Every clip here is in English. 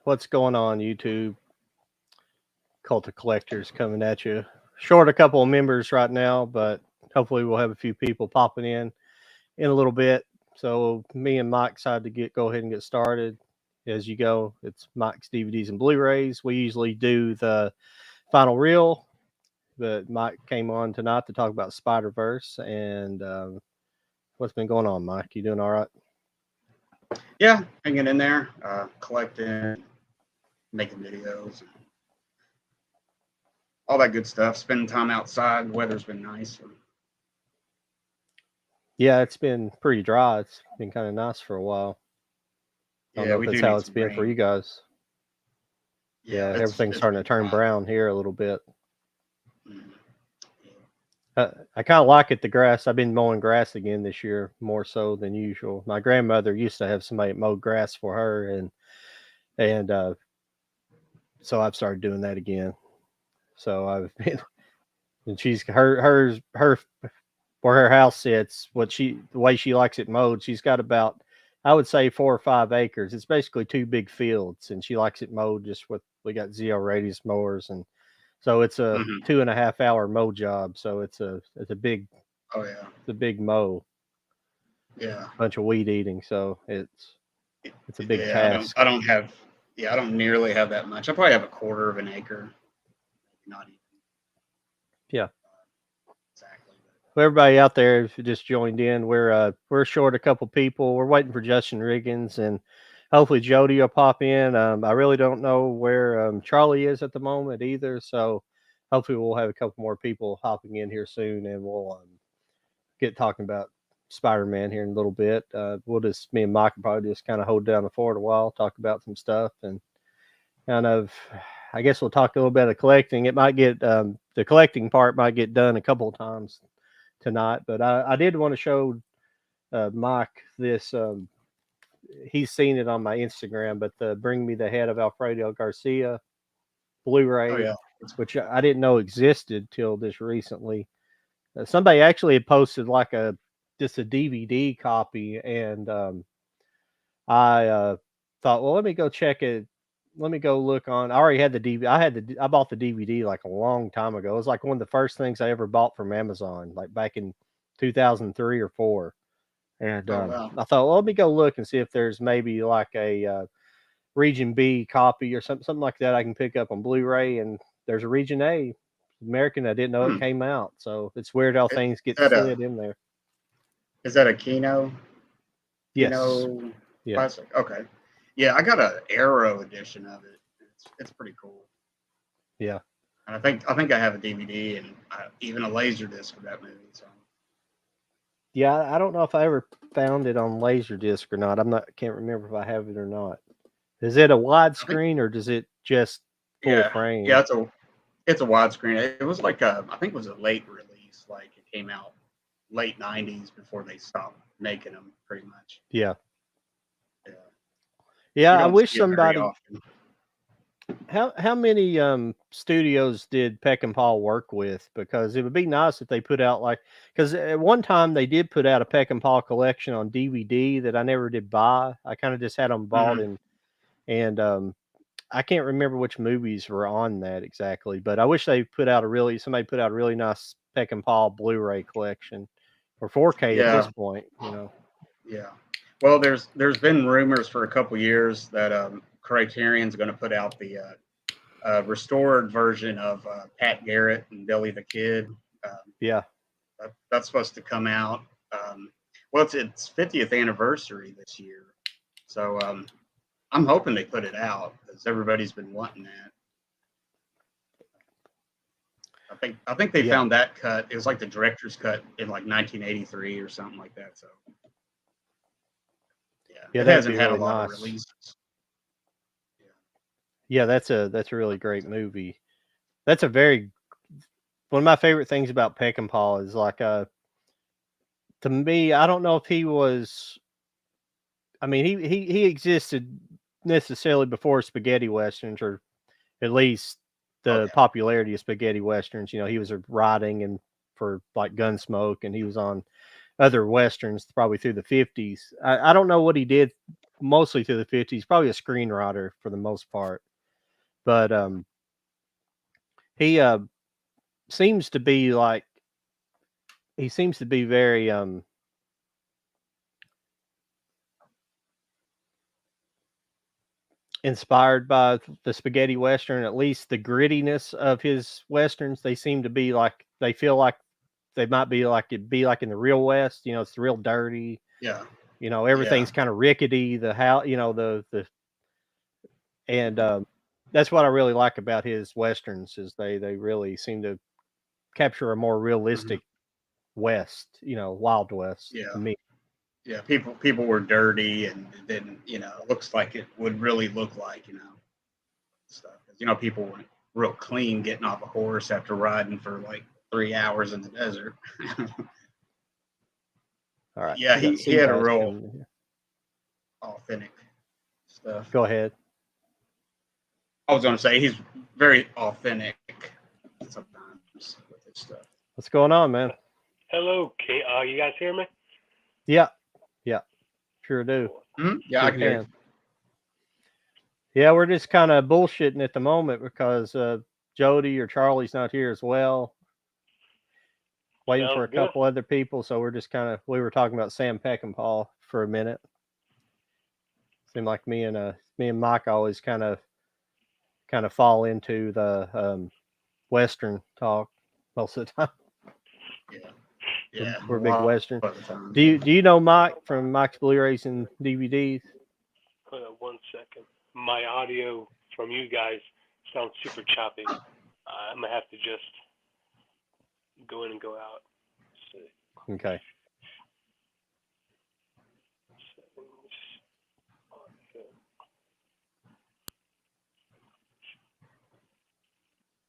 What's going on, YouTube? Cult of Collectors coming at you. Short a couple of members right now, but hopefully we'll have a few people popping in a little bit. So me and Mike decided to go ahead and get started. As you go, it's Mike's DVDs and Blu-rays. We usually do the final reel, but Mike came on tonight to talk about Spider-Verse. And what's been going on, Mike? You doing all right? Yeah, hanging in there, collecting, making videos, all that good stuff. Spending time outside. The weather's been nice. Yeah, it's been pretty dry. It's been kind of nice for a while. I don't Yeah, know if we that's do how need it's some been for you rain. guys. Yeah, Yeah, everything's it's starting to been turn dry. brown here a little bit. Mm. I kind of like it. The grass. I've been mowing grass again this year, more so than usual. My grandmother used to have somebody mow grass for her, and so I've started doing that again. So I've been, and she's her where her house sits. The way she likes it mowed. She's got about, I would say, 4 or 5 acres. It's basically two big fields, and she likes it mowed just with. We got zero radius mowers, and so it's a Mm-hmm. 2.5 hour mow job. So Oh yeah, it's a big mow, yeah, bunch of weed eating. So it's a big yeah. task. I don't have. Yeah, I don't nearly have that much. I probably have a quarter of an acre. Not even Yeah. exactly. Well, everybody out there, if you just joined in, we're short a couple people. We're waiting for Justin Riggins, and hopefully Jody will pop in. I really don't know where Charlie is at the moment either, so hopefully we'll have a couple more people hopping in here soon, and we'll get talking about Spider-Man here in a little bit. Me and Mike will probably just kind of hold down the fort a while, talk about some stuff, and kind of, I guess we'll talk a little bit of collecting. It might get the collecting part might get done a couple of times tonight, but I did want to show Mike this. He's seen it on my Instagram, but the "Bring Me the Head of Alfredo Garcia" Oh Blu-ray, yeah. which I didn't know existed till this recently. Somebody actually had posted like just a DVD copy, and I thought, well, let me go check it. Let me go look on. I already had the DVD. I bought the DVD like a long time ago. It was like one of the first things I ever bought from Amazon, like back in 2003 or four. And Oh wow. I thought, well, let me go look and see if there's maybe like a Region B copy or something like that I can pick up on Blu-ray. And there's a Region A American. I didn't know it Hmm. came out. So it's weird how Is things get that slid in there. a Kino? Yes. Kino Yeah. classic. Okay. Yeah, I got a Arrow edition of it. It's pretty cool. Yeah. And I think I have a DVD and even a laser disc of that movie. So Yeah. I don't know if I ever found it on Laserdisc or not. Can't remember if I have it or not. Is it a I think widescreen or does it just full yeah, frame? it's a widescreen. It was like I think it was a late release. Like it came out late '90s before they stopped making them. Pretty much. Yeah. Yeah, you Yeah. I don't wish see it very somebody. often. How many studios did Peck and Paul work with? Because it would be nice if they put out like, because at one time they did put out a Peck and Paul collection on DVD that I never did buy. I kind of just had them bought, Hmm. and I can't remember which movies were on that exactly, but I wish they put out somebody put out a really nice Peck and Paul Blu-ray collection or 4K at this Yeah, point. You know. yeah. Well, there's been rumors for a couple years that Criterion's going to put out the restored version of Pat Garrett and Billy the Kid. Um, Yeah. that's supposed to come out. Um, well, it's its 50th anniversary this year, so I'm hoping they put it out because everybody's been wanting that. I think they Yeah. found that cut. It was like the director's cut in like 1983 or something like that. So yeah, Yeah. it That'd hasn't be had a really lot of nice. releases. Yeah, Yeah. That's a really great movie. That's a very one of my favorite things about Peckinpah is like to me, I don't know if he was. I mean, he existed necessarily before spaghetti westerns, or at least oh the yeah, popularity of spaghetti westerns. You know, he was writing and for like Gunsmoke, and he was on other westerns probably through the 50s. I don't know what he did mostly through the 50s, probably a screenwriter for the most part. But he seems to be like he seems to be very inspired by the spaghetti western. At least the grittiness of his westerns, they seem to be like they feel like they might be like it'd be like in the real West. You know, it's real dirty. Yeah. You know, Yeah. everything's kind of rickety. The house, you know, the and that's what I really like about his westerns is they really seem to capture a more realistic West. You know, Wild West. Yeah. To me. Yeah. People were dirty, and it didn't. It looks like it would really look like stuff. People were real clean getting off a horse after riding for like 3 hours in the desert. All right. Yeah, We got he had a Seabass real coming in here. authentic stuff. Go ahead. I was going to say he's very authentic sometimes with his stuff. What's going on, man? Hello, you guys hear me? Yeah, sure do. Mm-hmm. Yeah, sure I can hear you. Yeah, we're just kind of bullshitting at the moment because Jody or Charlie's not here as well. Waiting Sounds for a good. couple other people, so we're just we were talking about Sam Peckinpah for a minute. Seemed like me and Mike always kind of fall into the Western talk most of the time. Yeah, we're big Western. Do you know Mike from Mike's Blu-rays and DVDs? Hold on 1 second. My audio from you guys sounds super choppy. I'm gonna have to just go in and go out. Okay.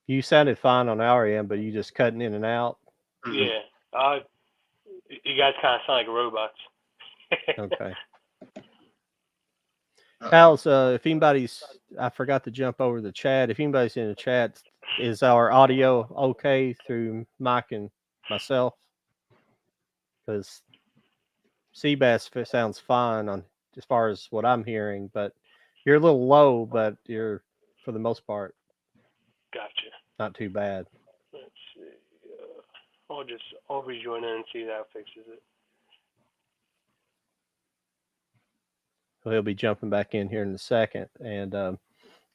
You sounded fine on our end, but you just cutting in and out. Yeah. You guys kind of sound like robots. Okay. How's if anybody's I forgot to jump over the chat. If anybody's in the chat, is our audio okay through Mike and myself? Because Seabass sounds fine on as far as what I'm hearing, but you're a little low, but you're for the most part Gotcha. not too bad. Let's see. I'll rejoin in and see if that fixes it. So he'll be jumping back in here in a second. And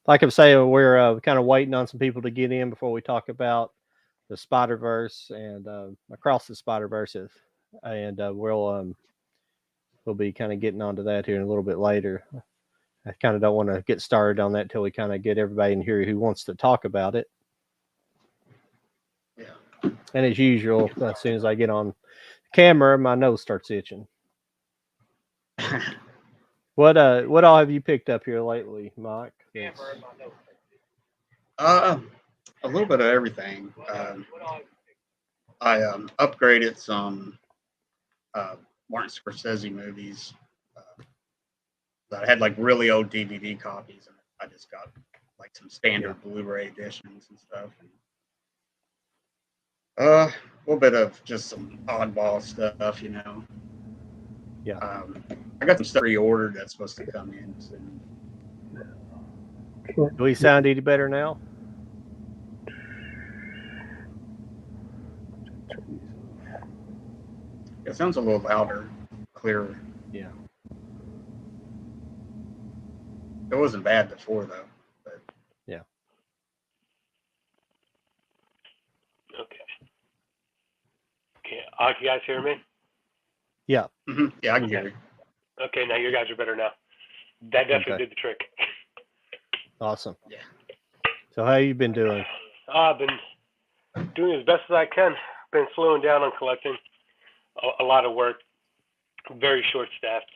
like I'm saying, we're kind of waiting on some people to get in before we talk about the Spiderverse and Across the Spiderverse, and we'll be kind of getting onto that here in a little bit later. I kind of don't want to get started on that until we kind of get everybody in here who wants to talk about it. Yeah. And as usual, as soon as I get on camera, my nose starts itching. What all have you picked up here lately, Mike? A little bit of everything. I upgraded some Martin Scorsese movies that I had like really old DVD copies, and I just got like some standard Blu-ray editions and stuff. A little bit of just some oddball stuff, Yeah. I got some stuff pre-ordered that's supposed to come in soon. Do we sound any better now? It sounds a little louder, clearer. Yeah. It wasn't bad before though. But yeah. Okay. Can you guys hear me? Yeah. Mm-hmm. Yeah, I can hear you. Okay, now you guys are better now. That definitely did the trick. Awesome. Yeah. So how you been doing? I've been doing as best as I can. Been slowing down on collecting. A lot of work. Very short staffed.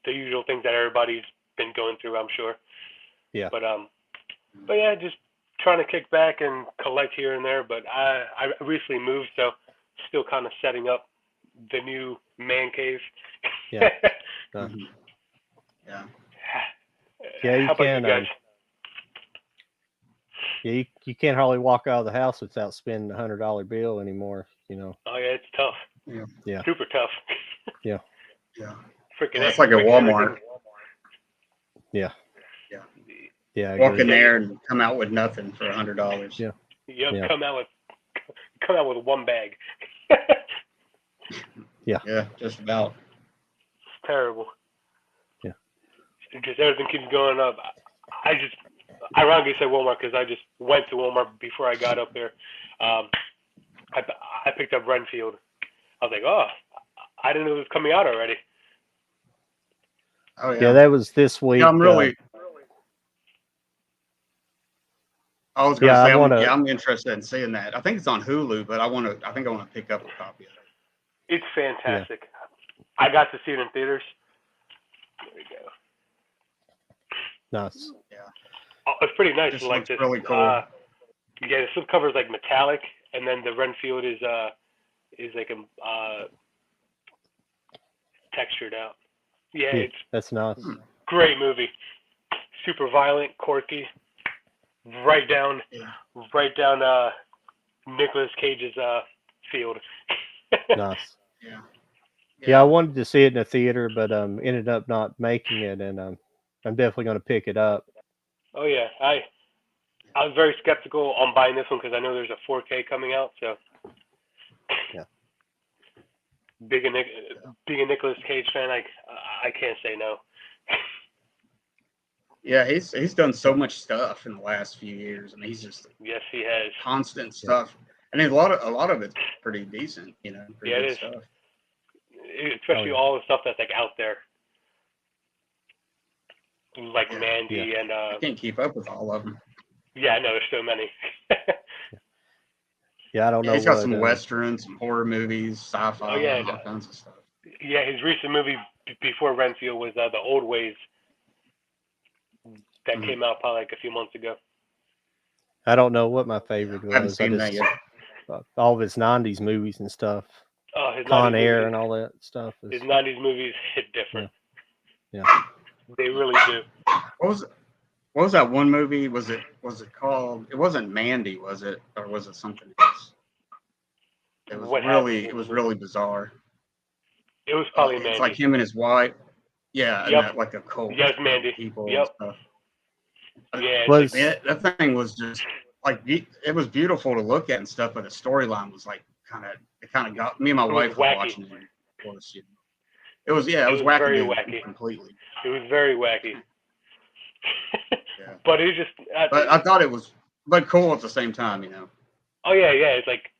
The usual things that everybody's been going through, I'm sure. Yeah. But yeah, just trying to kick back and collect here and there. But I recently moved, so still kind of setting up the new man cave. Yeah. Mm-hmm. Yeah. Yeah, you How about can. You guys? Yeah, you can't hardly walk out of the house without spending $100 bill anymore. Oh yeah, it's tough. Yeah. Yeah. Super tough. Yeah. Yeah. Freaking. It's like at Walmart. Yeah. Yeah. Yeah. I Walk agree. in there and come out with nothing for $100. Yeah. Yep, Yeah. come out with one bag. Yeah, just about. It's terrible. Yeah. Because everything keeps going up. I just ironically said Walmart because I just went to Walmart before I got up there. I picked up Renfield. I was like, oh, I didn't know it was coming out already. Oh Yeah, that was this week. Yeah, I'm really. I was going to Yeah, say, I wanna- I'm interested in seeing that. I think it's on Hulu, but I think I want to pick up a copy of it. It's fantastic. I got to see it in theaters. There we go. Nice. Yeah. Oh, it's pretty nice. This Like looks this. really cool. Yeah, the slip cover is like metallic, and then the Renfield is like textured out. Yeah, Yeah, it's that's nice. great movie. Super violent, quirky. Right down Nicolas Cage's field. Nice. Yeah. Yeah, I wanted to see it in a theater, but ended up not making it, and I'm definitely going to pick it up. Oh yeah, I was very skeptical on buying this one because I know there's a 4K coming out. So Yeah. Being a Nicolas Cage fan, I can't say no. Yeah, he's done so much stuff in the last few years. I mean, he's just Yes, he has. constant stuff. And a lot of it's pretty decent, pretty Yeah, it good is. stuff. Especially yeah. all the stuff that's like out there, like Yeah. Mandy and I can't keep up with all of them. yeah, I know there's so many. Yeah, I don't know. He's got some westerns, some horror movies, sci-fi, Oh, yeah. all kinds of stuff. Yeah, his recent movie before Renfield was The Old Ways. That came out probably like a few months ago. I don't know what my favorite I haven't was. seen that yet. All of his '90s movies and stuff. Oh, his Con 90s Air movies, and all that stuff. his 90s movies hit different. Yeah. They really do. What was that one movie? Was it called? It wasn't Mandy, was it, or was it something else? It was really bizarre. It was probably It's Mandy. like him and his wife. Yeah, and Yep. that, like a cult. Yes, Mandy. People Yep. and stuff. Yeah, Was That thing was just like it was beautiful to look at and stuff, but the storyline was like it kind of got me and my wife were wacky. watching it. Of course, it was wacky, very wacky. completely. It was very wacky. Yeah. But it just. But I thought it was, but cool at the same time, Oh yeah. It's like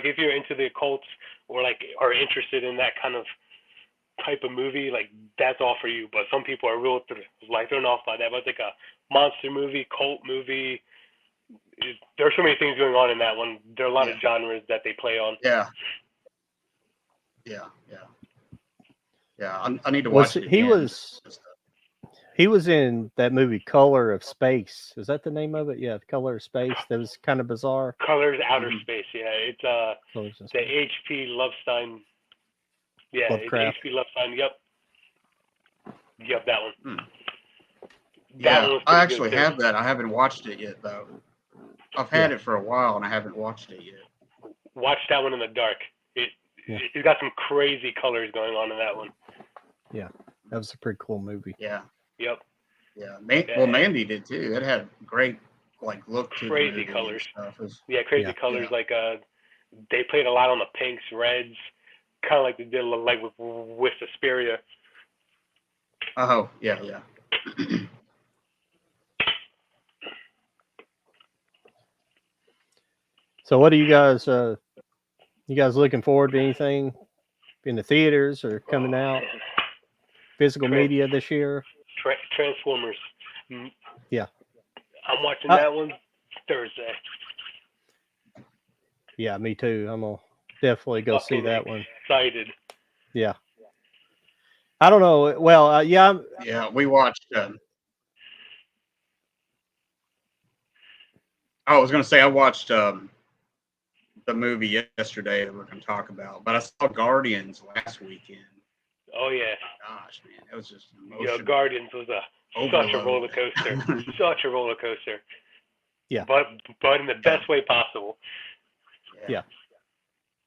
if you're into the occults or like are interested in that kind of type of movie, like that's all for you. But some people are real thrown off by that. But it's like a monster movie, cult movie. There's so many things going on in that one. There are a lot of genres that they play on. Yeah. I need to watch it again. He was in that movie Color of Space. Is that the name of it? Yeah, Color of Space. That was kind of bizarre. Colors Outer Space. Yeah, it's Colors of the Space. H.P. Lovestein. Yeah, Lovecraft. it's H.P. Lovestein. Yep, that one. Yeah, one was I pretty actually good, have that. I haven't watched it yet, though. I've had it for a while, and I haven't watched it yet. Watch that one in the dark. It's got some crazy colors going on in that one. Yeah, that was a pretty cool movie. Yeah. Yep. Yeah. Well, Mandy did too. It had great look to crazy the movie colors. and stuff. Crazy colors. Like they played a lot on the pinks, reds, kind of like they did like with Suspiria. Oh yeah. So, what are you guys? You guys looking forward to anything in the theaters or coming out? Physical media this year? Transformers. Yeah. I'm watching that one Thursday. Yeah, me too. I'm gonna definitely go see that one. Excited. Yeah. I don't know. Well, yeah. Yeah, we watched. I was going to say I watched the movie yesterday that we're going to talk about, but I saw Guardians last weekend. Oh yeah. Gosh, man, it was just emotional. Yeah, Guardians was such a roller coaster. Such a roller coaster. Yeah. But in the best way possible. Yeah.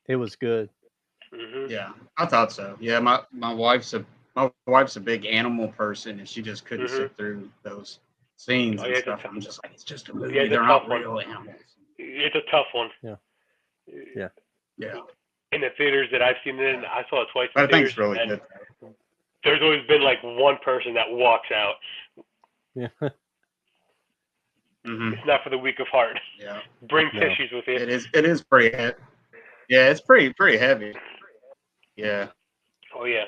It was good. Mm-hmm. Yeah, I thought so. Yeah, my wife's a my wife's a big animal person, and she just couldn't Mhm. sit through those scenes Oh, and yeah, stuff. I'm just like, it's just a movie. yeah, it's a They're tough not one. real animals. It's a tough one. Yeah. Yeah, In the theaters that I've seen it in, I saw it twice in but I think theaters, it's really and good. there's always been like one person that walks out. Yeah. Mm-hmm. It's not for the weak of heart. Yeah, Bring No. tissues with you. it is. It is pretty heavy. Yeah, it's pretty heavy. Yeah, Oh yeah.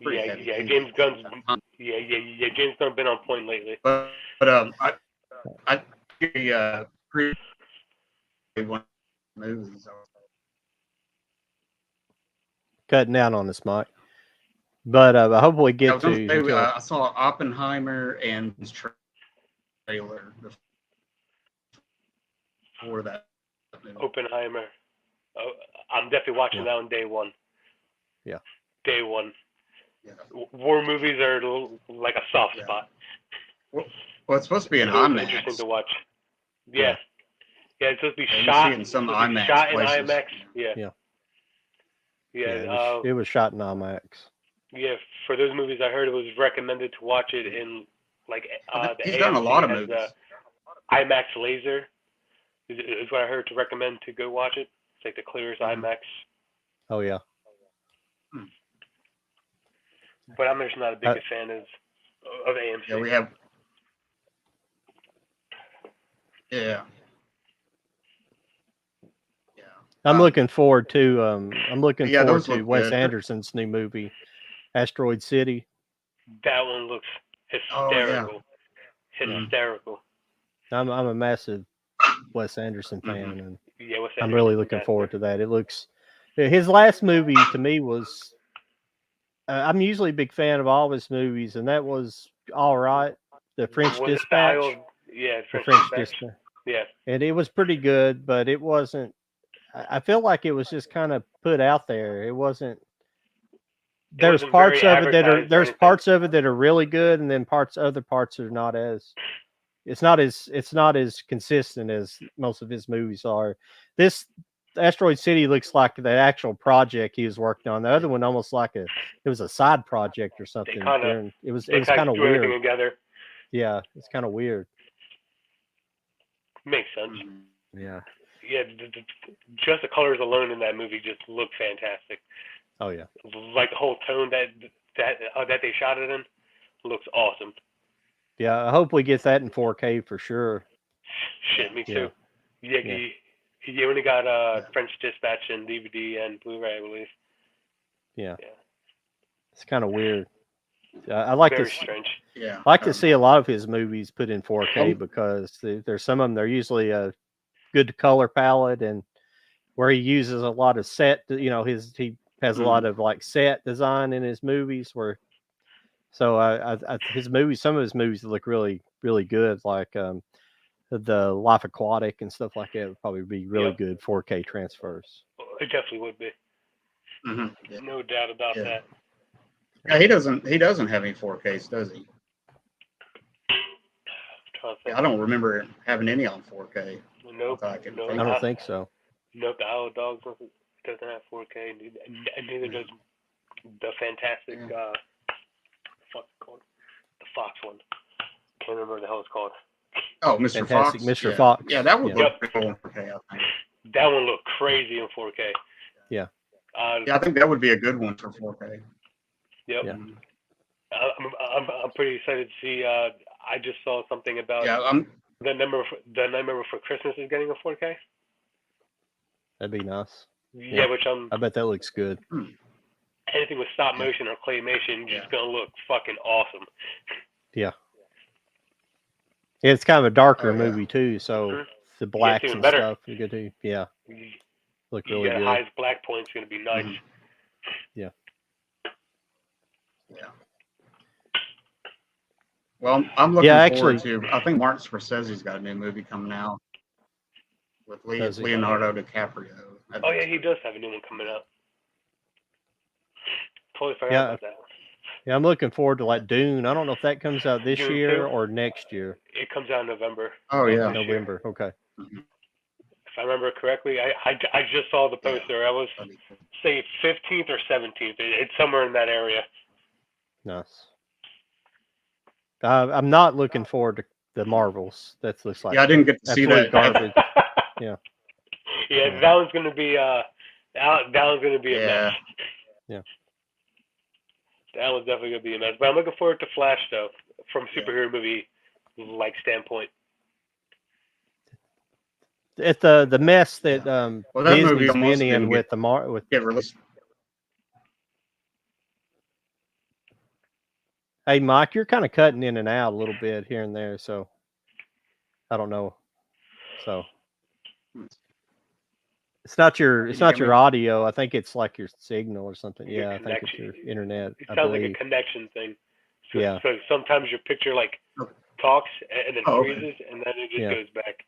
pretty Yeah, heavy. yeah. dude. James Gunn's James Gunn been on point lately. But I pretty one movies. Cutting out on this, Mike. But I hope we I get was gonna to say, until I saw Oppenheimer and his trailer before that movie. Oppenheimer. Oh, I'm definitely watching Yeah. that on day one. Yeah. Day one. Yeah. War movies are like a soft Yeah. spot. Well, it's supposed to be an It's always interesting IMAX. to watch. Yeah. Yeah, it's supposed to be Yeah, you shot. see it in some it's supposed to be IMAX shot places. in IMAX. Yeah. Yeah. Yeah. it was shot in IMAX. Yeah. For those movies, I heard it was recommended to watch it in like the He's done a AMC lot of has movies. the IMAX laser. Is what I heard to recommend to go watch it. It's like the clearest IMAX. Oh yeah. But I'm just not a big fan of AMC. Yeah, we have. Yeah. Yeah. I'm looking forward to Yeah, those to look Wes good. Anderson's new movie, Asteroid City. That one looks hysterical. Hysterical. I'm a massive Wes Anderson fan, and Yeah, Wes I'm really looking forward to that. It looks his last movie to me was. I'm usually a big fan of all of his movies, and that was all right. The French Was it Dispatch. the French Dispatch. Dispatch. Yeah. And it was pretty good, but it wasn't. I feel like it was just kind of put out there. It wasn't. There's wasn't parts very of it that are advertised or there's anything. parts of it that are really good, and then other parts are not as. It's not as consistent as most of his movies are. This Asteroid City looks like the actual project he was working on. The other one almost like it was a side project or something. It was kind of weird. Everything together. Yeah, it's kind of weird. Makes sense. Yeah. Yeah, just the colors alone in that movie just look fantastic. Oh yeah. Like the whole tone that they shot it in looks awesome. Yeah, I hope we get that in 4K for sure. Shit, me too. Yeah. You only got French Dispatch and DVD and Blu-ray, I believe. Yeah. It's kind of weird. I like Very to strange. Yeah. I like to see a lot of his movies put in 4K because there's some of them. They're usually a good color palette, and where he uses a lot of set. He has a lot of like set design in his movies. Some of his movies look really really good, like the Life Aquatic and stuff like that. Would probably be really good 4K transfers. It definitely would be. Yeah. No doubt about that. Yeah, he doesn't have any 4Ks, does he? I don't remember having any on 4K. Nope. I don't think so. Nope. The Isle of Dogs doesn't have 4K, and neither does the fantastic what's it called? The Fox one. Can't remember what the hell it's called. Oh, Mr. Fantastic Fox. Mr. Fox. Yeah, that would look cool in 4K. I think. That one looked crazy in 4K. Yeah. Yeah, I think that would be a good one for 4K. Yep. Yeah. I'm pretty excited to see. I just saw something about the Nightmare Before Christmas is getting a 4K. That'd be nice. Yeah, which I bet that looks good. Anything with stop motion or claymation just gonna look fucking awesome. Yeah. It's kind of a darker movie too, so the blacks and stuff are good too. Yeah. Look really good. The highest black point's gonna be nice. Yeah. Yeah. Well, I'm looking forward to. I think Martin Scorsese's got a new movie coming out with Leonardo DiCaprio. Oh yeah, he does have a new one coming out. Totally forgot about that. Yeah, I'm looking forward to like Dune. I don't know if that comes out this year or next year. It comes out in November. Oh yeah, November. Okay. If I remember correctly, I just saw the poster. I was say 15th or 17th. It's somewhere in that area. Nice. I'm not looking forward to the Marvels. That looks like Yeah, I didn't get to see absolute that. garbage. Yeah. Yeah, that one's gonna be that one's gonna be a Yeah. mess. Yeah. That one's definitely gonna be a mess. But I'm looking forward to Flash though, from superhero movie like standpoint. At the mess that Well, that movie Disney's almost been in didn't with with get released. Hey Mike, you're kind of cutting in and out a little bit here and there, so I don't know. So it's not your Can you hear me? audio. I think it's like your signal or something. Your Yeah, I think it's connection. your internet. It I sounds like believe. a connection thing. So, Yeah. So sometimes your picture like Okay. talks and then Oh, okay. freezes and then it just Yeah. goes back.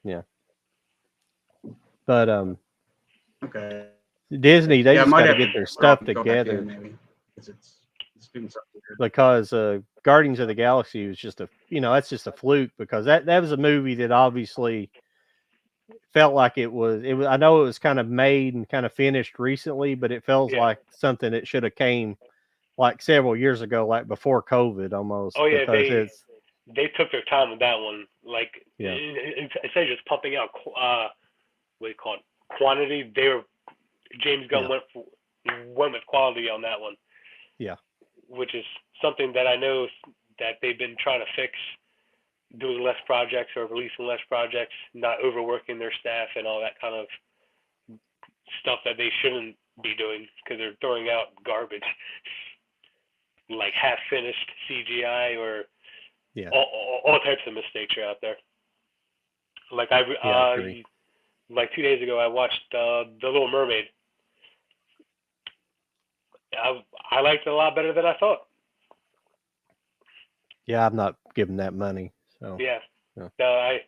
Yeah. But Okay. Disney, they Yeah, I just might got to have get to their turn it off stuff and go back together in, maybe, 'cause it's doing something weird. because Guardians of the Galaxy was just that's just a fluke because that was a movie that obviously felt like it was I know it was kind of made and kind of finished recently, but it feels Yeah. like something that should have came like several years ago, like before COVID almost. Oh yeah, because they took their time with that one. Like Yeah. instead of just pumping out what do you call it, quantity, James Gunn went with quality on that one. Yeah. Which is something that I know that they've been trying to fix, doing less projects or releasing less projects, not overworking their staff and all that kind of stuff that they shouldn't be doing because they're throwing out garbage, like half-finished CGI or all types of mistakes are out there. Like I agree. like 2 days ago, I watched The Little Mermaid. I liked it a lot better than I thought. Yeah, I'm not giving that money. So Yeah. No, I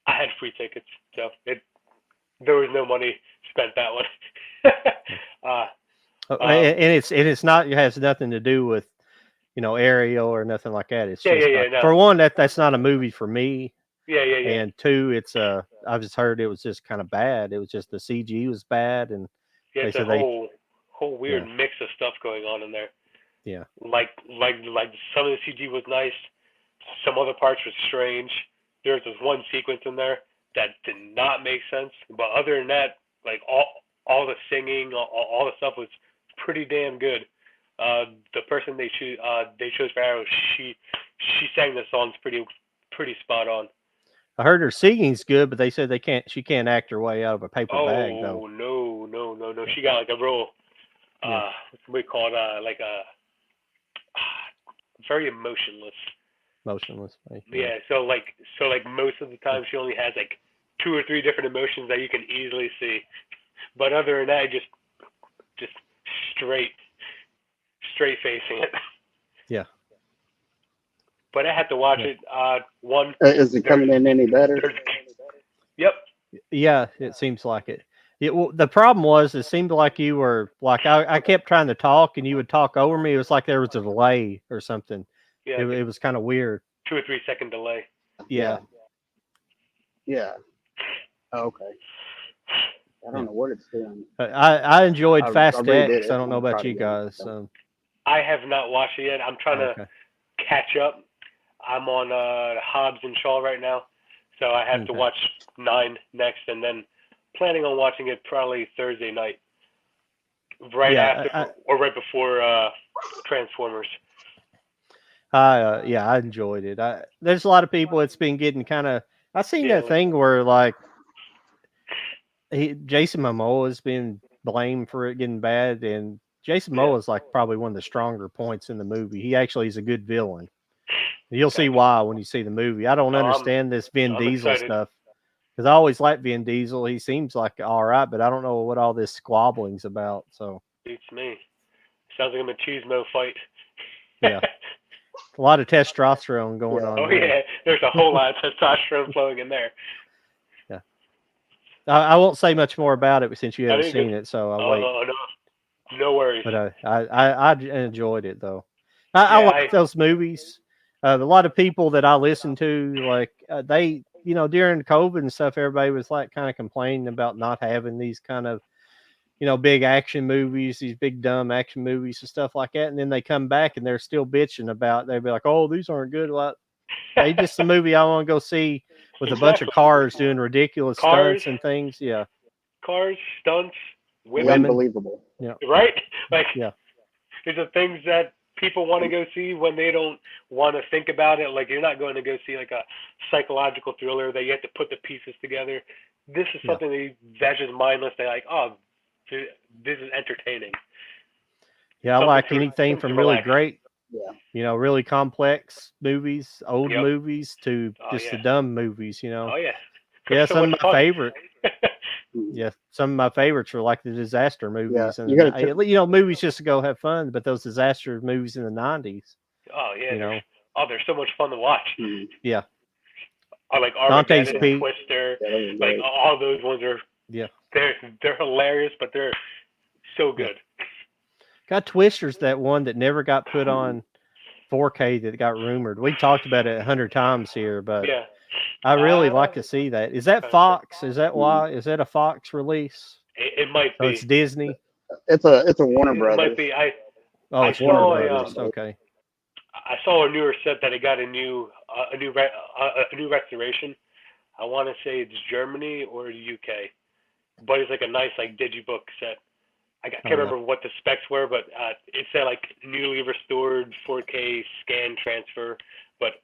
had free tickets, so there was no money spent that one. And it's not, it has nothing to do with Ariel or nothing like that. It's just no. For one, that's not a movie for me. Yeah. And two, it's I've just heard it was just kind of bad. It was just the CG was bad, and it's a whole weird mix of stuff going on in there. Yeah. Like some of the CG was nice, some other parts were strange. There's this one sequence in there that did not make sense, but other than that, like all the singing, all the stuff was pretty damn good. The person they chose for Arrow, she sang the songs pretty spot on. I heard her singing's good, but they said she can't act her way out of a paper bag though. Oh no! She got like a real what we call it like a very emotionless. Right? Yeah. So like most of the time she only has like 2 or 3 different emotions that you can easily see, but other than that, just straight facing it. Yeah. But I had to watch it. One. Is it coming in any better? Yep. Yeah, it seems like it. The problem was, it seemed like you were like I kept trying to talk, and you would talk over me. It was like there was a delay or something. Yeah. It was kind of weird. 2 or 3 second delay. Yeah. Okay. I don't know what it's doing. I enjoyed Fast X. I don't know about you guys. I have not watched it yet. I'm trying to catch up. I'm on Hobbs and Shaw right now, so I have to watch 9 next, and then planning on watching it probably Thursday night, after or right before Transformers. I enjoyed it. There's a lot of people. It's been getting kind of. I seen that thing where like Jason Momoa has been blamed for it getting bad, and Jason Momoa is like probably one of the stronger points in the movie. He actually is a good villain. You'll see why when you see the movie. I don't understand this Vin Diesel stuff because I always liked Vin Diesel. He seems like all right, but I don't know what all this squabbling's about. So beats me. Sounds like a machismo fight. Yeah. A lot of testosterone going on. Oh, yeah. There's a whole lot of testosterone flowing in there. Yeah. I won't say much more about it since you haven't seen it, so I'll wait. No worries. But I enjoyed it, though. I like those movies. A lot of people that I listen to, like, they, during COVID and stuff, everybody was, like, kind of complaining about not having these kind of big action movies, these big dumb action movies and stuff like that, and then they come back and they're still bitching about. They'd be like, "Oh, these aren't good." Like, hey, just a movie I want to go see with a bunch of Exactly. cars doing ridiculous Cars. stunts and things. Yeah, Cars, stunts, The women, unbelievable. right? Like, Yeah. these are things that people want to go see when they don't want to think about it. Like, you're not going to go see like a psychological thriller that you have to put the pieces together. This is Yeah. something that's just mindless. They're like, oh, this is entertaining. yeah. I Something like to- anything something from to really relax. great, Yeah. really complex movies, old Yep. movies, to Oh, just yeah. the dumb movies. Oh, yeah. Yeah, So some of much my fun. favorite. Mhm. Yeah, some of my favorites are like the disaster movies, you gotta check- and movies just to go have fun. But those disaster movies in the '90s, Oh, yeah. you know, They're so much fun to watch. Mhm. yeah, I like Dante's Armageddon, Peak. Twister. Yeah, those are Like, great. all those ones are, Yeah, they're hilarious, but they're so good. got Twisters, that one that never got put on 4K that got rumored. We talked about it 100 times here, but Yeah. I really like to see that. Is that Fox? Is that why? Is that a Fox release? It might So be. it's Disney. It's a Warner It Brothers. might be. Oh, I it's Warner saw Brothers. Okay. I saw a newer set that it got a new restoration. I want to say it's Germany or the UK, but it's like a nice like digibook set. I can't remember what the specs were, but it said like newly restored 4K scan transfer. But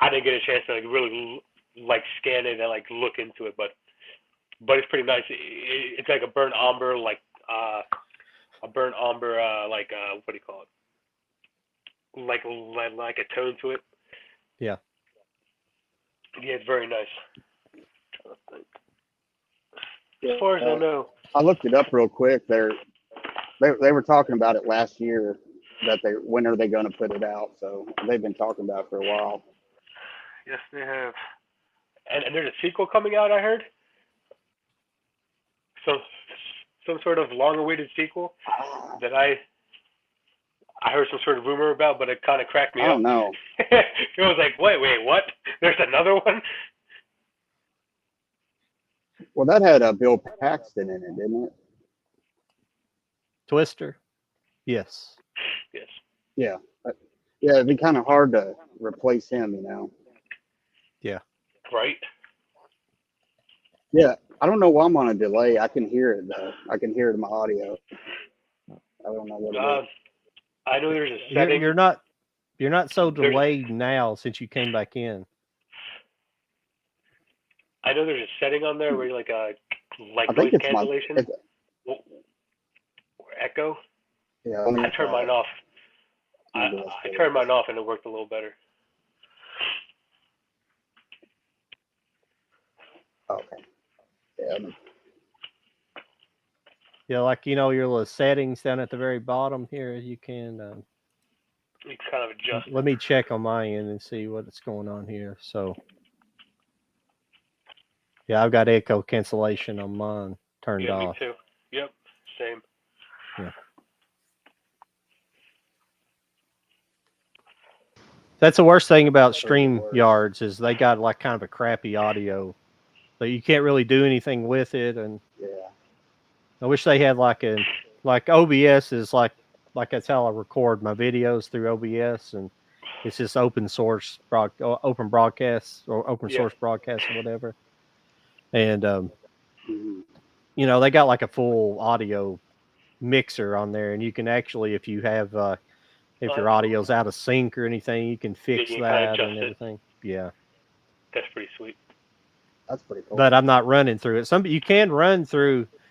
I didn't get a chance to like really like scan it and like look into it, but it's pretty nice. It's like a burnt umber, like a burnt umber, like what do you call it? Like a tone to it. Yeah. Yeah, it's very nice. Yeah, As far as I know. I looked it up real quick. They were talking about it last year that when are they going to put it out? So they've been talking about it for a while. Yes, they have. And there's a sequel coming out, I heard. Some sort of long-awaited sequel that I heard some sort of rumor about, but it kind of cracked me I up. don't know. It was like, wait, what? There's another one? Well, that had Bill Paxton in it, didn't it? Twister. Yes. Yes. Yeah. Yeah, it'd be kind of hard to replace him, you know. Yeah. Right? Yeah. I don't know why I'm on a delay. I can hear it, though. I can hear it in my audio. I don't know what it is. I know there's a setting. You're not so delayed now since you came back in. I know there's a setting on there where you're like I noise think it's cancellation or echo. Yeah. I turned mine off. I turned mine off and it worked a little better. Okay. Yeah. Yeah, like your little settings down at the very bottom here. You can. You can kind of adjust. Let me check on my end and see what's going on here. So. Yeah, I've got echo cancellation on mine turned off. Me too. Yep, same. Yeah. That's the worst thing about StreamYards is they got like kind of a crappy audio, so you can't really do anything with it. And Yeah. I wish they had like OBS is like that's how I record my videos through OBS, and it's just open source open broadcast or open source broadcast or whatever. And they got like a full audio mixer on there, and you can actually, if you have if your audio's out of sync or anything, you can fix that and everything. Yeah, that's pretty sweet. That's pretty cool. But I'm not running through it.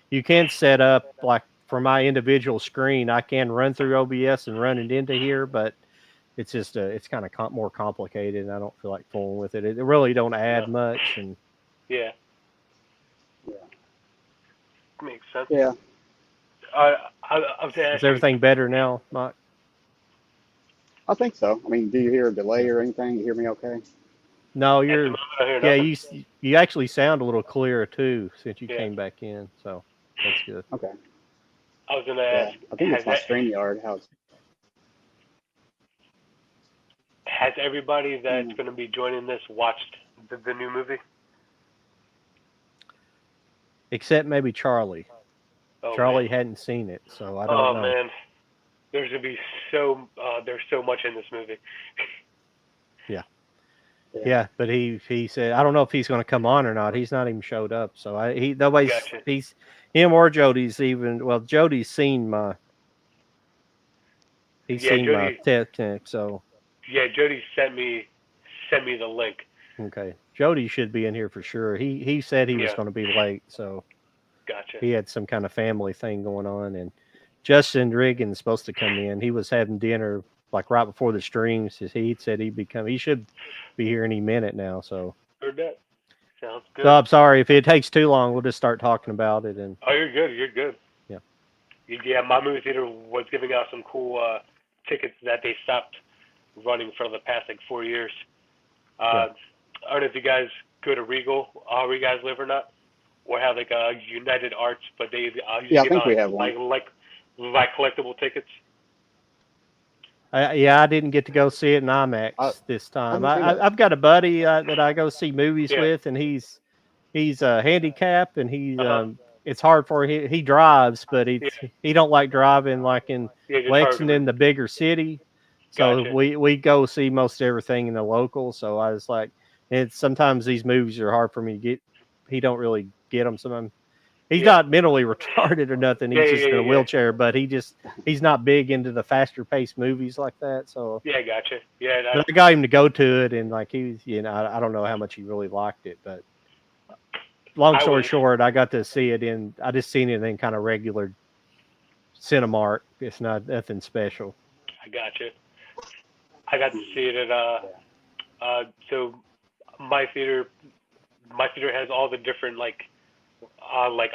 You can set up like for my individual screen, I can run through OBS and run it into here, but it's just it's kind of more complicated, and I don't feel like fooling with it. It really don't add much, and yeah. Makes sense. Yeah. Is everything better now, Mike? I think so. I mean, do you hear a delay or anything? You hear me okay? No, you actually sound a little clearer too since you came back in, so that's good. Okay. I was gonna ask. I think it's my StreamYard. Has everybody that's going to be joining this watched the new movie? except maybe Charlie. Oh, Charlie man. hadn't seen it, so I don't Oh know. man, there's gonna be there's so much in this movie. Yeah, but he said I don't know if he's going to come on or not. He's not even showed up, so nobody's Gotcha. he's him or Jody's even. Well, Jody's seen my Yeah, Jody. tech, so Yeah, Jody sent me the link. okay. Jody should be in here for sure. He said he was Yeah. going to be late, so Gotcha. he had some kind of family thing going on, and Justin Riggins supposed to come in. He was having dinner like right before the streams. He said he should be here any minute now. So, Heard that. Sounds good. I'm sorry if it takes too long. We'll just start talking about it. And Oh, you're good. You're good. Yeah. Yeah, my movie theater was giving out some cool tickets that they stopped running for the past like 4 years. I don't know if you guys go to Regal, where you guys live or not, or have like a United Arts, but they Yeah, I give think out we have one. like collectible tickets. I didn't get to go see it in IMAX this time. I've got a buddy that I go see movies with, and he's handicapped, and it's hard for him. He drives, but he don't like driving like in Lexington, the bigger city. So Gotcha. we go see most everything in the local. So I was like, sometimes these movies are hard for me to get. He don't really get them sometimes. He's not mentally retarded or nothing. He's just in a wheelchair, but he's not big into the faster paced movies like that. So Gotcha. Yeah, but I got him to go to it, and like he was, I don't know how much he really liked it, but long story short, I got to see it I just seen it in kind of regular Cinemark. It's not nothing special. I gotcha. I got to see it at so my theater has all the different like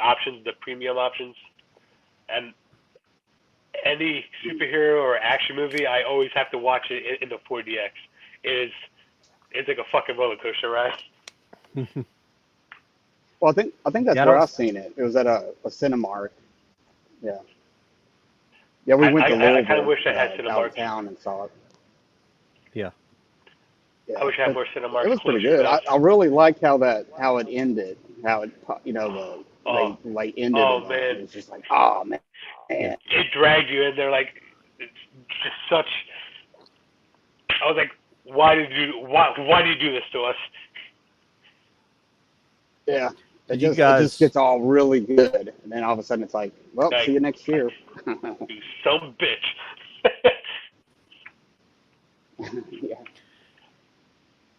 options, the premium options, and any superhero or action movie, I always have to watch it in the 4DX. It's like a fucking roller coaster ride. Well, I think that's where I've seen it. It was at a Cinemark. Yeah. Yeah, we went to Louisville. I kind of wish I had Cinemark downtown and saw it. Yeah. I wish I had more Cinemark. It was pretty good. I really liked how it ended. How it they ended. Oh it. Man. It was just like, oh man. It dragged you in there like it's just such. I was like, why do you do this to us? Yeah. It just gets all really good, and then all of a sudden it's like, well, see you next year. You some bitch. Yeah.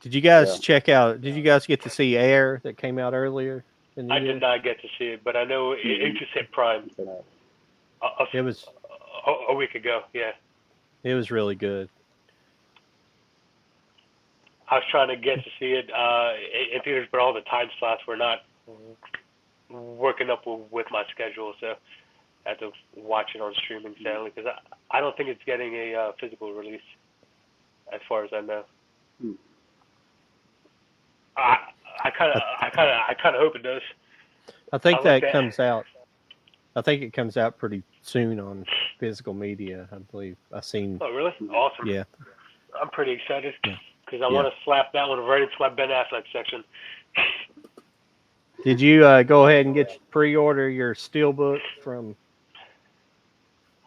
Did you guys check out? Did you guys get to see Air that came out earlier? I did not get to see it, but I know it just hit Prime. It was a week ago. Yeah. It was really good. I was trying to get to see it in theaters, but all the time slots were not working up with my schedule, so I had to watch it on streaming sadly because I don't think it's getting a physical release, as far as I know. I kind of hope it does. I think that comes out. I think it comes out pretty soon on physical media. I believe I've seen. Oh, really? Awesome. Yeah. I'm pretty excited because I want to slap that one right into my Ben Affleck section. Did you go ahead and pre-order your Steelbook from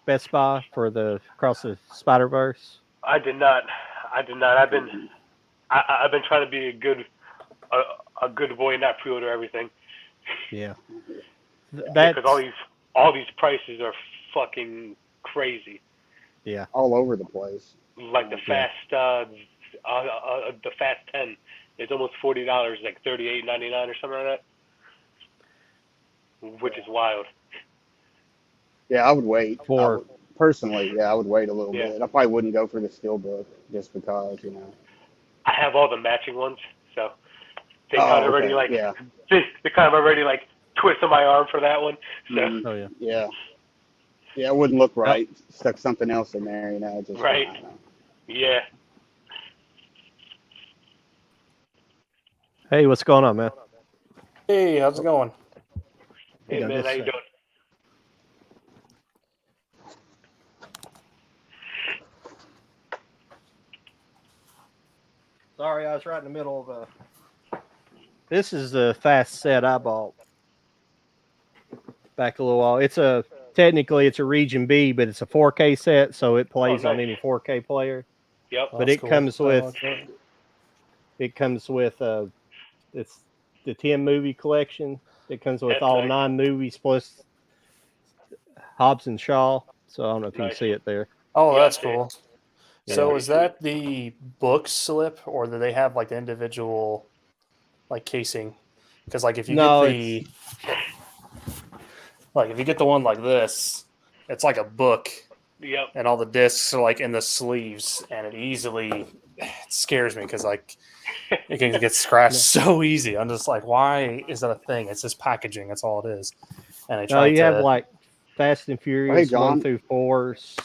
Best Buy for the Across the Spiderverse? I did not. I've been trying to be a good boy and not pre-order everything. Yeah. Because all these prices are fucking crazy. Yeah. All over the place. Like the Fast 10, it's almost $40, like $38.99 or something like that, which is wild. Yeah, I would wait. Personally, I would wait a little bit. I probably wouldn't go for the Steelbook just because, I have all the matching ones, so they kind of already they kind of already like twisted my arm for that one. So. Yeah, it wouldn't look right. Stuck something else in there, just right. Yeah. Hey, what's going on, man? Hey, how's it going? Hey, man, how you doing? Sorry, I was right in the middle of a. This is the fast set I bought. back a little while. Technically it's a Region B, but it's a 4K set, so it plays on nice. any 4K player. Yep. But That's it cool. comes I with like that. it's the 10 movie collection. It comes with That's all nice. 9 movies plus Hobbs and Shaw. So I don't know if you Nice. can see it there. Oh, Yeah, I that's see it. cool. Yeah. So is that the book slip, or do they have like the individual like casing? Because like if you No, get the if you get the one like this, it's like a book, Yep. and all the discs are like in the sleeves, and it scares me because like it can get scratched so easy. I'm just like, why is that a thing? It's just packaging. That's all it is. And I No, try you to have like Fast and Furious John. 1 through 4s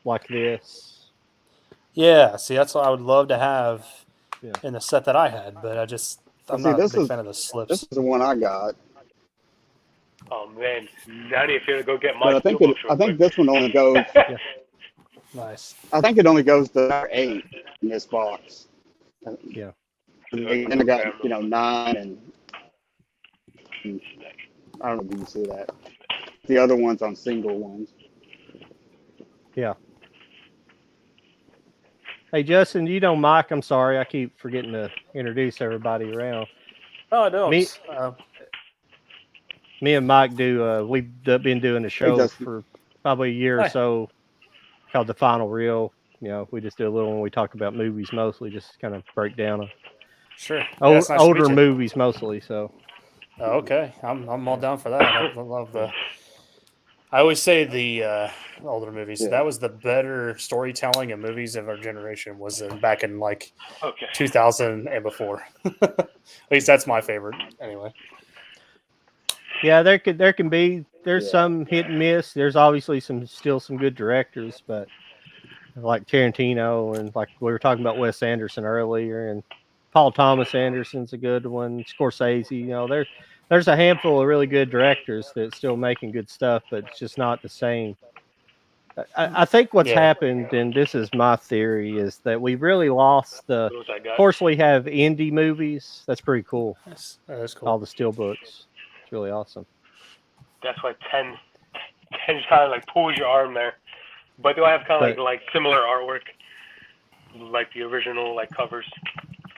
like this. yeah. See, that's what I would love to have Yeah. in the set that I had, but I'm See, not a this big is fan of the this slips. is the one I got, Oh man, now I need to go get but my steel books real I think quick. this one only goes. Nice. I think it only goes to number 8 in this box. Yeah. And then I got 9 and I don't know if you can see that. The other ones on single ones. Yeah. Hey Justin, you know Mike? I'm sorry, I keep forgetting to introduce everybody around. No, I don't. Me- Me and Mike we've been doing a show Justin. for probably a year or Hi. so called The Final Reel. We just do a little when we talk about movies mostly, just kind of break down Sure. Yeah, it's nice to older meet you. movies mostly. So Oh, okay, I'm all down for that. I love the. I always say the older movies. Yeah. That was the better storytelling in movies of our generation. Was back in like Okay. 2000 and before. At least that's my favorite. Anyway. yeah, there's Yeah. some hit and miss. There's obviously still some good directors, but like Tarantino and like we were talking about Wes Anderson earlier, and Paul Thomas Anderson's a good one. Scorsese, there's a handful of really good directors that's still making good stuff, but it's just not the same. I think what's Yeah. happened, and this is my theory, is that we've really lost the. Those I Of got. course, we have indie movies. That's pretty cool. That's cool. All the steelbooks. It's really awesome. That's why 10 just kind of like pulls your arm there. But do I have kind of But- like similar artwork, like the original like covers?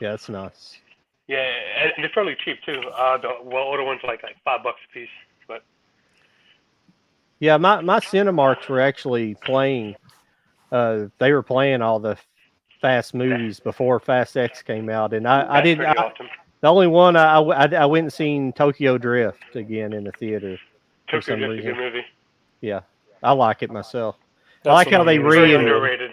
Yeah, that's nice. Yeah, and they're fairly cheap too. The older ones like $5 a piece. But Yeah, my Cinemarks were actually playing. They were playing all the Fast movies before Fast X came out, and I that's did. pretty awesome. The only one I went and seen Tokyo Drift again in the theater. For Tokyo some Drift's a reason. good movie. Yeah, I like it myself. That's I like the how one they you were Very saying. underrated.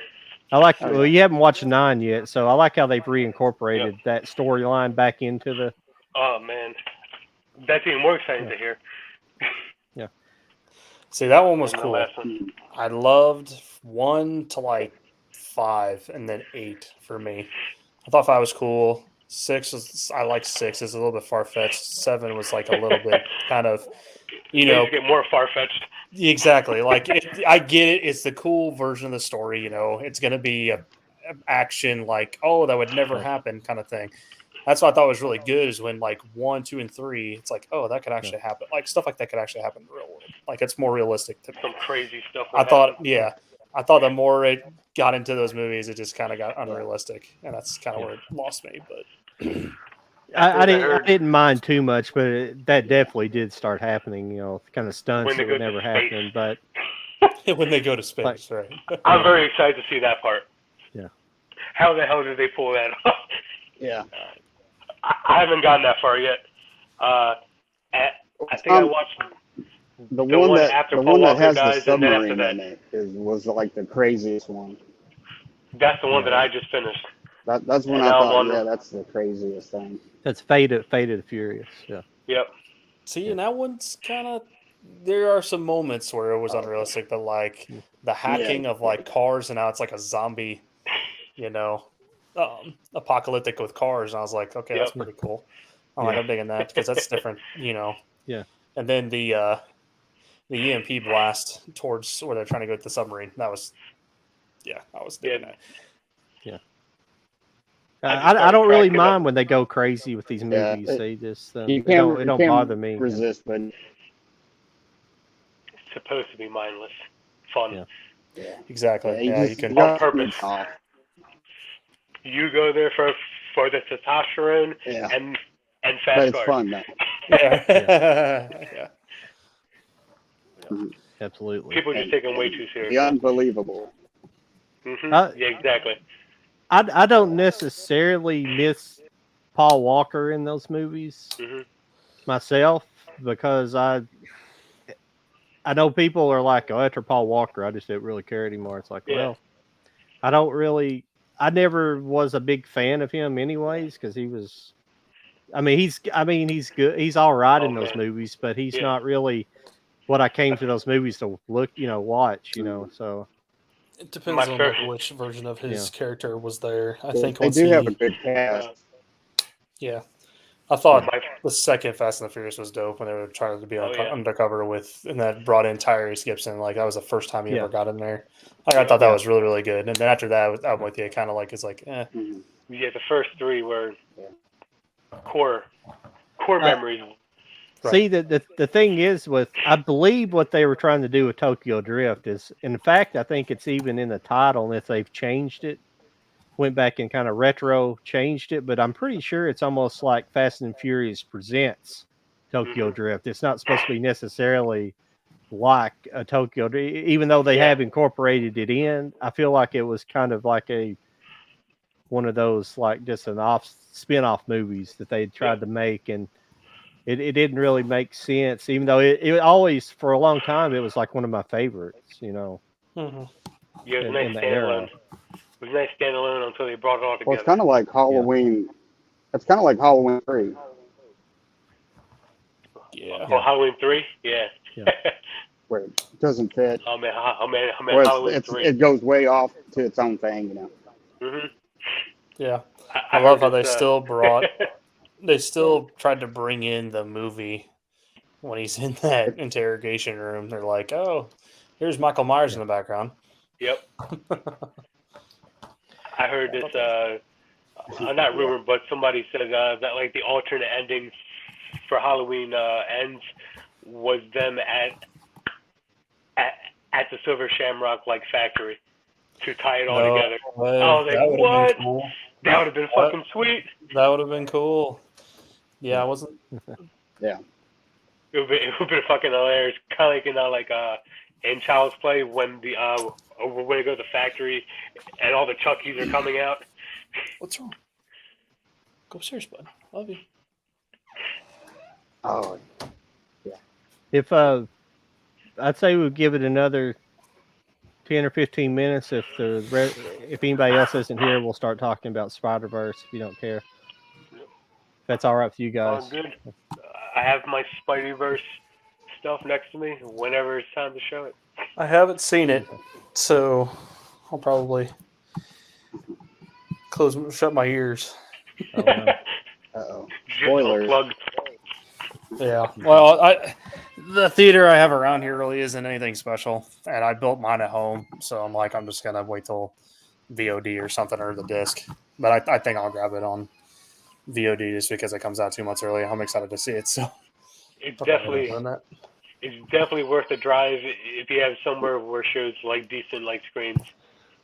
Well, you haven't watched 9 yet, so I like how they've reincorporated that storyline back into the. Oh man, that's even more exciting to hear. See, that one was than the cool. last one. I loved 1 to like 5, and then 8 for me. I thought 5 was cool. 6 was I like 6. It's a little bit far fetched. 7 was like a little bit kind of, They just get more far fetched. exactly. Like I get it. It's the cool version of the story. It's going to be a action like that would never happen kind of thing. That's what I thought was really good is when like 1, 2, and 3, it's like, that could actually happen. Like stuff like that could actually happen in the real world. Like it's more realistic to me. Some crazy stuff. I thought the more it got into those movies, it just kind of got unrealistic, and that's kind of where it lost me. But I didn't mind too much, but that definitely did start happening. Kind of stunts When they that go would to never space. happen. But when they go to space, right? I'm very excited to see that part. Yeah. How the hell did they pull that off? Yeah. I haven't gotten that far yet. I think I watched The the one one that after the Paul one that Walker has dies, the and then after submarine that- in it was like the craziest one. that's the one that I just finished. That's when And I now I'm thought, wondering- that's the craziest thing. that's Fate of the Furious. Yeah. Yep. See, and that one's kind of. There are some moments where it was unrealistic, but like the hacking of like cars, and now it's like a zombie, apocalyptic with cars. And I was like, okay, that's pretty cool. I'm digging that because that's different, Yeah. And then the EMP blast towards where they're trying to go with the submarine. That was, I was digging that. I don't really cracking up. mind when they go crazy with these movies. They just You it don't bother me. resist, but supposed to be mindless fun. Yeah. Yeah. Exactly. Yeah, Yeah, you you just can. On purpose. need off. You go there for the testosterone Yeah. and But fast it's cars. fun though. Yeah. Yeah. Mhm. Absolutely. People just take them way too The seriously. unbelievable. Yeah, exactly. I don't necessarily miss Paul Walker in those movies hmm myself because I know people are like, oh, after Paul Walker, I just don't really care anymore. It's like, Yeah. well, I don't really. I never was a big fan of him, anyways, because he was. I mean, he's good. He's all right Oh, in those man. movies, but he's Yeah. not really what I came to those movies to watch. So It depends My on first- like which version of his Yeah. character was there. I They, think they once do have a he, good cast. yeah, I thought My, the second Fast and the Furious was dope when they were trying to be Oh, yeah. undercover with, and that brought in Tyrese Gibson. Like that was the first time he Yeah. ever got in there. Like, I thought that Yeah. was really really good. And then after that, I'm with you. Kind of like it's like, Mhm. yeah, the first three were Yeah. core memories. Right. See, the thing is with I believe what they were trying to do with Tokyo Drift is, in fact, I think it's even in the title, and if they've changed it, went back and kind of retro changed it, but I'm pretty sure it's almost like Fast and Furious presents Tokyo Drift. It's not supposed to be necessarily like a Tokyo Drift, even though they Yeah. have incorporated it in. I feel like it was kind of like one of those like just an spin-off movies that they tried to make, and it didn't really make sense, even though it always, for a long time, it was like one of my favorites, mhm. Yeah, it was in nice the standalone. era. It was nice standalone until they brought it all together. Well, it's kind of like Halloween. It's kind of like Halloween 3. Yeah. Oh, Halloween 3? Yeah. Yeah. Where it doesn't fit. oh man, Where Halloween 3. it goes way off to its own thing. hmm Yeah. I I love how heard they it's, still brought. They still tried to bring in the movie when he's in that interrogation room. They're like, "Oh, here's Michael Myers in the background." Yep. I heard I this. thought Not rumor, but somebody said that like the alternate ending for Halloween ends was them at the Silver Shamrock like factory to tie it all No together. way. I was like, That would've what? been cool. That would have been fucking sweet. That would have been cool. Yeah, I wasn't. It would have been fucking hilarious. Kind of like in Child's Play when when they go to the factory and all the Chuckies are coming out. What's wrong? Go upstairs, bud. Love you. Oh, If I'd say we'd give it another 10 or 15 minutes. If anybody else isn't here, we'll start talking about Spider-Verse if you don't care. If that's all right with you guys. Oh, good. I have my Spiderverse stuff next to me whenever it's time to show it. I haven't seen it, so I'll probably shut my ears. Oh, no. uh-oh. Just Spoilers. unplugged. Yeah. Well, the theater I have around here really isn't anything special, and I built mine at home, so I'm just gonna wait till VOD or something or the disc. But I think I'll grab it on VOD just because it comes out 2 months early. I'm excited to see it. So It's I'll probably definitely run that. it's definitely worth the drive if you have somewhere where shows like decent like screens.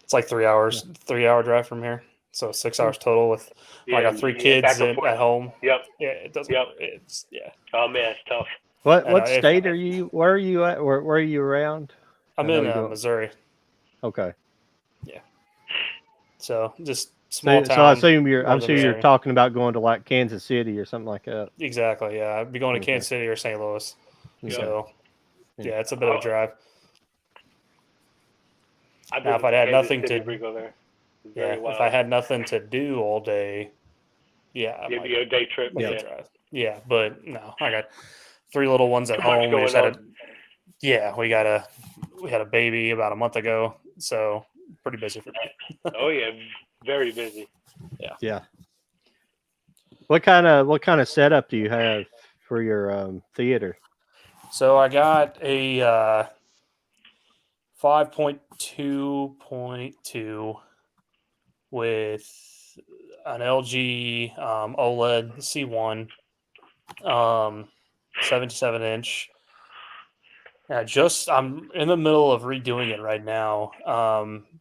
It's like 3 hours, 3 hour drive from here. So 6 hours total with I got 3 kids back and forth. at home. Yep. Yeah, it doesn't. Yep. It's Oh man, it's tough. What if- state are you? Where are you at? Where are you around? I'm I know in you don't- Missouri, Okay. so just small So town. I assume you're northern you're Missouri. talking about going to like Kansas City or something like that. Exactly. Yeah, I'd be going to Okay. Kansas City or St. Louis. Okay. So Yeah. yeah, it's a bit of a drive. I've Now, been if I'd had Kansas nothing City to- before we go there. Yeah, Very wild. if I had nothing to do all day, yeah, I It'd might be a day trip. make a Yeah. drive. Yeah, but no, I got 3 little ones at Too much home. We going just had on. we had a baby about a month ago, so pretty busy for me. Oh yeah, very busy. Yeah. What kind of setup do you have for your theater? So I got a 5.2.2 with an LG OLED C1, 77-inch, Yeah, I'm in the middle of redoing it right now.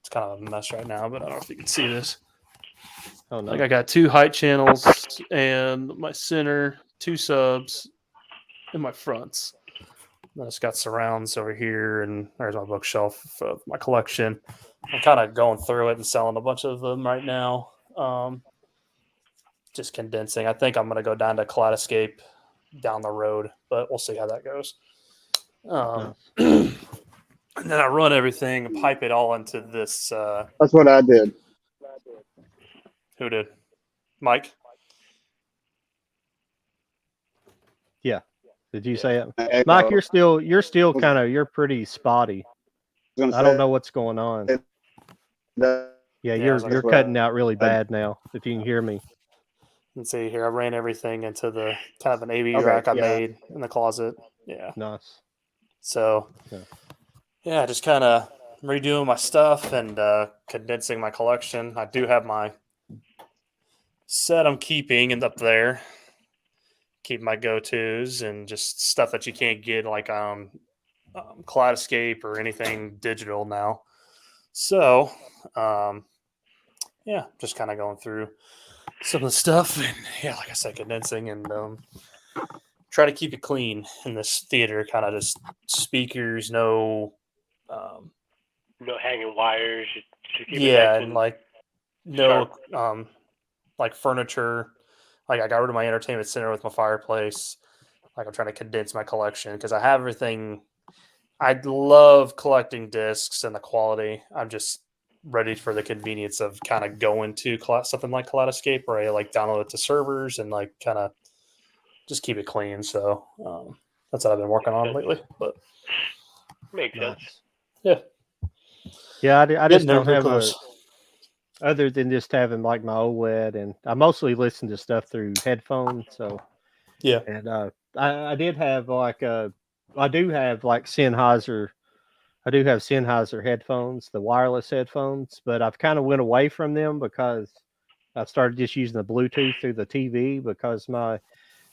It's kind of a mess right now, but I don't know if you can see this. Oh no. Like I got 2 height channels and my center, 2 subs, and my fronts. And I just got surrounds over here, and there's my bookshelf of my collection. I'm kind of going through it and selling a bunch of them right now. Just condensing. I think I'm going to go down to Kaleidoscape down the road, but we'll see how that goes. And then I run everything and pipe it all into this. That's what I did. Who did? Mike? Yeah. Did you Yeah. say it? Echo. Mike, you're pretty spotty. I don't know what's going on. The, Yeah, Yeah, I was you're like, cutting out really bad now. If you can hear me. let's see here. I ran everything into the kind of an AV Okay, rack I yeah. made in the closet. Yeah. Nice. So, yeah, just kind of redoing my stuff and condensing my collection. I do have my set I'm keeping and up there. Keep my go-tos and just stuff that you can't get like Kaleidoscape or anything digital now. So, yeah, just kind of going through some of the stuff and yeah, like I said, condensing and try to keep it clean in this theater. Kind of just speakers, no, No hanging wires. Just keep it yeah, nice and and like no, sharp. like furniture. Like I got rid of my entertainment center with my fireplace. Like I'm trying to condense my collection because I have everything. I love collecting discs and the quality. I'm just ready for the convenience of kind of going to something like Kaleidoscape where I like download it to servers and like kind of just keep it clean. So that's what I've been working on lately. But Makes sense. Nice. yeah, Yeah, I just getting there don't pretty have close. other than just having like my OLED, and I mostly listen to stuff through headphones. So Yeah, and I did have like I do have like Sennheiser. I do have Sennheiser headphones, the wireless headphones, but I've kind of went away from them because I started just using the Bluetooth through the TV because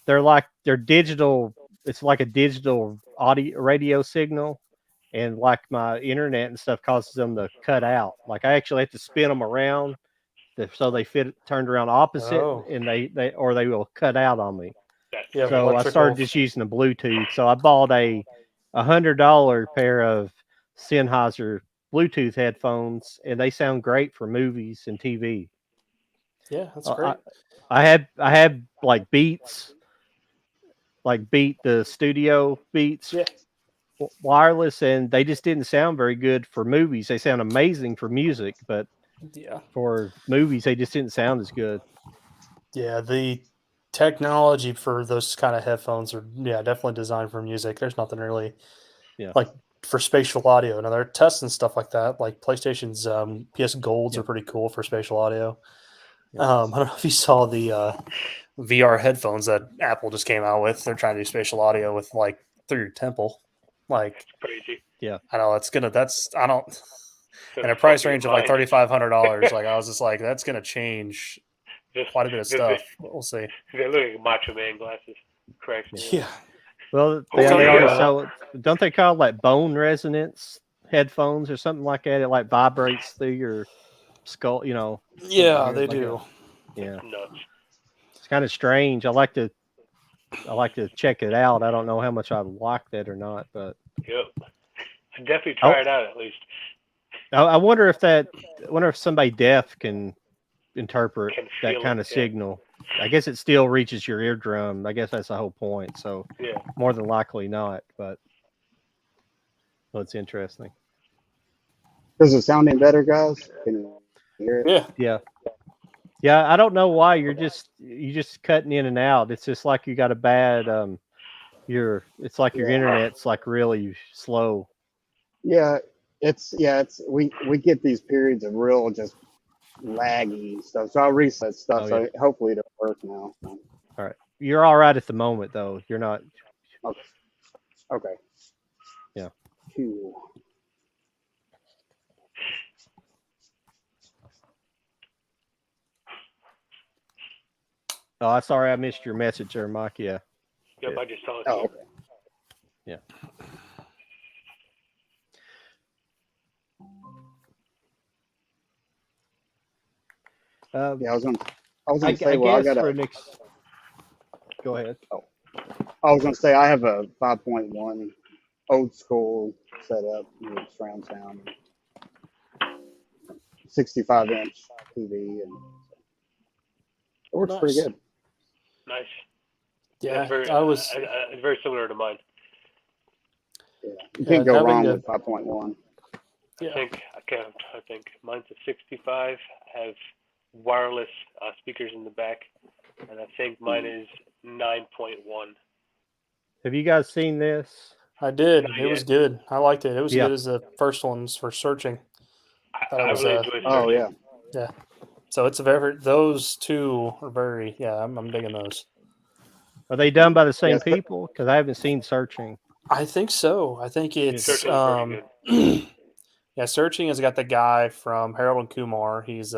they're digital. It's like a digital audio radio signal, and like my internet and stuff causes them to cut out. Like I actually have to spin them around so they fit turned around opposite, Oh. and they will cut out on me. That's yeah. So I started just using the Bluetooth. So I bought a $100 pair of Sennheiser Bluetooth headphones, and they sound great for movies and TV. Yeah, that's Uh, great. I had like Beats, like Beat the Studio Beats Yeah. wireless, and they just didn't sound very good for movies. They sound amazing for music, but Yeah. for movies they just didn't sound as good. Yeah, the technology for those kind of headphones are definitely designed for music. There's nothing really Yeah. like for spatial audio. Now they're testing stuff like that. Like PlayStation's PS Golds Yeah. are pretty cool for spatial audio. Yeah. I don't know if you saw the VR headphones that Apple just came out with. They're trying to do spatial audio with like through your temple. Like crazy. I know I don't So in a price fucking range of like mind. $3,500. Like I was just like, that's gonna change Just quite a bit of stuff. But we'll see. They look like Macho Man glasses. Correct. Yeah. Well, Okay, they always yeah. sell. Don't they call it like bone resonance headphones or something like that? It like vibrates through your skull. Yeah, weird, they like do. Nuts. It's kind of strange. I like to check it out. I don't know how much I like that or not, but Yep. I'd definitely try it out at least. I wonder if somebody deaf can interpret Can that feel kind it, of yeah. signal. I guess it still reaches your eardrum. I guess that's the whole point. So Yeah. more than likely not, but well, it's interesting. Does it sound any better, guys? Can you hear it? Yeah. Yeah, I don't know why you're just cutting in and out. It's just like you got a bad it's like your Yeah. internet's like really slow. Yeah, it's we get these periods of real just laggy stuff. So I'll reset stuff. Oh, So yeah. hopefully it'll work now. All right. You're all right at the moment though. You're not. Okay. Yeah. Cool. Oh, sorry, I missed your message there, Mike. Yeah. Yep, I just saw it. Oh, okay. Yeah. Yeah, I was gonna I say, well, I guess got for a, next. Go ahead. I was gonna say I have a 5.1 old school setup with surround sound, 65-inch TV, and it works pretty Nice. good. Nice. Yeah, That's very, I was. very similar to mine. Yeah, you Yeah, can't go having wrong a- with 5.1. Yeah. I think mine's a 65. Have wireless speakers in the back, and I think mine is 9.1. Have you guys seen this? I did. Not It was yet. good. I liked it. It was Yeah. good as the first ones for searching. Thought it I was, really enjoy Oh searching. yeah, So it's a very. Those two are very. Yeah, I'm digging those. Are they done by the same Yes, people? Because I haven't seen Searching. I think so. I think it's Searching is very good. yeah, Searching has got the guy from Harold and Kumar. He's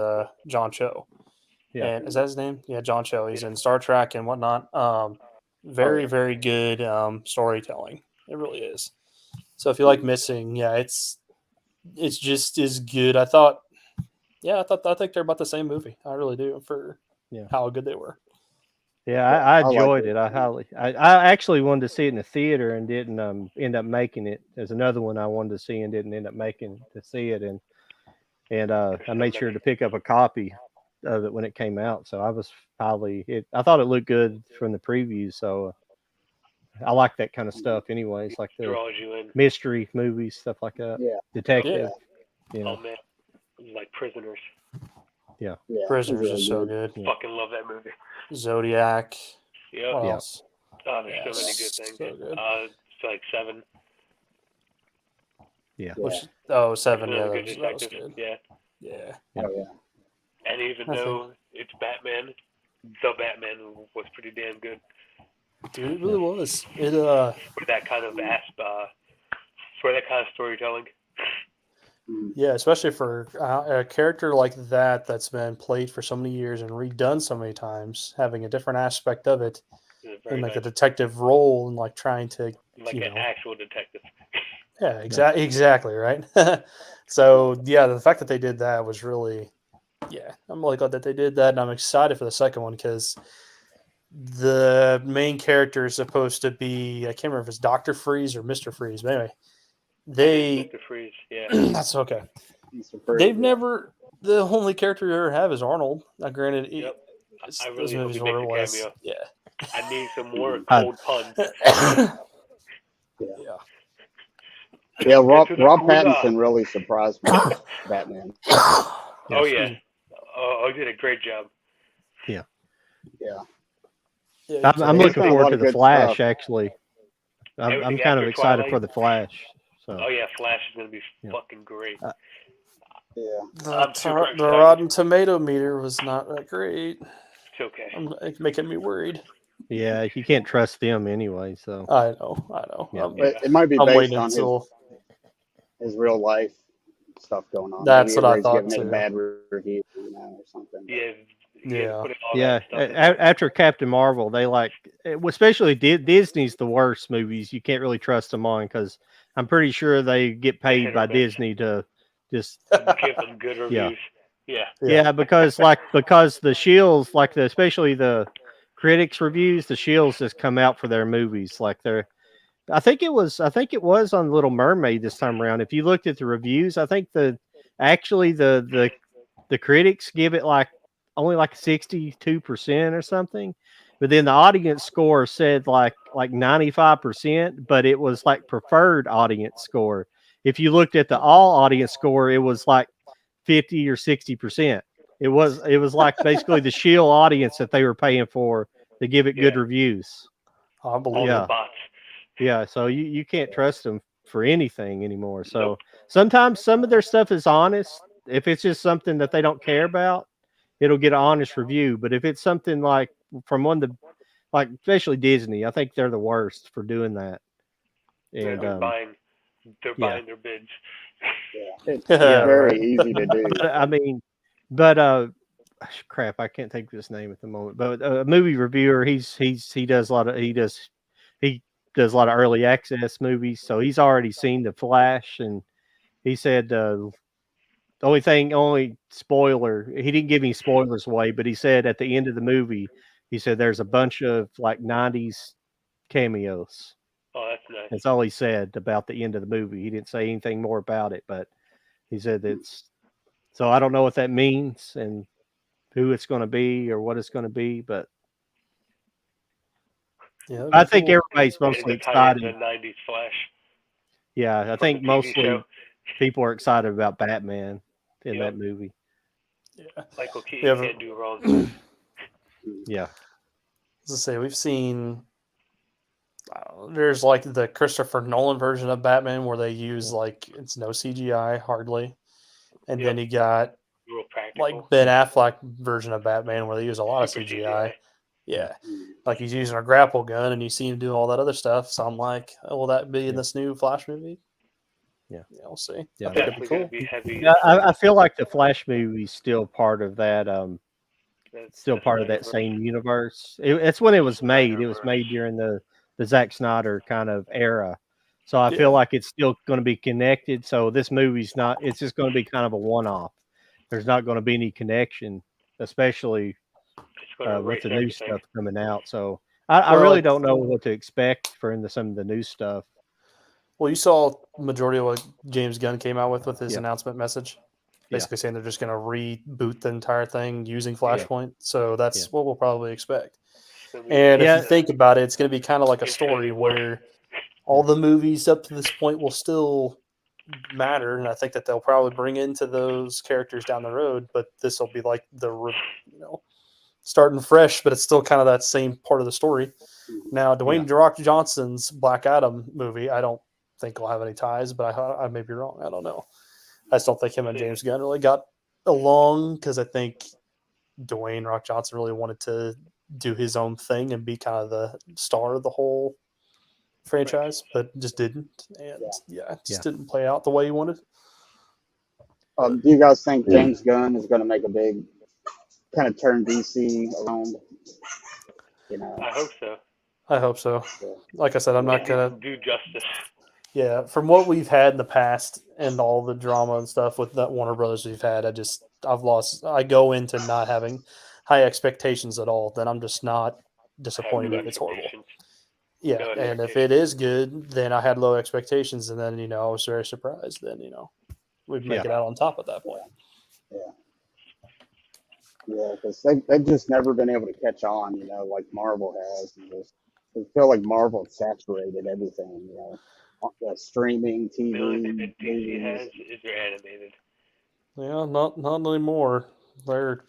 John Cho. Yeah. And is that his name? Yeah, John Cho. He's in Star Trek and whatnot. Very, yeah. very good storytelling. It really is. So if you like Missing, yeah, it's just as good. I think they're about the same movie. I really do for Yeah. how good they were. Yeah, Yeah, I I liked enjoyed it. it. I actually wanted to see it in the theater and didn't end up making it. There's another one I wanted to see and didn't end up making to see it, and I made sure to pick up a copy of it when it came out. So I was I thought it looked good from the previews. So I like that kind of stuff, anyways, like the Draws you in. mystery movies, stuff like that, Yeah, detective. You Oh know, man, like Prisoners. yeah. Prisoners it's is really so good. Yeah. Fucking love that movie. Zodiac. Yeah. What Yeah. else? Oh, there's Yeah, so many good things. so good. It's like 7. yeah. Yeah. Which 7, yeah, Really good that was detective. good. Yeah. Yeah. Oh yeah. And even I though it's Batman, the Batman was pretty damn good Dude, it really was. It for that kind of for that kind of storytelling. yeah, especially for a character like that that's been played for so many years and redone so many times, having a different aspect of it It's very in like nice. a detective role and like trying to Like you an know actual detective. yeah exactly right. So yeah, the fact that they did that was really I'm really glad that they did that, and I'm excited for the second one because the main character is supposed to be I can't remember if it's Doctor Freeze or Mister Freeze, but anyway, they Mr. Freeze, yeah. that's okay. Mr. Freeze, They've yeah. never the only character you ever have is Arnold. Now, granted, Yep. I those really hope movies he were makes a less. cameo. Yeah. I need some more I- cold puns. Yeah. Yeah, Rob to the Pattinson cooler. really surprised me. Batman. Oh yeah. Oh, he did a great job. Yeah. Yeah, I'm He's looking done a forward lot to of the good Flash. stuff. Actually, I'm Everything kind of after excited for Twilight. the Flash. So Oh yeah, Flash is gonna be Yeah. fucking great. Yeah. I'm super The excited. Rotten Tomato meter was not that great. It's okay. It's making me worried. yeah, you can't trust them anyway. So I know. Yeah. But it might be I'm based waiting on until his real life stuff going on. That's Maybe what I everybody's thought, giving it a too. bad review, or something. Yeah. Yeah. Putting all yeah, that stuff in there. after Captain Marvel, they especially Disney's the worst movies. You can't really trust them on because I'm pretty sure they get hit paid or by miss. Disney to just Give them good reviews. Yeah. yeah, because the Shields, especially the critics reviews, the Shields just come out for their movies. I think it was on Little Mermaid this time around. If you looked at the reviews, I think the critics give it only 62% or something. But then the audience score said like 95%, but it was like preferred audience score. If you looked at the all audience score, it was like 50 or 60%. It was like basically the Shield audience that they were paying for to give it good Yeah. reviews. I All believe Yeah. the bots. Yeah, so you can't trust them for anything anymore. So sometimes some of their stuff is honest. If it's just something that they don't care about, it'll get an honest review. But if it's something like from one of the especially Disney, I think they're the worst for doing that. And They're buying their bids. Yeah. It's Yeah, very right. easy to do. but, I mean, but crap, I can't think of his name at the moment. But a movie reviewer, he does a lot of he does a lot of early access movies, so he's already seen the Flash, and he said only spoiler, he didn't give any spoilers away, but he said at the end of the movie, he said there's a bunch of like 90s cameos. Oh, that's nice. That's all he said about the end of the movie. He didn't say anything more about it, but he said it's so I don't know what that means and who it's going to be or what it's going to be, but Yeah, I think cool. everybody's mostly And the tie-in excited. to 90s Flash. Yeah, I from think the TV mostly show. people are excited about Batman in Yep. that movie. Yeah. Michael Keaton Yeah, but- can't do wrong. Yeah. As I say, we've seen. There's like the Christopher Nolan version of Batman where they use like it's no CGI hardly, and then you got Real practical. like Ben Affleck version of Batman where they use a lot of Super CGI. Yeah, like he's using a grapple gun and you see him do all that other stuff. So I'm like, oh, will that be in this new Flash movie? Yeah. We'll see. Yeah. I think it'd Definitely be going cool. to be heavy. Yeah, I feel like the Flash movie's still part of that. Still the part of that Spiderverse. same universe. It's when it was made. It was Spiderverse. made during the Zack Snyder kind of era. So I Yeah. feel like it's still going to be connected. So this movie's not. It's just going to be kind of a one-off. There's not going to be any connection, especially It's going to with erase the new everything. stuff coming out. So I Well, really it's- don't know what to expect for some of the new stuff. Well, you saw majority of what James Gunn came out with his Yeah. announcement message, Yeah. basically saying they're just going to reboot the entire thing using Flashpoint. So that's Yeah. what we'll probably expect. It's gonna be And Yeah. if you think about it, it's going to be kind of like a Infinity story War. where all the movies up to this point will still matter, and I think that they'll probably bring into those characters down the road. But this will be like starting fresh, but it's still kind of that same part of the story. Now, Dwayne "The Rock" Johnson's Black Adam movie, I don't think will have any ties, but I may be wrong. I don't know. I just don't think him and James Gunn really got along because I think Dwayne Rock Johnson really wanted to do his own thing and be kind of the star of the whole franchise, but just didn't. And it just didn't play out the way he wanted. Do you guys think James Gunn is going to make a big kind of turn DC around? I hope so. I hope so. Like I said, I'm not going to do justice. Yeah, from what we've had in the past and all the drama and stuff with that Warner Brothers we've had, I go into not having high expectations at all. Then I'm just not disappointed if it's horrible. Yeah, No and if expectations. it is good, then I had low expectations, and then I was very surprised. Then we'd make it out on top at that point. Yeah, because they've just never been able to catch on, like Marvel has. I feel like Marvel saturated everything, streaming, TV, The only thing that DC movies. has is their animated. Yeah, not anymore. They're,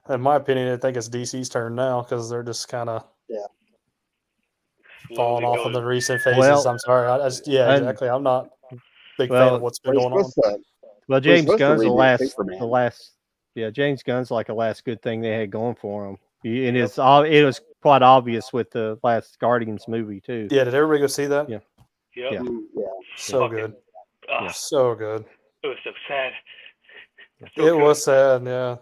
in my opinion, I think it's DC's turn now because they're just kind of falling off of the recent phases. Well, I'm sorry. Exactly. I'm not a big fan of what's been going on. Well, James supposed to Gunn's reboot Superman. James Gunn's like the last good thing they had going for him. And it was quite obvious with the last Guardians movie too. Yeah, did everybody go see that? Yeah. Yep. Yeah. So Fucking- good. Ah, So good. It was so sad. It was sad, yeah.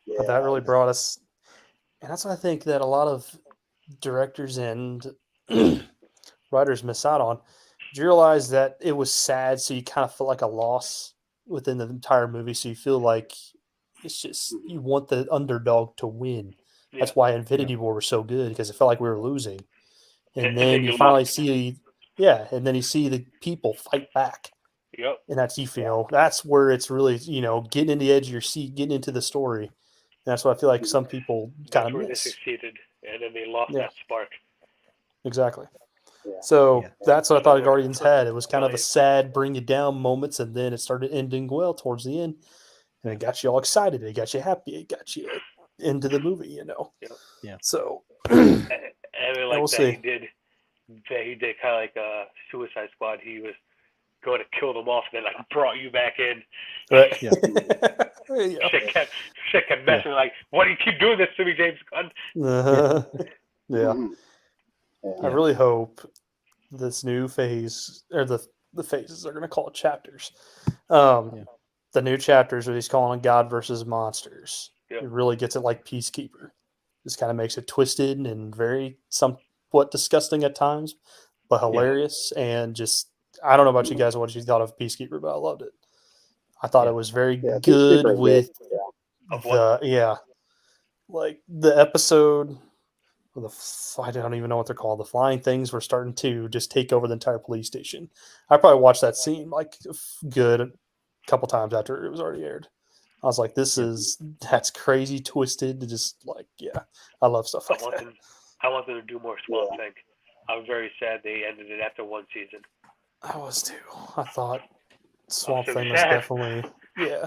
Yeah, But that really brought us, and that's what I think that a lot of directors and writers miss out on. Did you realize that it was sad, so you kind of feel like a loss within the entire movie, so you feel like it's just you want the underdog to win. That's why Infinity War was so good because it felt like we were losing, and then you finally see, and then you see the people fight back. Yep. And that's where it's really, getting in the edge of your seat, getting into the story. And that's what I feel like some people kind That's of where they miss. succeeded, and then they lost that spark. Exactly. Yeah. So that's what I thought Guardians had. It was kind of a sad, bring you down moments, and then it started ending well towards the end. And it got you all excited. It got you happy. It got you into the movie, Yeah. So, And I like we'll that see. he did kind of like a Suicide Squad. He was going to kill them off, and then like brought you back in. Right. Yeah. Shit kept messing like, why do you keep doing this to me, James Gunn? Yeah. Yeah. I really hope this new phase, or the phases, they're going to call it chapters. The new chapters, where he's calling God versus monsters. Yeah. It really gets it like Peacekeeper. Just kind of makes it twisted and very somewhat disgusting at times, but hilarious. And just, I don't know about you guys, what you thought of Peacekeeper, but I loved it. I thought Yeah. it was very Yeah, it's good super with Yeah. Of what? like the episode. I don't even know what they're called. The flying things were starting to just take over the entire police station. I probably watched that scene like good a couple times after it was already aired. I was like, that's crazy twisted. Just like, yeah, I love stuff like that. I want them to do more Swamp Yeah. Thing. I was very sad they ended it after one season. I was too. I thought Swamp so Thing was sad. definitely, yeah.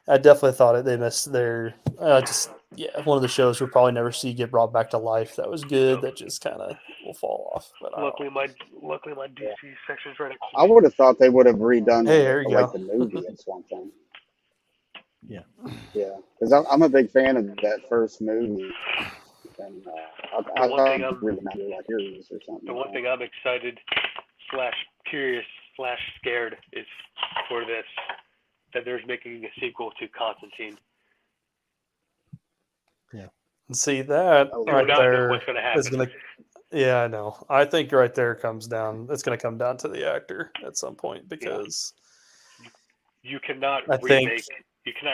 I definitely thought they missed their one of the shows we'll probably never see get brought back to life. That was good. That just kind of will fall off. But Luckily my DC section's right next to I me. would have thought they would have redone Hey, there you like go. the movie at Swamp Thing. Yeah. Yeah, because I'm a big fan of that first movie, and I The one thing thought I'm really not like Heroes or something. the one thing I'm excited / curious / scared is for this that there's making a sequel to Constantine. See that Oh, Do right not know there what's going to is happen. gonna. Yeah, I know. I think right there comes down. It's gonna come down to the actor at some point because You cannot I think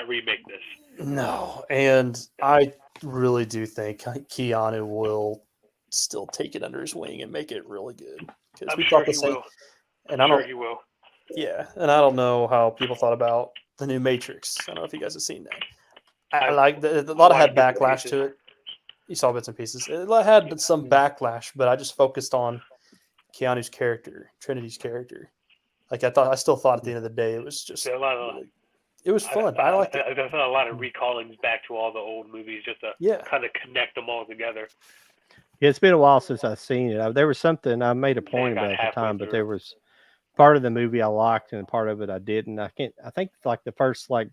remake this. no, and I really do think Keanu will still take it under his wing and make it really good because I'm we sure thought the he same. will. And I'm sure he will. Yeah, and I don't know how people thought about the new Matrix. I don't know if you guys have seen that. I I- like a lot of had bits and backlash pieces. to it. You saw bits and pieces. It had some backlash, but I just focused on Keanu's character, Trinity's character. Like I still thought at the end of the day, it was just There's a lot of it was fun. I liked it. There's a lot of recallings back to all the old movies just to Yeah, kind of connect them all together. Yeah, it's been a while since I've seen it. There was something I made a point got about at the halfway time, but through. there was part of the movie I liked and part of it I didn't. I think like the first like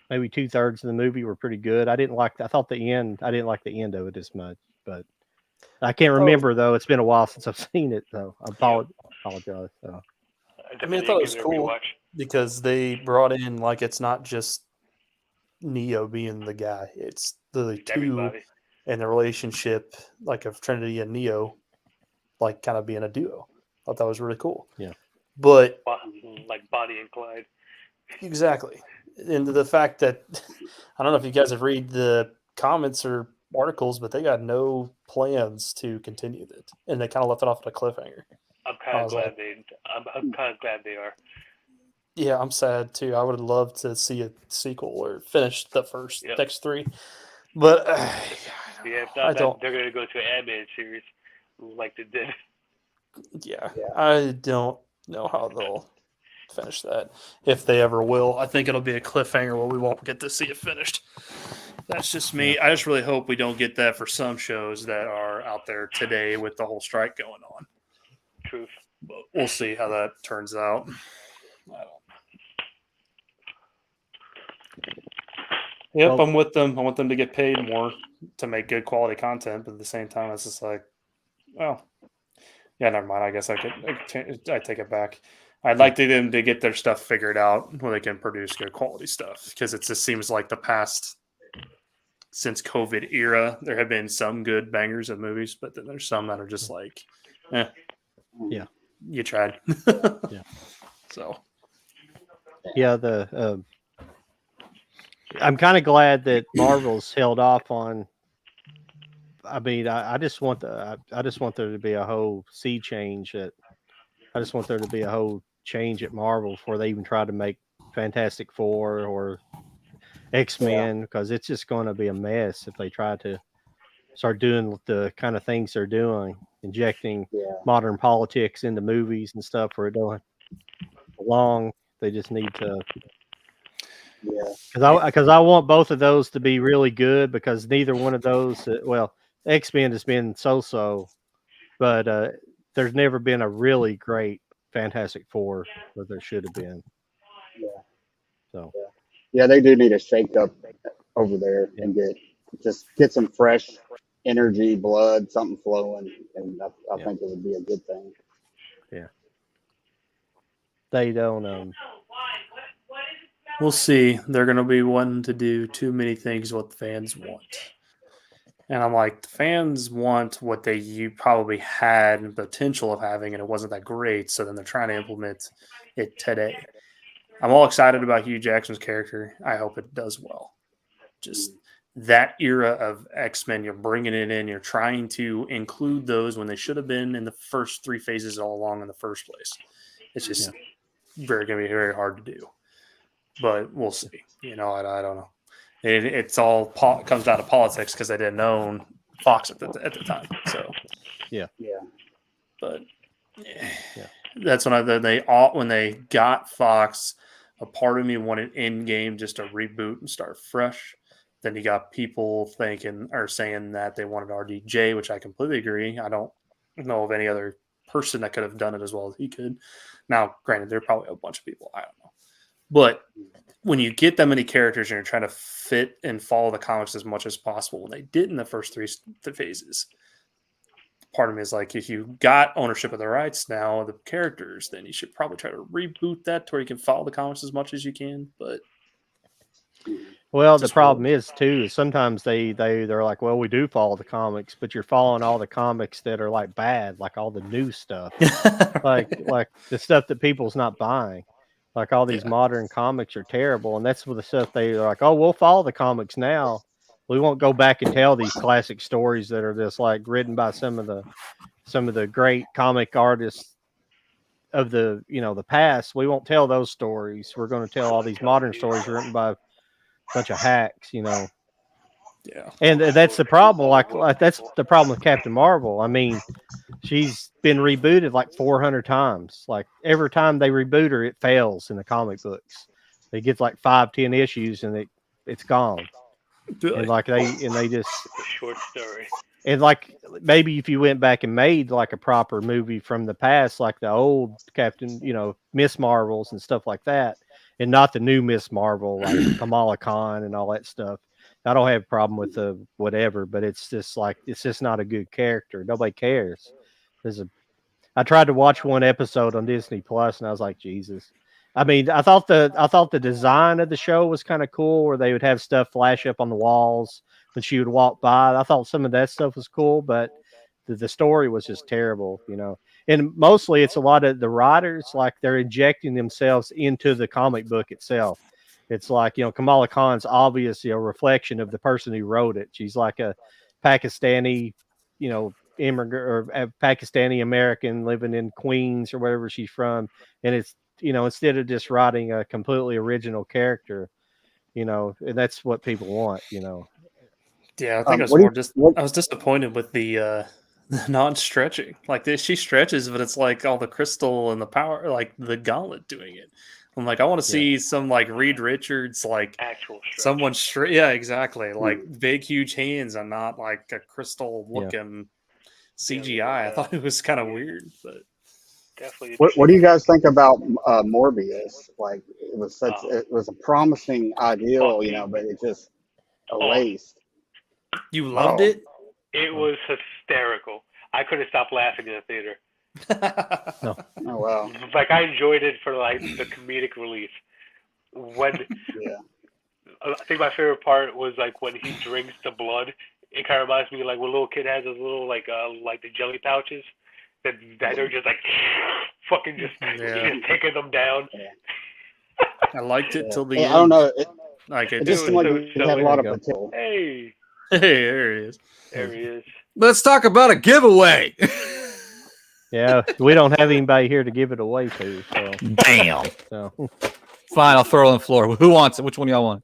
maybe 2/3 of the movie were pretty good. I didn't like. I thought the end. I didn't like the end of it as much, but I can't remember though. It's been a while since I've seen it, so I apologize. So. I mean, I thought it was cool because they brought in like it's not just Neo being the guy; it's the two Everybody. and the relationship like of Trinity and Neo, like kind of being a duo. I thought that was really cool. Yeah. But like Bonnie and Clyde. exactly, and the fact that I don't know if you guys have read the comments or articles, but they got no plans to continue it, and they kind of left it off at a cliffhanger. I'm kind of glad they are. Yeah, I'm sad too. I would have loved to see a sequel or finish the first next three, but if not, they're going to go to an animated series like they did. Yeah, I don't know how they'll finish that if they ever will. I think it'll be a cliffhanger where we won't get to see it finished. That's just me. I just really hope we don't get that for some shows that are out there today with the whole strike going on. Truth. But we'll see how that turns out. Yep, I'm with them. I want them to get paid more to make good quality content, but at the same time, it's just like, well, yeah, never mind. I guess I take it back. I'd like them to get their stuff figured out where they can produce good quality stuff because it just seems like the past since COVID era, there have been some good bangers of movies, but then there's some that are just like, yeah, you tried. Yeah. So, yeah, I'm kind of glad that Marvel's held off on. I mean, I just want there to be a whole sea change. I just want there to be a whole change at Marvel before they even try to make Fantastic Four or X-Men, because it's just going to be a mess if they try to start doing the kind of things they're doing, injecting modern politics into movies and stuff where it don't belong. They just need to. Yeah. Because I want both of those to be really good, because neither one of those, X-Men has been so-so, but there's never been a really great Fantastic Four that there should have been. Yeah. So. Yeah, they do need a shake up over there and get some fresh energy, blood, something flowing, and I think it would be a good thing. Yeah. They don't. We'll see. They're going to be wanting to do too many things what the fans want. And I'm like, the fans want what you probably had potential of having, and it wasn't that great. So then they're trying to implement it today. I'm all excited about Hugh Jackman's character. I hope it does well. Just that era of X-Men, you're bringing it in. You're trying to include those when they should have been in the first 3 phases all along in the first place. It's just going to be very hard to do. But we'll see. I don't know. It's all comes down to politics because they didn't own Fox at the time. So Yeah. But that's when they got Fox. A part of me wanted Endgame just to reboot and start fresh. Then you got people saying that they wanted RDJ, which I completely agree. I don't know of any other person that could have done it as well as he could. Now, granted, there are probably a bunch of people. I don't know. But when you get that many characters and you're trying to fit and follow the comics as much as possible, when they did in the first 3 phases, part of me is like, if you got ownership of the rights now of the characters, then you should probably try to reboot that to where you can follow the comics as much as you can. But the problem is too, sometimes they're like, well, we do follow the comics, but you're following all the comics that are like bad, like all the new stuff, like the stuff that people's not buying. Like all these modern comics are terrible, and that's what the stuff they're like, oh, we'll follow the comics now. We won't go back and tell these classic stories that are just like written by some of the great comic artists of the the past. We won't tell those stories. We're going to tell all these modern stories written by a bunch of hacks, Yeah. And that's the problem. Like that's the problem with Captain Marvel. I mean, she's been rebooted like 400 times. Like every time they reboot her, it fails in the comic books. They get like 5-10 issues and it's gone. And like they just a short story. And like maybe if you went back and made like a proper movie from the past, like the old Captain, Miss Marvels and stuff like that, and not the new Miss Marvel like Kamala Khan and all that stuff. I don't have a problem with the whatever, but it's just not a good character. Nobody cares. I tried to watch one episode on Disney Plus, and I was like, Jesus. I mean, I thought the design of the show was kind of cool, where they would have stuff flash up on the walls when she would walk by. I thought some of that stuff was cool, but the story was just terrible, And mostly, it's a lot of the writers, like they're injecting themselves into the comic book itself. It's like, Kamala Khan's obviously a reflection of the person who wrote it. She's like a Pakistani, immigrant or a Pakistani American living in Queens or wherever she's from. And it's, instead of just writing a completely original character, and that's what people want, Yeah, I think I was disappointed with the non-stretching. Like she stretches, but it's like all the crystal and the power, like the gauntlet doing it. I'm like, I want to see some like Reed Richards, like actual stretch. Someone straight. Yeah, exactly. Like big, huge hands and not like a crystal looking CGI. I thought it was kind of weird, but definitely. What do you guys think about Morbius? Like it was a promising ideal, but it just a waste. You loved it? It was hysterical. I couldn't stop laughing in the theater. No. Oh wow! Like I enjoyed it for like the comedic relief. When I think my favorite part was like when he drinks the blood. It kind of reminds me like when a little kid has his little like the jelly pouches that are just like fucking just taking them down. I liked it till the end. I don't know. It just seemed like it had a lot of potential. Hey, there he is. There he is. Let's talk about a giveaway. Yeah, we don't have anybody here to give it away to. So. Damn. So. Fine, I'll throw it on the floor. Who wants it? Which one y'all want?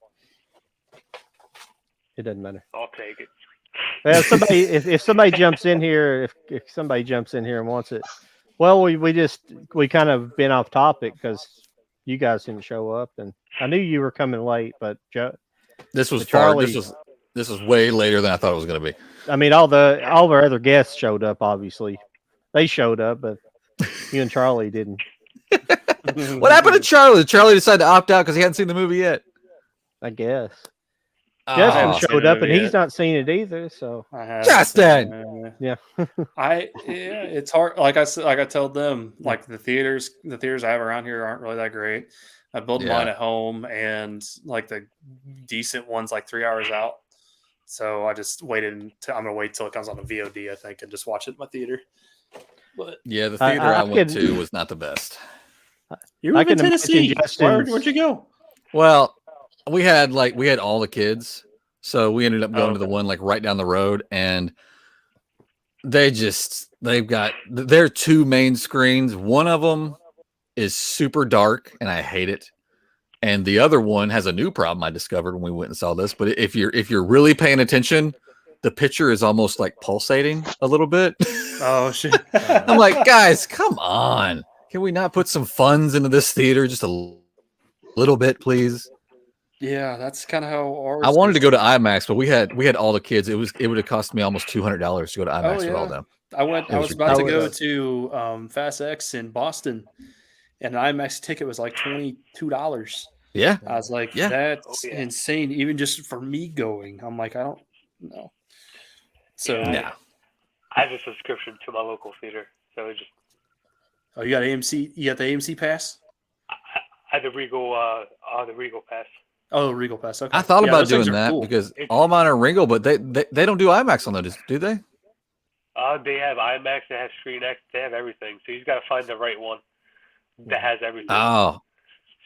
It doesn't matter. I'll take it. Well, if somebody jumps in here, if somebody jumps in here and wants it, well, we kind of been off topic because you guys didn't show up, and I knew you were coming late, but this was Charlie. This was way later than I thought it was going to be. I mean, all of our other guests showed up. Obviously, they showed up, but you and Charlie didn't. What happened to Charlie? Did Charlie decide to opt out because he hadn't seen the movie yet? I guess. Justin showed up, and he's not seen it either. So Justin, it's hard. Like I told them, like the theaters I have around here aren't really that great. I built mine at home, and like the decent ones, like 3 hours out. So I just waited. I'm gonna wait till it comes on the VOD, I think, and just watch it in my theater. But yeah, the theater I went to was not the best. You I live in can imagine Tennessee. Justin's- Where'd you go? Well, we had all the kids, so we ended up going to the okay. one like right down the road, and they've got their two main screens. One of them is super dark, and I hate it. And the other one has a new problem I discovered when we went and saw this. But if you're really paying attention, the picture is almost like pulsating a little bit. Oh shit! I'm like, guys, come on. Can we not put some funds into this theater just a little bit, please? Yeah, that's kind of how ours. I wanted to is. go to IMAX, but we had all the kids. It would have cost me almost $200 to go to IMAX with all yeah. them. I was about to go ridiculous. to Fast X in Boston, and an IMAX ticket was like $22. Yeah. I was like, Yeah. that's Oh, yeah. insane, even just for me going. I'm like, I don't know. So, Yeah. Yeah. I have a subscription to my local theater, so it just oh, you got AMC? You got the AMC pass? I have the Regal pass. Oh, Regal pass. Okay. I thought Yeah, about those things doing are that cool. because all mine are Ringo, but they don't do IMAX on those, do they? They have IMAX, they have ScreenX, they have everything. So you just gotta find the right one that has everything. Oh,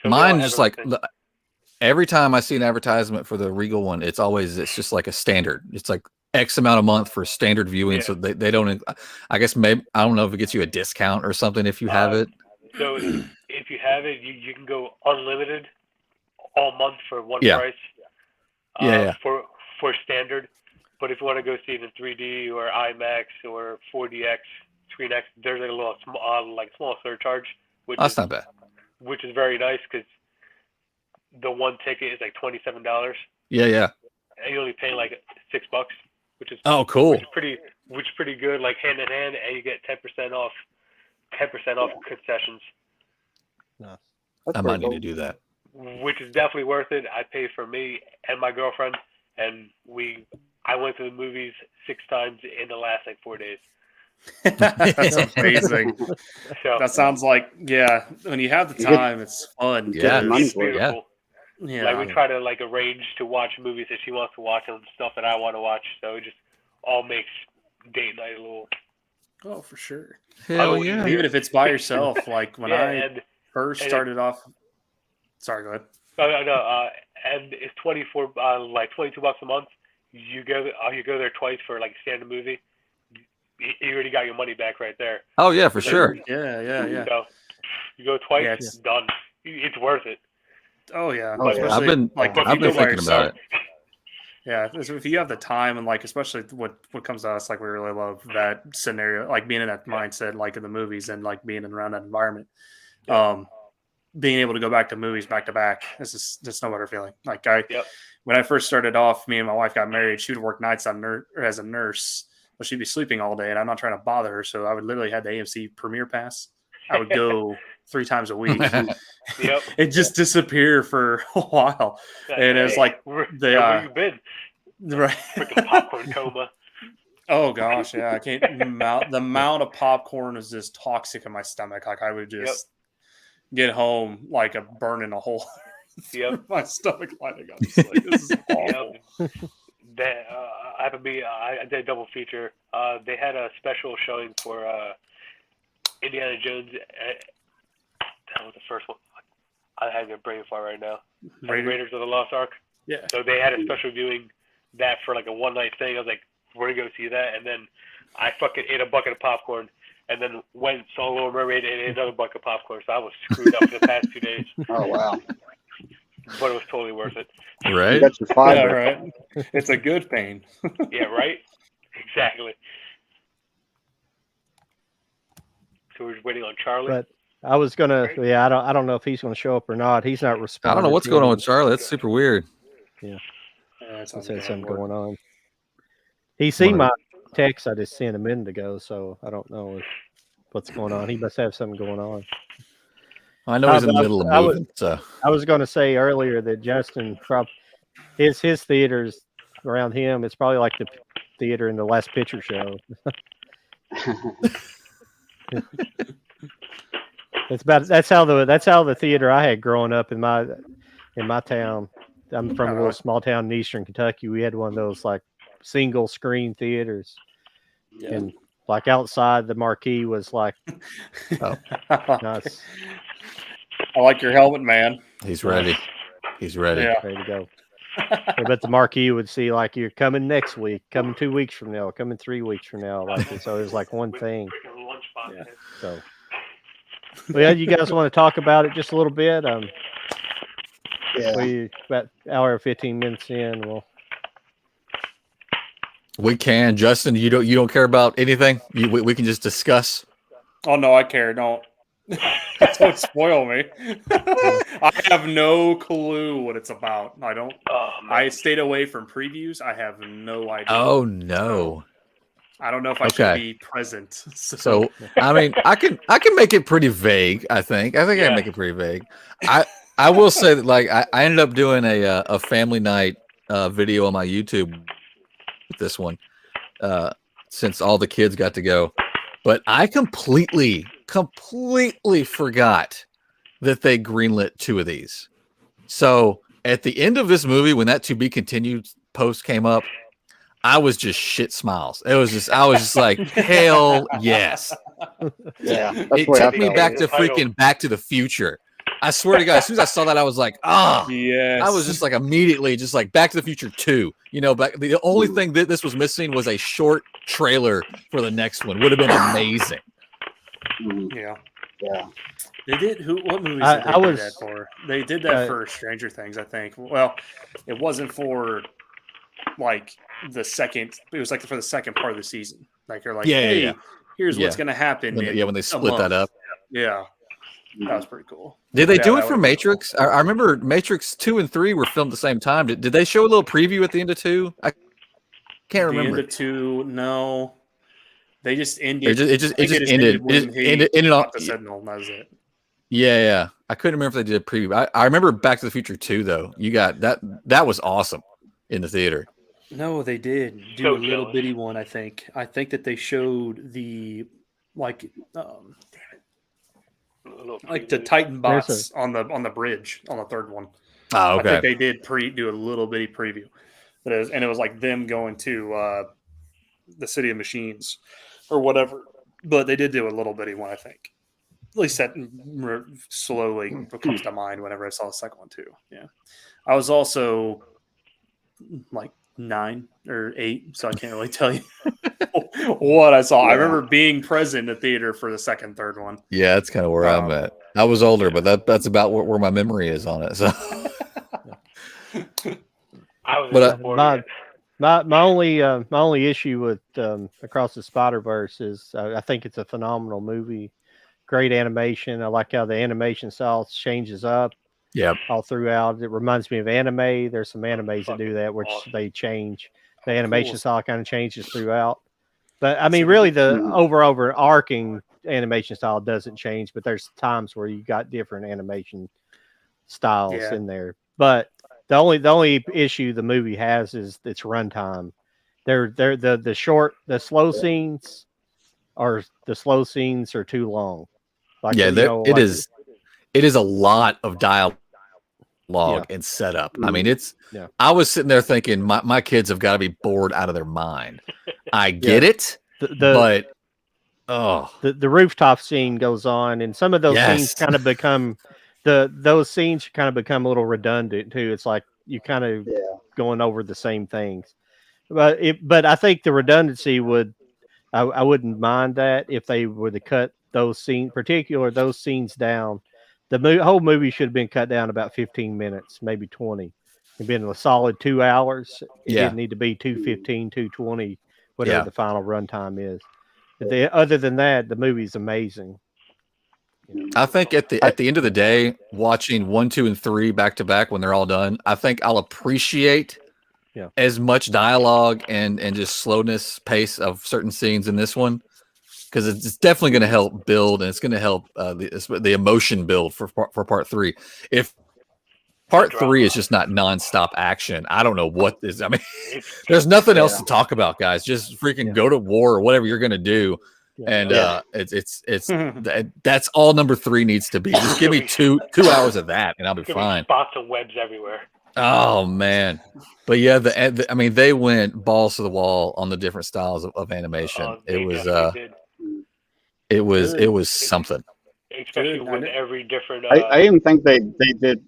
So they all mine have just like everything. every time I see an advertisement for the Regal one, it's just like a standard. It's like X amount a month for standard viewing. Yeah. So they don't, I guess maybe, I don't know if it gets you a discount or something if you have it. So if you have it, you can go unlimited all month for one Yeah. price. Yeah. For standard, but if you want to go see it in 3D or IMAX or 4DX, ScreenX, there's a little small surcharge, which That's is not bad. which is very nice because the one ticket is like $27, Yeah. and you only pay like $6, which is Oh, cool. which is pretty good, like hand in hand, and you get 10% off concessions, That's I pretty might need cool. to do that. which is definitely worth it. I pay for me and my girlfriend, and I went to the movies 6 times in the last like 4 days. That's amazing. So That sounds like, yeah, when you have the You get- time, it's fun. you get the money it's for it. beautiful. Yeah. Like we try to like arrange to watch movies that she wants to watch and stuff that I want to watch, so it just all makes date night a little. Oh, for sure. Hell Oh, yeah. Even if it's by yourself, like when Yeah, I and first and started off. Sorry, go ahead. and it's $22 a month. You go there twice for like a standard movie. You already got your money back right there. Oh yeah, for sure. Yeah. So you go twice, Yeah, it's done. It's worth it. Oh yeah. Oh, yeah. I've been like But if you I've been go by thinking about yourself- it. Yeah, so if you have the time and like especially what comes to us, like we really love that scenario, like being in that mindset, like in the movies and like being around that environment. Being able to go back to movies back to back is just no better feeling. Like when I first started off, me and my wife got married. She would work nights as a nurse, but she'd be sleeping all day, and I'm not trying to bother her, so I would literally have the AMC Premiere Pass. I would go 3 times a week. Yep. It just disappear for a while, and it's like where the you been? right. Freaking popcorn coma. Oh gosh, yeah, I can't. The amount of popcorn is just toxic in my stomach. Like I would just get home like a burning a hole. Yep. My stomach lining up. It's like, this is awful. That I did a double feature. They had a special showing for Indiana Jones. That was the first one. I have a brain fart right now. Raiders of the Lost Ark. Yeah. So they had a special viewing that for like a one night thing. I was like, we're gonna go see that, and then I fucking ate a bucket of popcorn, and then went saw Little Mermaid and ate another bucket of popcorn. So I was screwed up for the past 2 days, Oh wow! but it was totally worth it. You Right? got your Yeah, fiber. right. It's a good pain. Yeah, right. Exactly. So we're just waiting on Charlie. But I was gonna, yeah, I don't know if he's gonna show up or not. He's not I responding. don't know what's to going on me. with Charlie. That's super weird. Yeah, He sounds said like something work. going on. He seen One my text I just sent a minute ago, so I don't know what's going on. He must have something going on. I know he's in the but middle of I was- moving. So I was going to say earlier that Justin, his theaters around him, it's probably like the theater in the Last Picture Show. That's how the theater I had growing up in my town. I'm from a little small town in eastern Kentucky. We had one of those like single screen theaters, Yeah. and like outside the marquee was like nice. I like your helmet, man. He's ready. He's ready. Yeah. Ready to go. I bet the marquee would see like you're coming next week, coming 2 weeks from now, coming 3 weeks from now. Like so, it was like one thing. Lunchbox. So, well, yeah, you guys want to talk about it just a little bit? Yeah. We about hour and 15 minutes in. Well, We can, Justin. You don't care about anything. We can just discuss. Oh no, I care. Don't spoil me. I have no clue what it's about. I don't. I stayed away from previews. I have no idea. Oh no. I don't know if I should be present. So I mean, I can make it pretty vague. I think I can make it pretty vague. I will say that like I ended up doing a family night video on my YouTube with this one since all the kids got to go, but I completely forgot that they greenlit 2 of these. So at the end of this movie, when that to be continued post came up, I was just shit smiles. I was just like, hell yes. Yeah. It took me back to freaking Back to the Future. I swear to God, as soon as I saw that, I was like, yes. I was just like immediately just like Back to the Future 2. You know, but the only thing that this was missing was a short trailer for the next one. Would have been amazing. Yeah. Yeah. They did. What movies did they do that for? They did that for Stranger Things, I think. Well, it wasn't for like the second. It was like for the second part of the season. Like you're like, hey, here's what's going to happen. When they split that up. Yeah, that was pretty cool. Did they do it for Matrix? Cool. I remember Matrix 2 and 3 were filmed at the same time. Did they show a little preview at the end of 2? I can't remember. The end of 2, no. They just ended. It just ended. It ended off the Sentinel. That was it. Yeah. I couldn't remember if they did a preview. I remember Back to the Future 2 though. You got that. That was awesome in the theater. No, they did do a little bitty one. I think that they showed the like, damn it, like the Titan bots on the bridge on the third one. Oh, okay. I think they did do a little bitty preview, and it was like them going to the City of Machines or whatever. But they did do a little bitty one, I think. At least that slowly comes to mind whenever I saw the second one too. Yeah, I was also like 9 or 8, so I can't really tell you what I saw. I remember being present in the theater for the second, third one. Yeah, that's kind of where I'm at. I was older, but that's about where my memory is on it. So, my only issue with Across the Spiderverse is I think it's a phenomenal movie, great animation. I like how the animation style changes up. Yeah, all throughout. It reminds me of anime. There's some animes that do that, which they change. The animation style kind of changes throughout. But I mean, really, the overarching animation style doesn't change. But there's times where you got different animation styles in there. But the only issue the movie has is its runtime. The slow scenes are too long. Like, it is a lot of dialogue and setup. I mean, I was sitting there thinking my kids have got to be bored out of their mind. I get it, but the rooftop scene goes on, and some of those scenes kind of become those scenes kind of become a little redundant too. It's like you kind of going over the same things. But I think the redundancy I wouldn't mind that if they were to cut those scenes down. The whole movie should have been cut down about 15 minutes, maybe 20. It'd been a solid 2 hours. It didn't need to be 2:15, 2:20, whatever the final runtime is. Other than that, the movie's amazing. I think at the end of the day, watching 1, 2, and 3 back to back when they're all done, I think I'll appreciate as much dialogue and just slowness, pace of certain scenes in this one. Because it's definitely going to help build, and it's going to help the emotion build for part 3. If part 3 is just not nonstop action, I don't know what is. I mean, there's nothing else to talk about, guys. Just freaking go to war or whatever you're going to do, and that's all number 3 needs to be. Just give me two hours of that, and I'll be fine. Spots of webs everywhere. Oh man, but yeah, I mean, they went balls to the wall on the different styles of animation. It was something. It especially Good. with every different. I even think they did.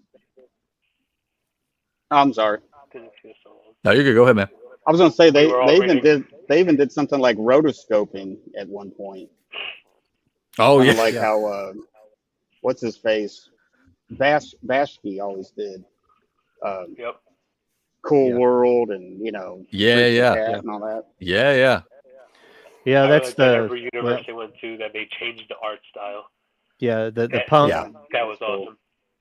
Oh, I'm sorry. No, you could go ahead, man. I was gonna say We were all reading. they even did something like rotoscoping at one point. Oh Kind yeah, of like Yeah. how what's his face, Vashki always did. Yep. Cool Yeah. World and Yeah, Freak the yeah. Cat Yeah. and all that. yeah. Yeah, I that's like that every well, universe they went to that they changed the art style. yeah, the That, punk, Yeah. that was Cool. awesome.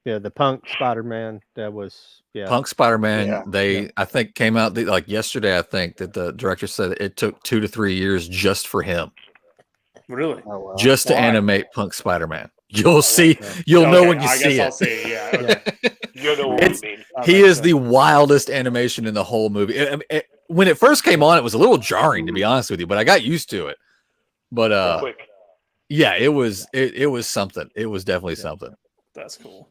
yeah, the punk Spider-Man. That was Punk Spider-Man. Yeah. They I think came out like yesterday. I think that the director said it took 2 to 3 years just for him, Really? Oh well. just to Why? animate Punk Spider-Man. You'll see. Yeah. You'll know Okay, when you I see guess I'll it. see it. Yeah. Okay. You know what It's- we mean. That He makes is sense. the wildest animation in the whole movie. When it first came on, it was a little jarring, to be honest with you, but I got used to it. But Quick. yeah, it was something. It was definitely something. That's cool.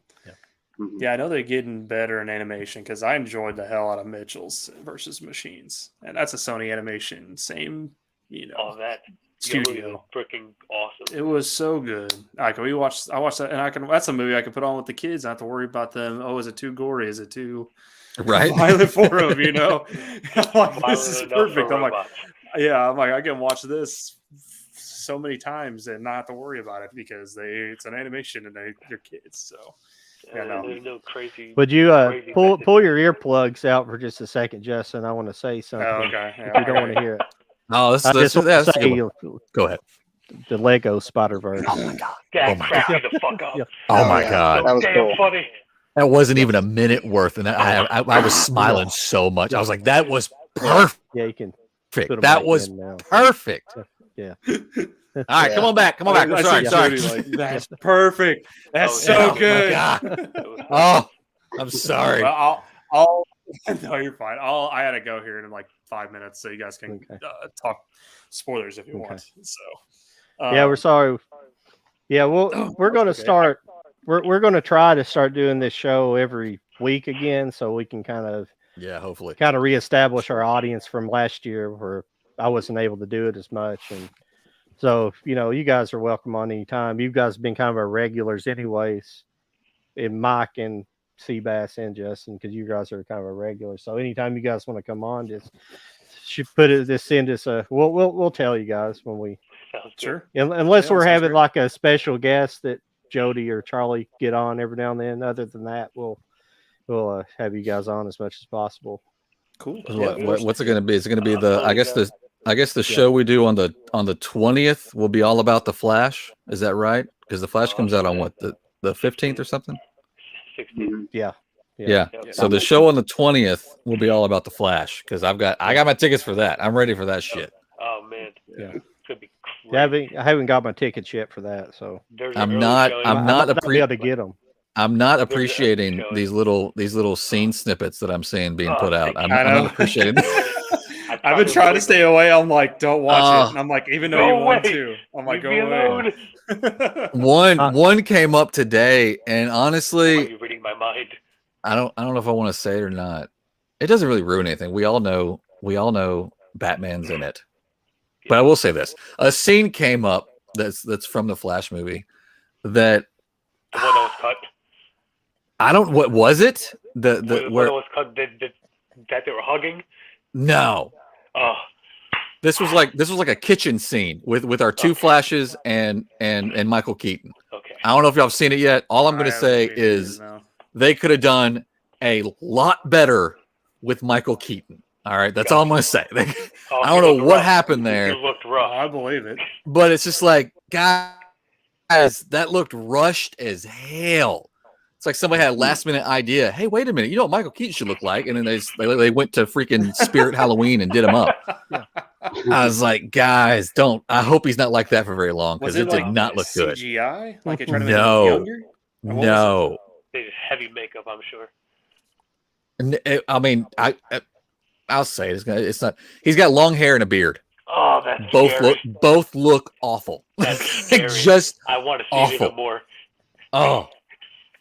Mhm. Yeah, I know they're getting better in animation because I enjoyed the hell out of Mitchell's versus Machines, and that's a Sony Animation, same All that. studio. Freaking awesome. It was so good. I watched that, and that's a movie I can put on with the kids. Not have to worry about them. Oh, is it too gory? Is it too Right? violent for them? I'm like, this is Violent enough perfect. for I'm like, robots. yeah, I'm like, I can watch this so many times and not have to worry about it because it's an animation and they're kids. So yeah, no. There's no crazy. Would you crazy pull message. your earplugs out for just a second, Justin? I want to say something. Oh, okay. Yeah, If you don't want to hear it, Oh, I just want to that's a good say one. Go ahead. the Lego Spider-Verse. Oh my god. That Oh my cracked God. me the fuck up. Yeah. Oh Oh, my yeah. god. That was Damn cool. funny. That wasn't even a minute worth, and I was smiling so much. I was like, "That was perfect. Yeah, you can put 'em That back was in now. perfect." Yeah. All right, come on back. Come on back. I'm I sorry. see Sorry. Jody like, that's perfect. That's Oh, so yeah. Oh, my good. God. Oh, I'm sorry. Well, I'll no, you're fine. I had to go here in like 5 minutes, so you guys can Okay. talk spoilers if you Okay. want. So, Yeah, we're sorry. Yeah, we're going to okay. start. We're going to try to start doing this show every week again, so we can kind of Hopefully. reestablish our audience from last year where I wasn't able to do it as much. And so, you guys are welcome on any time. You guys have been kind of our regulars anyways, in Mike and Seabass and Justin, because you guys are kind of a regular. So anytime you guys want to come on, just send us a, we'll tell you guys when we, Sounds good. Sure. unless Yeah, we're sounds having great. like a special guest that Jody or Charlie get on every now and then. Other than that, we'll have you guys on as much as possible. Cool. What's it going to be? Is it going to be I guess the show we do on the 20th will be all about the Flash. Is that right? Because the Flash comes out on what, the 15th or something? 16. Mhm. Yeah. Yeah. Yep. So the show on the 20th will be all about the Flash because I got my tickets for that. I'm ready for that shit. Oh man. Yeah. It's gonna be Yeah, crazy. I haven't got my tickets yet for that, so There's an I'm early not- showing. I'm I not might be able to get them. I'm not There's an appreciating showing. these little scene snippets that I'm seeing being put out. I'm I know. not appreciating. I've been trying to stay away. I'm like, don't watch it. And I'm like, even though Go you want away. to, I'm like, Leave go me away. alone. One came up today, and Are honestly, you reading my mind? I don't know if I want to say it or not. It doesn't really ruin anything. We all know Batman's in it. But I will say this: a scene came up that's from the Flash movie that The one that was cut. I don't. What was it? The When the one where? that was cut that they were hugging. No, Oh, this was like a kitchen scene with our two Okay. Flashes and Michael Keaton. okay. I don't know if y'all have seen it yet. All I'm going to say is they could have done a lot better with Michael Keaton. All right, that's all I'm going to say. Oh, I he don't know looked what rough. happened there, He looked rough. I believe it. but it's just like, guys, that looked rushed as hell. It's like somebody had a last minute idea. Hey, wait a minute, you know what Michael Keaton should look like? And then they went to freaking Spirit Halloween and did him up. I was like, guys, don't. I hope he's not like that for very long because Was it it did like not look good. CGI? Like it tried to make No. him younger? Or what was No. They did heavy makeup, I'm sure. I mean, I'll say it. It's not. He's got long hair and a beard. Oh, that's Both scary. look awful. That's scary. Just I want to see it awful. even more. oh.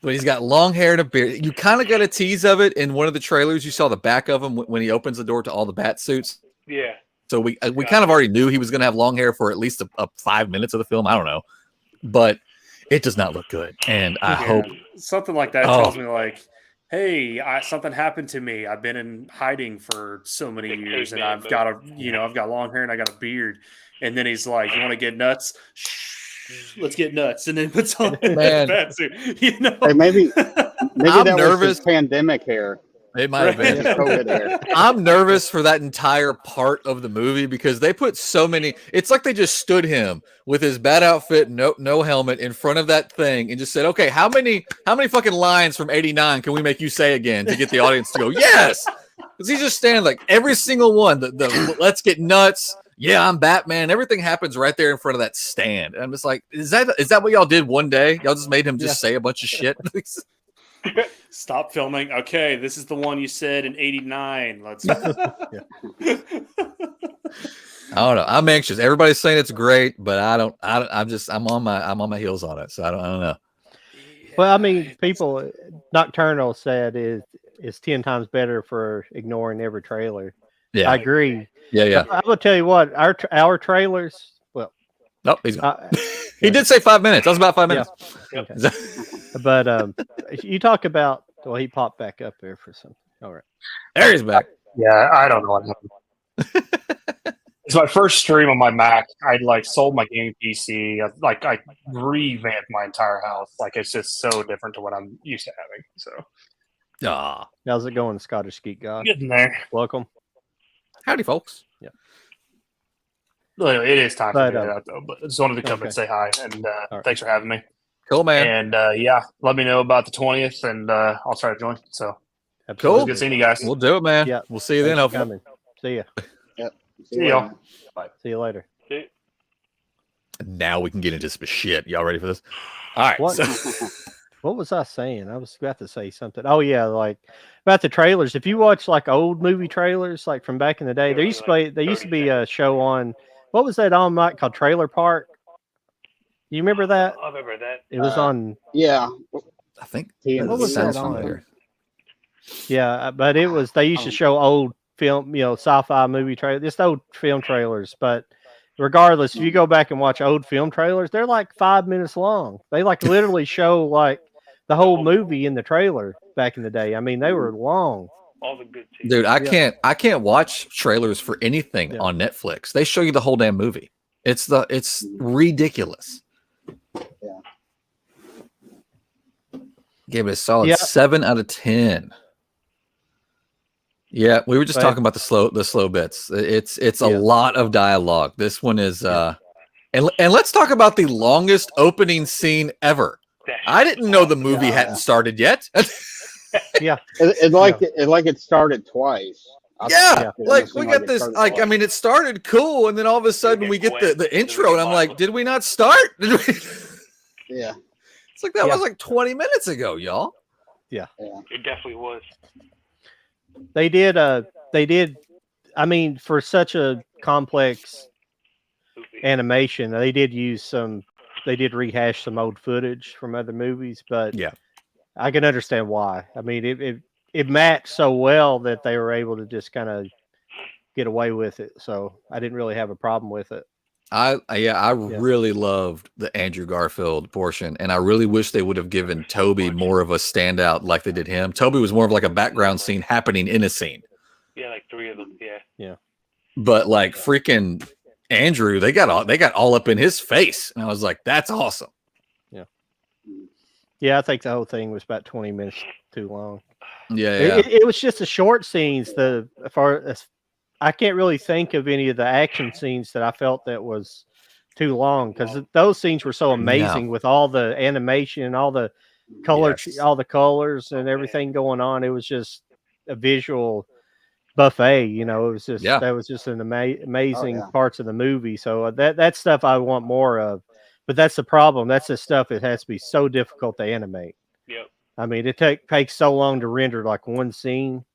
But he's got long hair and a beard. You kind of got a tease of it in one of the trailers. You saw the back of him when he opens the door to all the bat suits. Yeah. So we kind of already knew he was going to have long hair for at least a 5 minutes of the film. I don't know, but it does not look good. And I Yeah, hope something like that Oh. tells me like, hey, something happened to me. I've been in hiding for so many Big years, and caveman I've mode. got I've got long hair and I got a beard. And then he's like, "You want to get nuts? Shh, let's get nuts." And then puts on Man. the bat suit. You know, Hey, maybe I'm that nervous. was his pandemic hair. It might have been. His COVID hair. I'm nervous for that entire part of the movie because they put so many. It's like they just stood him with his bad outfit, no helmet, in front of that thing, and just said, "Okay, how many fucking lines from '89 can we make you say again to get the audience to go yes?" Because he's just standing like every single one. The let's get nuts. Yeah, I'm Batman. Everything happens right there in front of that stand. And I'm just like, is that what y'all did one day? Y'all just made him just say a bunch of shit. Stop filming. Okay, this is the one you said in '89. Let's. I don't know. I'm anxious. Everybody's saying it's great, but I'm on my heels on it. So I don't know. Well, I mean, people, Nocturnal said is 10 times better for ignoring every trailer. Yeah, I agree. Yeah. I will tell you what, our trailers. Well, nope, he's gone. He did say 5 minutes. That was about 5 minutes. Yeah. Okay. But you talk about. Well, he popped back up there for something. All right. There he's back. Yeah, I don't know what happened. It's my first stream on my Mac. I sold my gaming PC. I revamped my entire house. Like it's just so different to what I'm used to having. So How's it going, Scottish Geek God? getting there. Welcome. Howdy, folks. Yeah. Well, it is time But, to get out though. But I just wanted to come and say hi and right. thanks for having me. Cool, man. And yeah, let me know about the 20th, and I'll try to join. So Cool. it was good seeing you guys. We'll do it, man. Yeah. We'll see you then. Thanks for Hopefully. coming. See ya. Yep. See y'all. See you later. Now we can get into some shit. Y'all ready for this? All right. What? So, What was I saying? I was about to say something. Oh yeah, like about the trailers. If you watch like old movie trailers, like from back in the day, there used to be a show on. What was that on Mike called Trailer Park? You remember that? I remember that. It was on. Yeah. I think What was sounds that on? familiar. Yeah, but it was. They used to show old film, sci-fi movie trailers, just old film trailers. But regardless, if you go back and watch old film trailers, they're like 5 minutes long. They like literally show like the whole movie in the trailer back in the day. I mean, they were long. All the good scenes. Dude, I can't watch trailers for anything Yeah. on Netflix. They show you the whole damn movie. It's ridiculous. Yeah. Gave it a solid Yeah. 7 out of 10. Yeah, we were just Right. talking about the slow bits. It's a lot of dialogue. This one is and let's talk about the longest opening scene ever. I didn't know the movie hadn't started yet. Yeah. It started twice. Yeah, like It we seemed got it this. started Like, I twice. mean, it started cool, and then all of a sudden we get the intro, and I'm like, did we not start? Did we? Yeah. It's like that was like 20 minutes ago, y'all. Yeah. It definitely was. They did. I mean, for such a complex animation, they did rehash some old footage from other movies, but Yeah. I can understand why. I mean, it matched so well that they were able to just kind of get away with it. So I didn't really have a problem with it. I really loved the Andrew Garfield portion, and I really wish they would have given Toby more of a standout like they did him. Toby was more of like a background scene happening in a scene. Yeah, like 3 of them. Yeah. But like freaking Andrew, they got all up in his face, and I was like, that's awesome. Yeah, I think the whole thing was about 20 minutes too long. Yeah. It was just the short scenes. I can't really think of any of the action scenes that I felt that was too long, because those scenes were so amazing with all the animation and all the colors, all the colors and everything going on. It was just a visual buffet. It was just that was just an amazing parts of the movie. So that stuff I want more of. But that's the problem. That's the stuff that has to be so difficult to animate. Yep. I mean, it takes so long to render like one scene.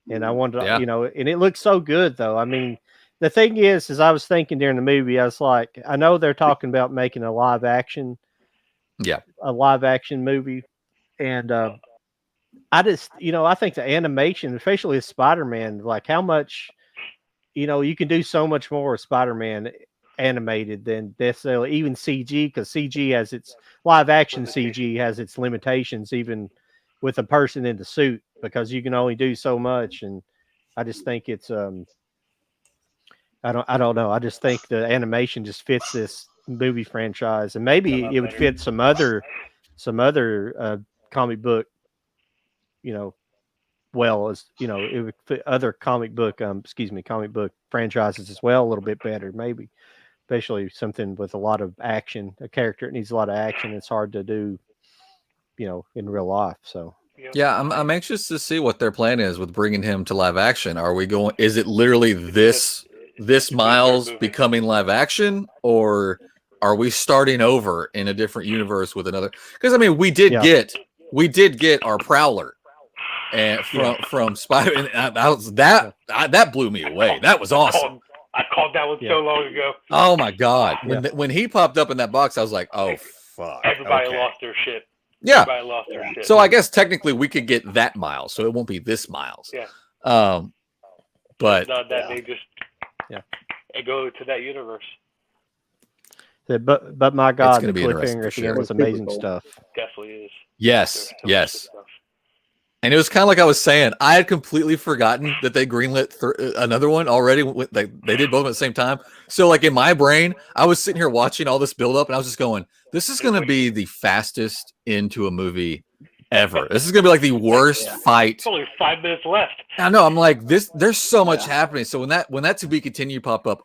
And I wanted to, and it looks so good though. I mean, the thing is I was thinking during the movie, I was like, I know they're talking about making a live action movie. And I just, I think the animation, especially with Spider-Man, like how much, you can do so much more with Spider-Man. animated than necessarily even CG, because CG has its live action CG has its limitations, even with a person in the suit, because you can only do so much. And I just think it's I don't know. I just think the animation just fits this movie franchise, and maybe it would fit some other comic book, you know, well as it would fit other comic book comic book franchises as well a little bit better, maybe, especially something with a lot of action, a character that needs a lot of action. It's hard to do, in real life. So yeah, I'm anxious to see what their plan is with bringing him to live action. Are we going? Is it literally this Miles becoming live action, or are we starting over in a different universe with another? Because I mean, we did get our Prowler, and from Spider, and that blew me away. That was awesome. I called that one so long ago. Oh my god! When he popped up in that box, I was like, oh fuck! Everybody lost their shit. Yeah. Everybody lost their shit. So I guess technically we could get that Miles, so it won't be this Miles. Yeah. But it's not that they just go to that universe. But my God, the be cliffhanger at the end was amazing stuff. Definitely is. Yes. And it was kind of like I was saying, I had completely forgotten that they greenlit another one already. They did both at the same time. So like in my brain, I was sitting here watching all this build up, and I was just going, this is going to be the fastest into a movie ever. This is going to be like the worst fight. It's only 5 minutes left. I know. I'm like, there's so much happening. So when that to be continued pop up,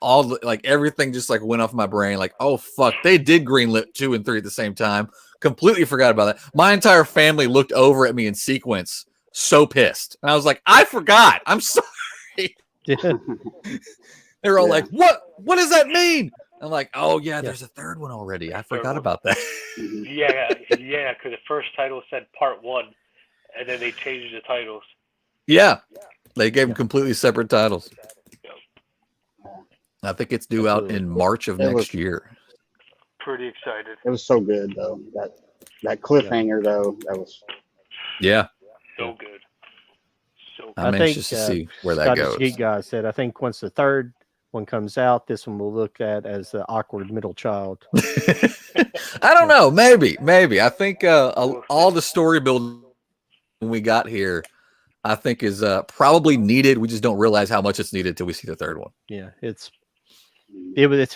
everything just like went off my brain. Like, oh fuck, they did greenlit 2 and 3 at the same time. Completely forgot about that. My entire family looked over at me in sequence, so pissed. And I was like, I forgot. I'm sorry. Yeah. They were all like, what does that mean? I'm like, oh yeah, there's a third one already. I forgot about that. Yeah, because the first title said Part 1, and then they changed the titles. Yeah, they gave them completely separate titles. I think it's due out in March of next year. Pretty excited. It was so good though. That cliffhanger though, that was so good. I'm anxious to see where that goes. Geek guy said, I think once the third one comes out, this one will look at as the awkward middle child. I don't know. Maybe. I think all the story building we got here, I think is probably needed. We just don't realize how much it's needed till we see the third one. Yeah, it's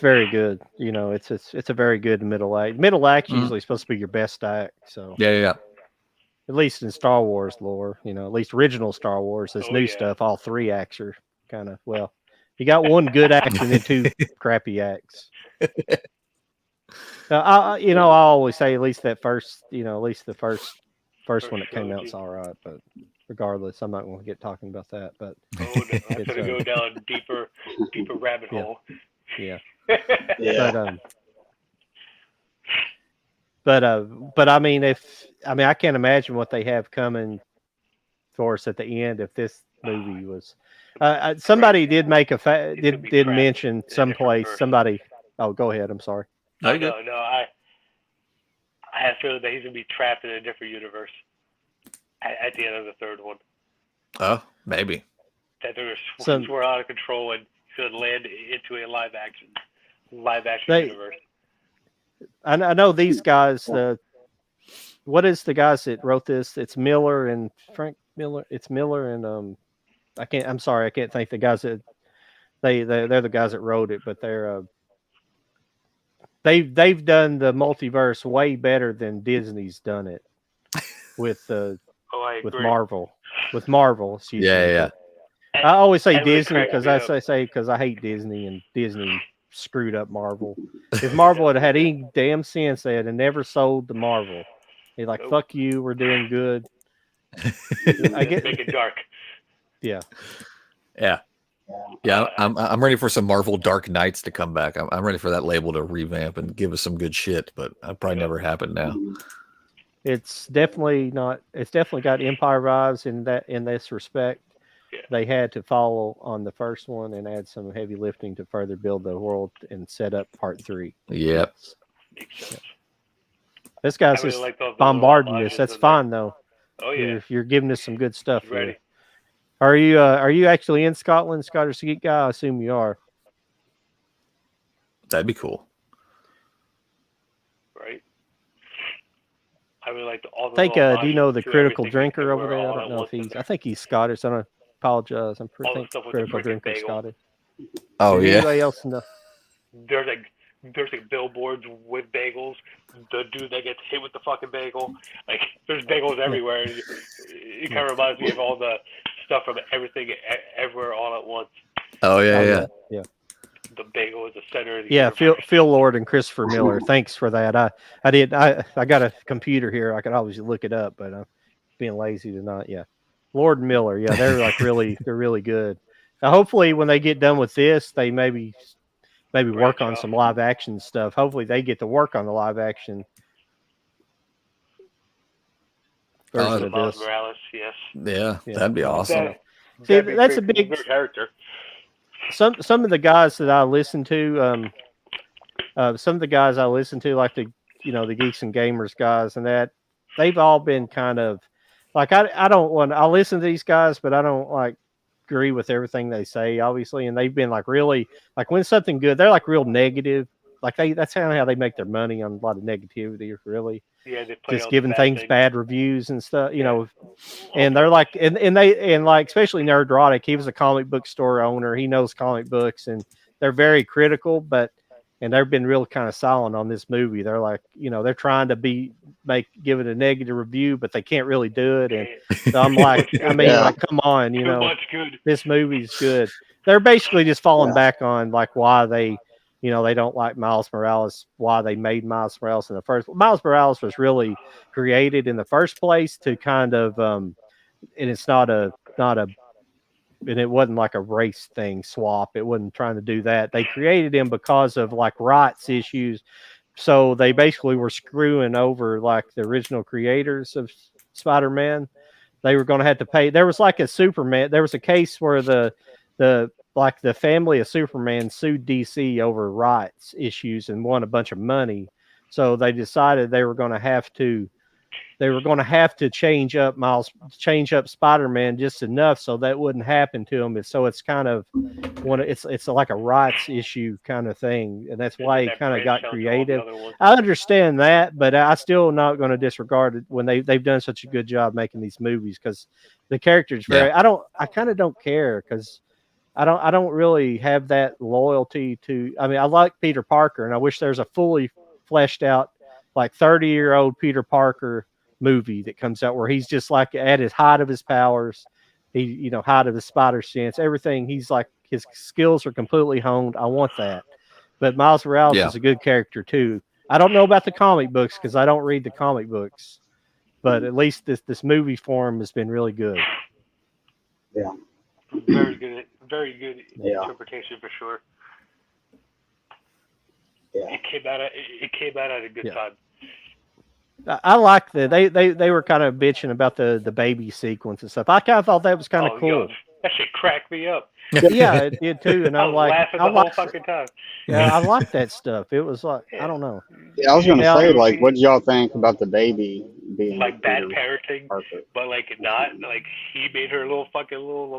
very good. It's a very good middle act. Middle act usually supposed to be your best act. So yeah. At least in Star Wars lore, at least original Star Wars, this new stuff, all 3 acts are kind of, well, you got 1 good act and then 2 crappy acts. I always say at least that first, at least the first one that came out is all right. But regardless, I'm not going to get talking about that. But I'm going to go down a deeper rabbit hole. Yeah. But I mean, I can't imagine what they have coming for us at the end if this movie was. Somebody did make did mention someplace. Somebody. Oh, go ahead. I'm sorry. No. I have a feeling that he's gonna be trapped in a different universe at the end of the third one. Oh, maybe. That things were out of control and should land into a live action universe. I know these guys. What is the guys that wrote this? It's Miller and Frank Miller. It's Miller and I'm sorry, I can't think the guys that they're the guys that wrote it, but they've done the multiverse way better than Disney's done it with Marvel. With Marvel, excuse me. Yeah. I always say Disney because I hate Disney, and Disney screwed up Marvel. If Marvel had any damn sense, they had never sold to Marvel. They're like, fuck you, we're doing good. I get make it dark. Yeah. I'm ready for some Marvel Dark Knights to come back. I'm ready for that label to revamp and give us some good shit, but that probably never happened now. It's definitely not. It's definitely got Empire vibes in this respect. Yeah. They had to follow on the first one and add some heavy lifting to further build the world and set up part 3. Yep. This guy's just bombarding us. That's fine though. Oh yeah. You're giving us some good stuff. Ready. Are you actually in Scotland, Scottish Geek guy? I assume you are. That'd be cool. Right. I would like to all the I think, little do you know the homages to critical everything drinker over everywhere there? I all don't at know if once in he's. there. I think he's Scottish. I apologize. I'm All the think stuff with the critical freaking drinker bagel. Scottish. Oh Did yeah. anybody else know? There's like billboards with bagels. The dude that gets hit with the fucking bagel. Like there's bagels everywhere. It kind of reminds me of all the stuff from everything everywhere all at once. Oh yeah, yeah. Yeah. The bagel is the center of the Yeah, universe. Phil Lord and Christopher Miller. Thanks for that. I got a computer here. I could always look it up, but I'm being lazy tonight. Yeah, Lord and Miller. Yeah, they're like they're really good. Now, hopefully, when they get done with this, they maybe work on some live action stuff. Hopefully, they get to work on the live action version of Miles this. Morales, yes. Yeah, that'd be awesome. See, That'd be that's a great 'cause big he's their character. Some of the guys that I listen to, some of the guys I listen to, like the Geeks and Gamers guys, and that they've all been kind of like I listen to these guys, but I don't like agree with everything they say, obviously, and they've been like really like when something good, they're like real negative. Like that's kind of how they make their money on a lot of negativity, really. Yeah, they play Just all giving the things things. bad reviews and stuff, and they're like, and like, especially Nerdrotic, he was a comic book store owner. He knows comic books, and they're very critical, and they've been real kind of silent on this movie. They're like, they're trying to give it a negative review, but they can't really do it. And so I'm like, like, come on, Too much good. this movie's good. They're basically just falling back on like why they don't like Miles Morales, why they made Miles Morales in the first. Miles Morales was really created in the first place to kind of, and it's not a, and it wasn't like a race thing swap. It wasn't trying to do that. They created him because of like rights issues. So they basically were screwing over like the original creators of Spider-Man. They were going to have to pay. There was like a Superman. There was a case where the family of Superman sued DC over rights issues and won a bunch of money. So they decided they were going to have to change up Spider-Man just enough so that wouldn't happen to him. So it's kind of it's like a rights issue kind of thing, and that's why he kind of got creative. I understand that, but I still not going to disregard it when they've done such a good job making these movies, because the character's very. I kind of don't care because I don't really have that loyalty to. I mean, I like Peter Parker, and I wish there's a fully fleshed out like 30-year-old Peter Parker movie that comes out where he's just like at his height of his powers, height of his spider sense, everything. He's like, his skills are completely honed. I want that. But Miles Morales is a good character too. I don't know about the comic books because I don't read the comic books, but at least this movie form has been really good. Yeah. Very good interpretation for sure. Yeah. It came out at a good time. I like that they were kind of bitching about the baby sequence and stuff. I kind of thought that was kind of cool. Yo, that shit cracked me up. Yeah, it did too. And I was laughing the whole fucking time. Yeah, I like that stuff. It was like, I don't know. Yeah, I was gonna say, like, what did y'all think about the baby being like bad Peter parenting, Parker? but like not like he made her little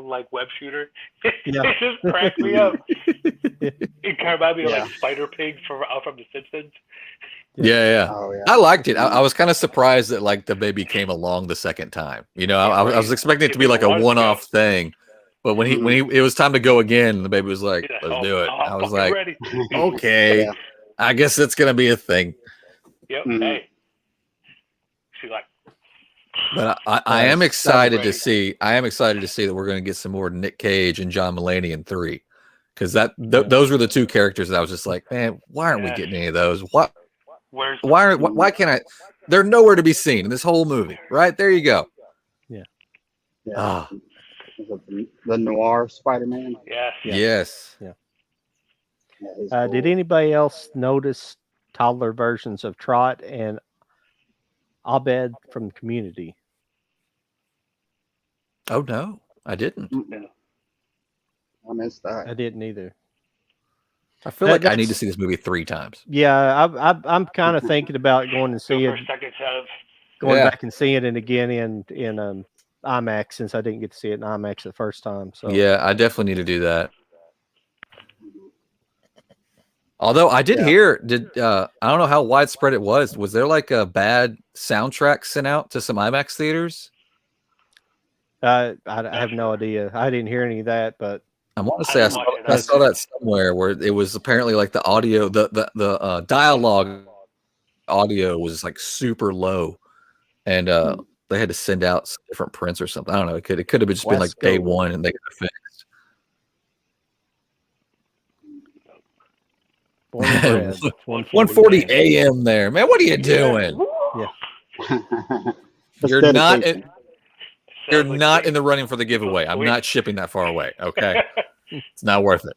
like web shooter. Yeah. It just cracked me up. It kind of reminded me of like Spider Pig from The Simpsons. Yeah. Oh, yeah. I liked it. I was kind of surprised that like the baby came along the second time. I was expecting it to be like a one-off thing, but when it was time to go again, the baby was like, "Let's do it." I was like, ready. "Okay, I guess it's gonna be a thing." Yep. Mhm. Hey. She's like. But I am excited to see. I am excited to see that we're going to get some more Nick Cage and John Mulaney in 3, because those were the two characters that I was just like, man, why aren't we getting any of those? Why can't I? They're nowhere to be seen in this whole movie. Right there, you go. Yeah. The noir Spider-Man. Yes. Yeah, Did anybody else notice toddler versions of Trot and Abed from Community? Oh no, I didn't. I missed that. I didn't either. I feel like I need to see this movie 3 times. Yeah, I'm kind of thinking about going and see it. Going back and seeing it again in IMAX, since I didn't get to see it in IMAX the first time. So yeah, I definitely need to do that. Although I did Yeah. hear, I don't know how widespread it was. Was there like a bad soundtrack sent out to some IMAX theaters? I have no idea. I didn't hear any of that, but I want to I say didn't watch it. I saw that somewhere where it was apparently like the audio, the dialogue audio was like super low, and they had to send out some different prints or something. I don't know. It could have just been like day Wesco. one, and they could have fixed. Born and bred. 1:40 a.m. there, man. What are you doing? That's You're not. dedication. You're Sounds like not we- in the running for the giveaway. I'm we- not shipping that far away. Okay, it's not worth it.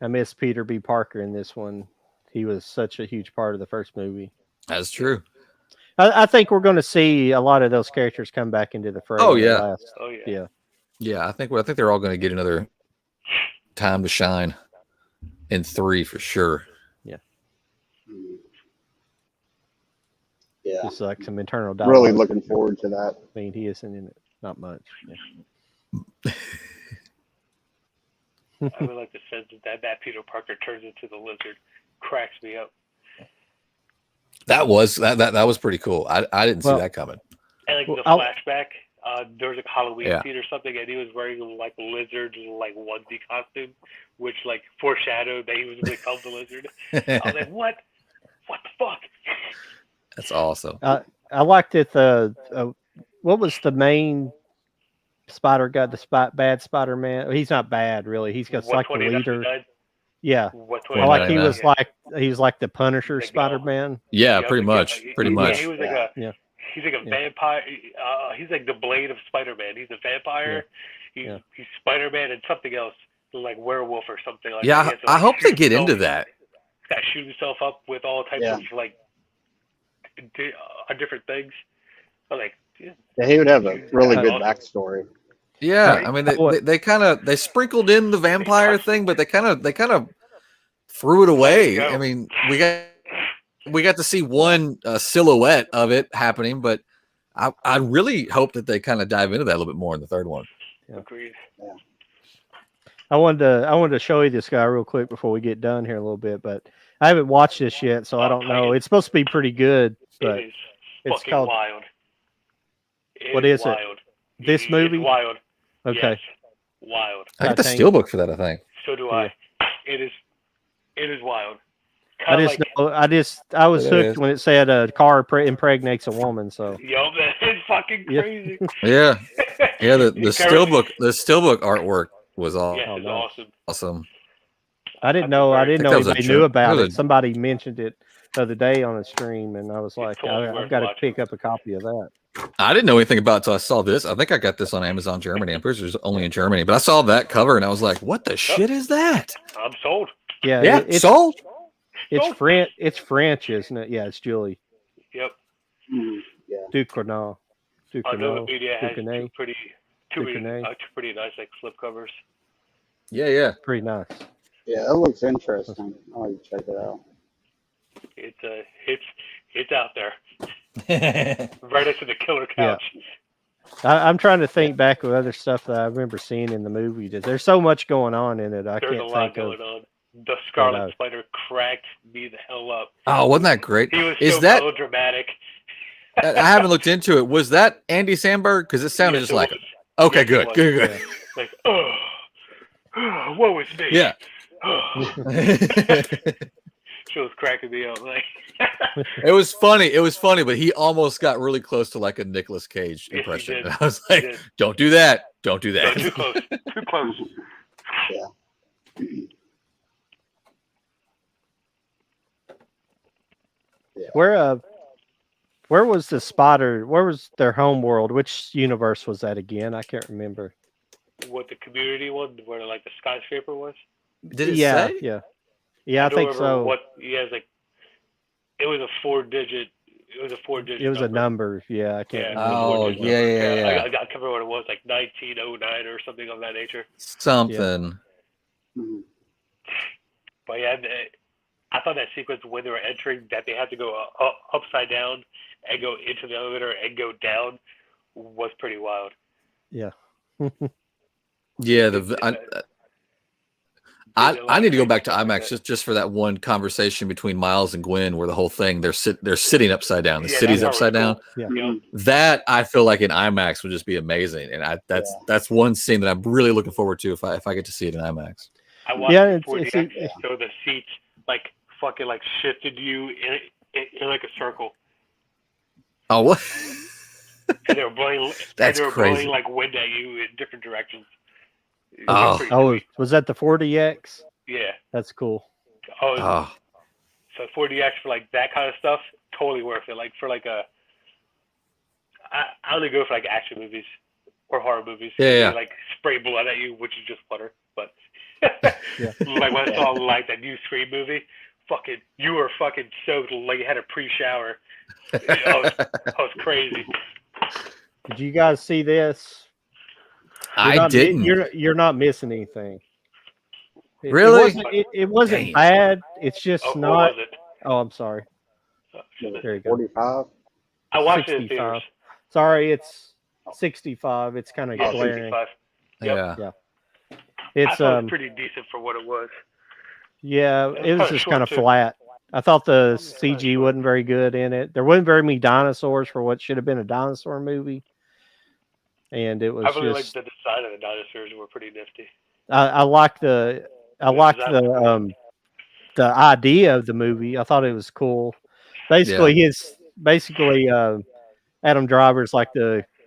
I miss Peter B. Parker in this one. He was such a huge part of the first movie. That's true. I think we're going to see a lot of those characters come back into the fray. Oh, in the yeah. last- Oh yeah. yeah. Yeah, I think they're all going to get another time to shine in 3 for sure. Yeah. Just like some internal dialogue. Really looking forward to that. I mean, he isn't in it. Not much. Yeah. I would like to say that Peter Parker turns into the lizard cracks me up. That was pretty cool. I didn't see Well- that coming. And like Well, the I'll- flashback, there was like a Halloween Yeah. scene or something, and he was wearing like a lizard like onesie costume, which like foreshadowed that he was going to become the lizard. I was like, what? What the fuck? That's awesome. I liked it. What was the main spider guy? Bad Spider-Man. He's not bad, really. He's got like the 129 leader. Yeah. What I like he 129. was like the Punisher The guy. Spider-Man. Yeah, Yeah, pretty but yeah, much. he- Pretty yeah, much. he was like Yeah. he's like a Yeah. vampire. He's like the Blade of Spider-Man. He's a vampire. Yeah. He's Spider-Man and something else, like werewolf or something like Yeah, that. He has to, I like, hope they shoot get into himself- that. That shoot himself up with all types Yeah. of like different things. I'm like, yeah, Yeah, he would have a really Yeah. good backstory. Yeah, Right? I mean they kind of sprinkled in the vampire thing, but they kind of threw it away. go. I mean, we got to see one silhouette of it happening, but I really hope that they kind of dive into that a little bit more in the third one. agreed. I wanted to show you this guy real quick before we get done here a little bit, but I haven't watched this yet, so I don't know. It's supposed to be pretty good, but It is it's fucking called wild. What is it? wild. This It's movie? wild. okay. Yes. Wild. I got the dang. steelbook for that, I think. So do Yeah. I. It is wild. I Kinda just know, I was It hooked is. when it said a car impregnates a woman. So yo, that is fucking Yeah. crazy. Yeah, yeah. The You steelbook artwork was all Yes, it's nice. awesome. awesome. I didn't know think that was a anybody knew joke. about That it. was a- Somebody mentioned it the other day on a stream, and I was It's like, totally I've worth got to watching. pick up a copy of that. I didn't know anything about it until I saw this. I think I got this on Amazon Germany. I'm pretty sure it's only in Germany, but I saw that cover and I was like, "What the shit is that?" I'm sold. Yeah, Yeah, it's sold. French. It's French, isn't it? Yeah, it's Julie Yep. Yeah. Ducournau. Nova Media has Ducournau. two pretty nice like slip covers. Yeah. Pretty nice. Yeah, it looks interesting. I like to check it out. It's out there. Right next to the killer couch. I'm trying to think back of other stuff that I remember seeing in the movie. There's so much going on in it. I There's a can't lot think of. going on. The Scarlet know. Spider cracked me the hell up. Oh, wasn't that great? He was Is so that? melodramatic. I haven't looked into it. Was that Andy Samberg? Because it sounded Yes, just it like was. it. Okay, Yes, it good, was. good. Like, woe is me. Yeah. She was cracking me up. Like, It was funny. It was funny, but he almost got really close to like a Nicolas Cage Yes, he impression. did. And I was like, He did. "Don't do that. Don't do no, that." too close. Too close. Where was the spider? Where was their home world? Which universe was that again? I can't remember. What the community one, where like the skyscraper was? Did it yeah, say? yeah, yeah. I don't think remember so. What? Yeah, it's like it was a 4-digit. It was a 4-digit. It was a number. Yeah, I can't. Yeah. remember. Oh, Four-digit yeah, number. yeah. I can't remember what it was, like 1909 or something of that nature. Something. Mhm. But yeah, I thought that sequence when they were entering, that they had to go upside down and go into the elevator and go down, was pretty wild. Yeah. Yeah, I need to go back to IMAX just for that one conversation between Miles and Gwen, where the whole thing they're sitting upside down. The city's upside down. Yeah. That I feel like in IMAX would just be amazing, and that's one scene that I'm really looking forward to if I get to see it in IMAX. I watched it 4DX, so the seats like fucking like shifted you in like a circle. Oh, what? And they were blowing. That's they were crazy. blowing like wind at you in different directions. Oh, was that the 4DX? Yeah. That's cool. So 4DX for like that kind of stuff, totally worth it. Like for like I only go for like action movies or horror movies. Yeah. They, like spray blood at you, which is just butter. But like when I saw like that new Scream movie, you were fucking soaked like you had a pre-shower. That was crazy. Did you guys see this? I didn't. You're not missing anything. Really? It wasn't Dang. bad. It's just not. What was it? Oh, I'm sorry. There you go. 45. I watched it in 65. theaters. Sorry, it's 65. It's kind of Yeah, glaring. 65. Yep. Yeah. I It's thought it was pretty decent for what it was. yeah, it was just kind of too. flat. I thought the CG wasn't very good in it. There wasn't very many dinosaurs for what should have been a dinosaur movie, and it was I really just. liked the design of the dinosaurs. Were pretty nifty. I like the idea of the movie. I thought it was cool. Basically, Adam Driver's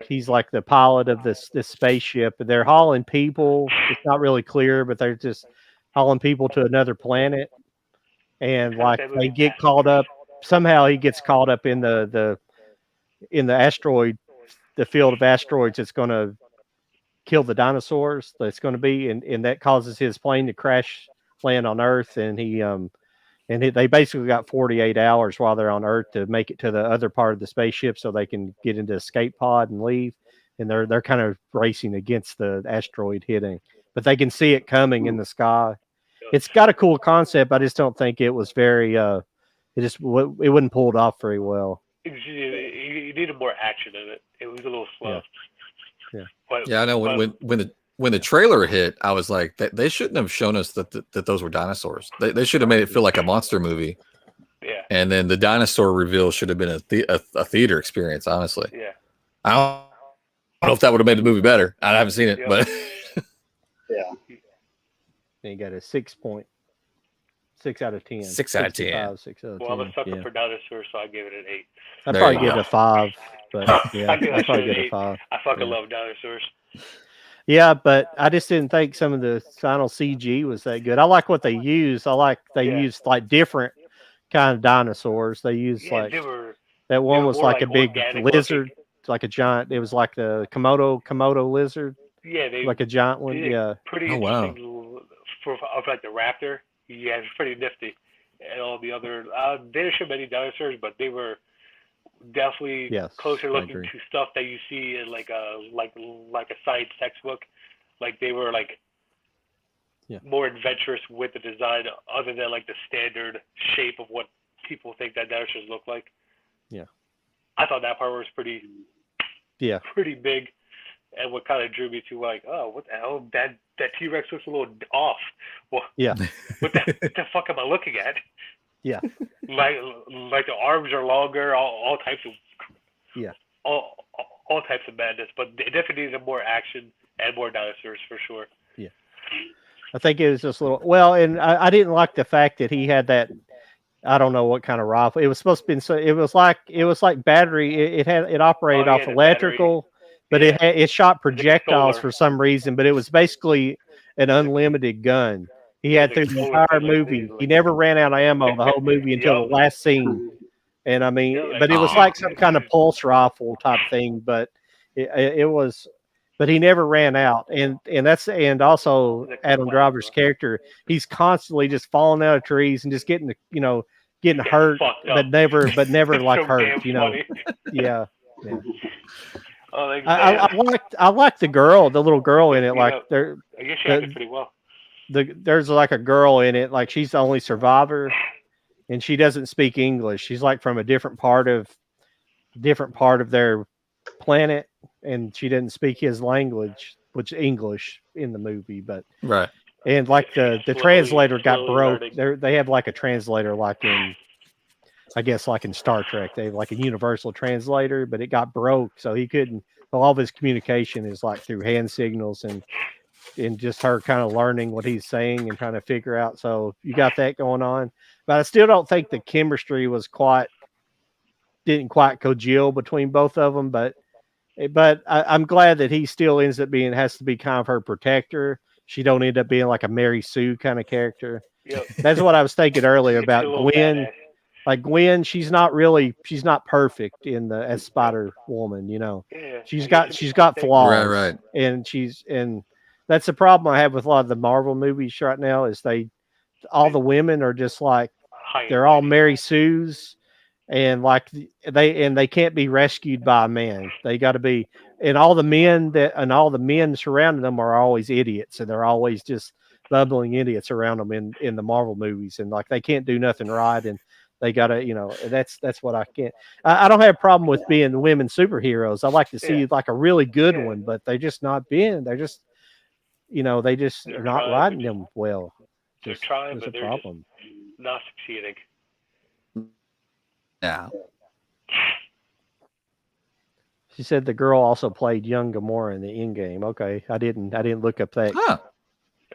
he's like the pilot of this spaceship. They're hauling people. It's not really clear, but they're just hauling people to another planet, and like they get caught up. Somehow he gets caught up in the asteroid, the field of asteroids. It's going to kill the dinosaurs. That's going to be, and that causes his plane to crash land on Earth, and they basically got 48 hours while they're on Earth to make it to the other part of the spaceship so they can get into escape pod and leave. And they're kind of racing against the asteroid hitting, but they can see it coming in the sky. It's got a cool concept. I just don't think it was very. It wasn't pulled off very well. You needed more action in it. It was a little slow. Yeah. I know when the trailer hit, I was like, they shouldn't have shown us that those were dinosaurs. They should have made it feel like a monster movie. Yeah. And then the dinosaur reveal should have been a theater experience. Honestly. Yeah. I don't know if that would have made the movie better. I haven't seen it, but Yeah. And you got a 6.6 out of 10. 6 out of 10. 6 out of 10. Well, I'm a sucker for dinosaurs, so I gave it an 8. I'd There probably you give go. it a 5. But yeah, I'd I'd probably give give it it a 5. I fucking love dinosaurs. Yeah, but I just didn't think some of the final CG was that good. I like what they used. I like they used like different kind of dinosaurs. They used that one was like a big lizard, like a giant. It was like the Komodo lizard. Yeah, like a giant one. Yeah. Pretty interesting for like the raptor. Yeah, it's pretty nifty. And all the other, they didn't show many dinosaurs, but they were definitely closer looking to stuff that you see in like a science textbook. Like they were like more adventurous with the design, other than like the standard shape of what people think that dinosaurs look like. Yeah, I thought that part was pretty big, and what kind of drew me to like, oh, what the hell? That T-Rex looks a little off. Well, what the fuck am I looking at? Yeah, like the arms are longer, all types of all types of madness, but it definitely needed more action and more dinosaurs for sure. Yeah, I think it was just a little and I didn't like the fact that he had that. I don't know what kind of rifle. It was supposed to be. So it was like battery. It operated off electrical, but it shot projectiles for some reason. But it was basically an unlimited gun. He had through the entire movie. He never ran out of ammo the whole movie until the last scene. And I mean, but it was like some kind of pulse rifle type thing. But it was. But he never ran out, and also Adam Driver's character. He's constantly just falling out of trees and just getting hurt, but never like so hurt. Yeah. Oh, I like the little girl in it. Like I guess she acted pretty well. There's like a girl in it, like she's the only survivor, and she doesn't speak English. She's like from a different part of their planet, and she didn't speak his language, which English in the movie, but And like the Slowly- translator got slowly broke. learning. They have like a translator like in, I guess like in Star Trek, they have like a universal translator, but it got broke, so he couldn't. So all of his communication is like through hand signals and just her kind of learning what he's saying and trying to figure out. So you got that going on, but I still don't think the chemistry was didn't quite congeal between both of them. But I'm glad that he still ends up has to be kind of her protector. She don't end up being like a Mary Sue kind of character. Yep. That's what I was thinking earlier She's about a little Gwen. badass. Like Gwen, she's not perfect as Spider Woman, you know. Yeah, She's I got guess she's got it's- flaws. Right. And that's the problem I have with a lot of the Marvel movies right now is all the women are just like high and they're all mighty. Mary Sue's, and like they can't be rescued by a man. They got to be, and all the men surrounding them are always idiots, and they're always just bubbling idiots around them in the Marvel movies, and like they can't do nothing right, and they gotta, that's what I can't. I don't have a problem with being women superheroes. I like to see Yeah. like a really good Yeah. one, but they're just not being. They're just, they just They're are not trying, riding but them well. they're Just, trying, there's but a they're just problem. not succeeding. Yeah. She said the girl also played young Gamora in the end game. Okay, I didn't look up that. Huh.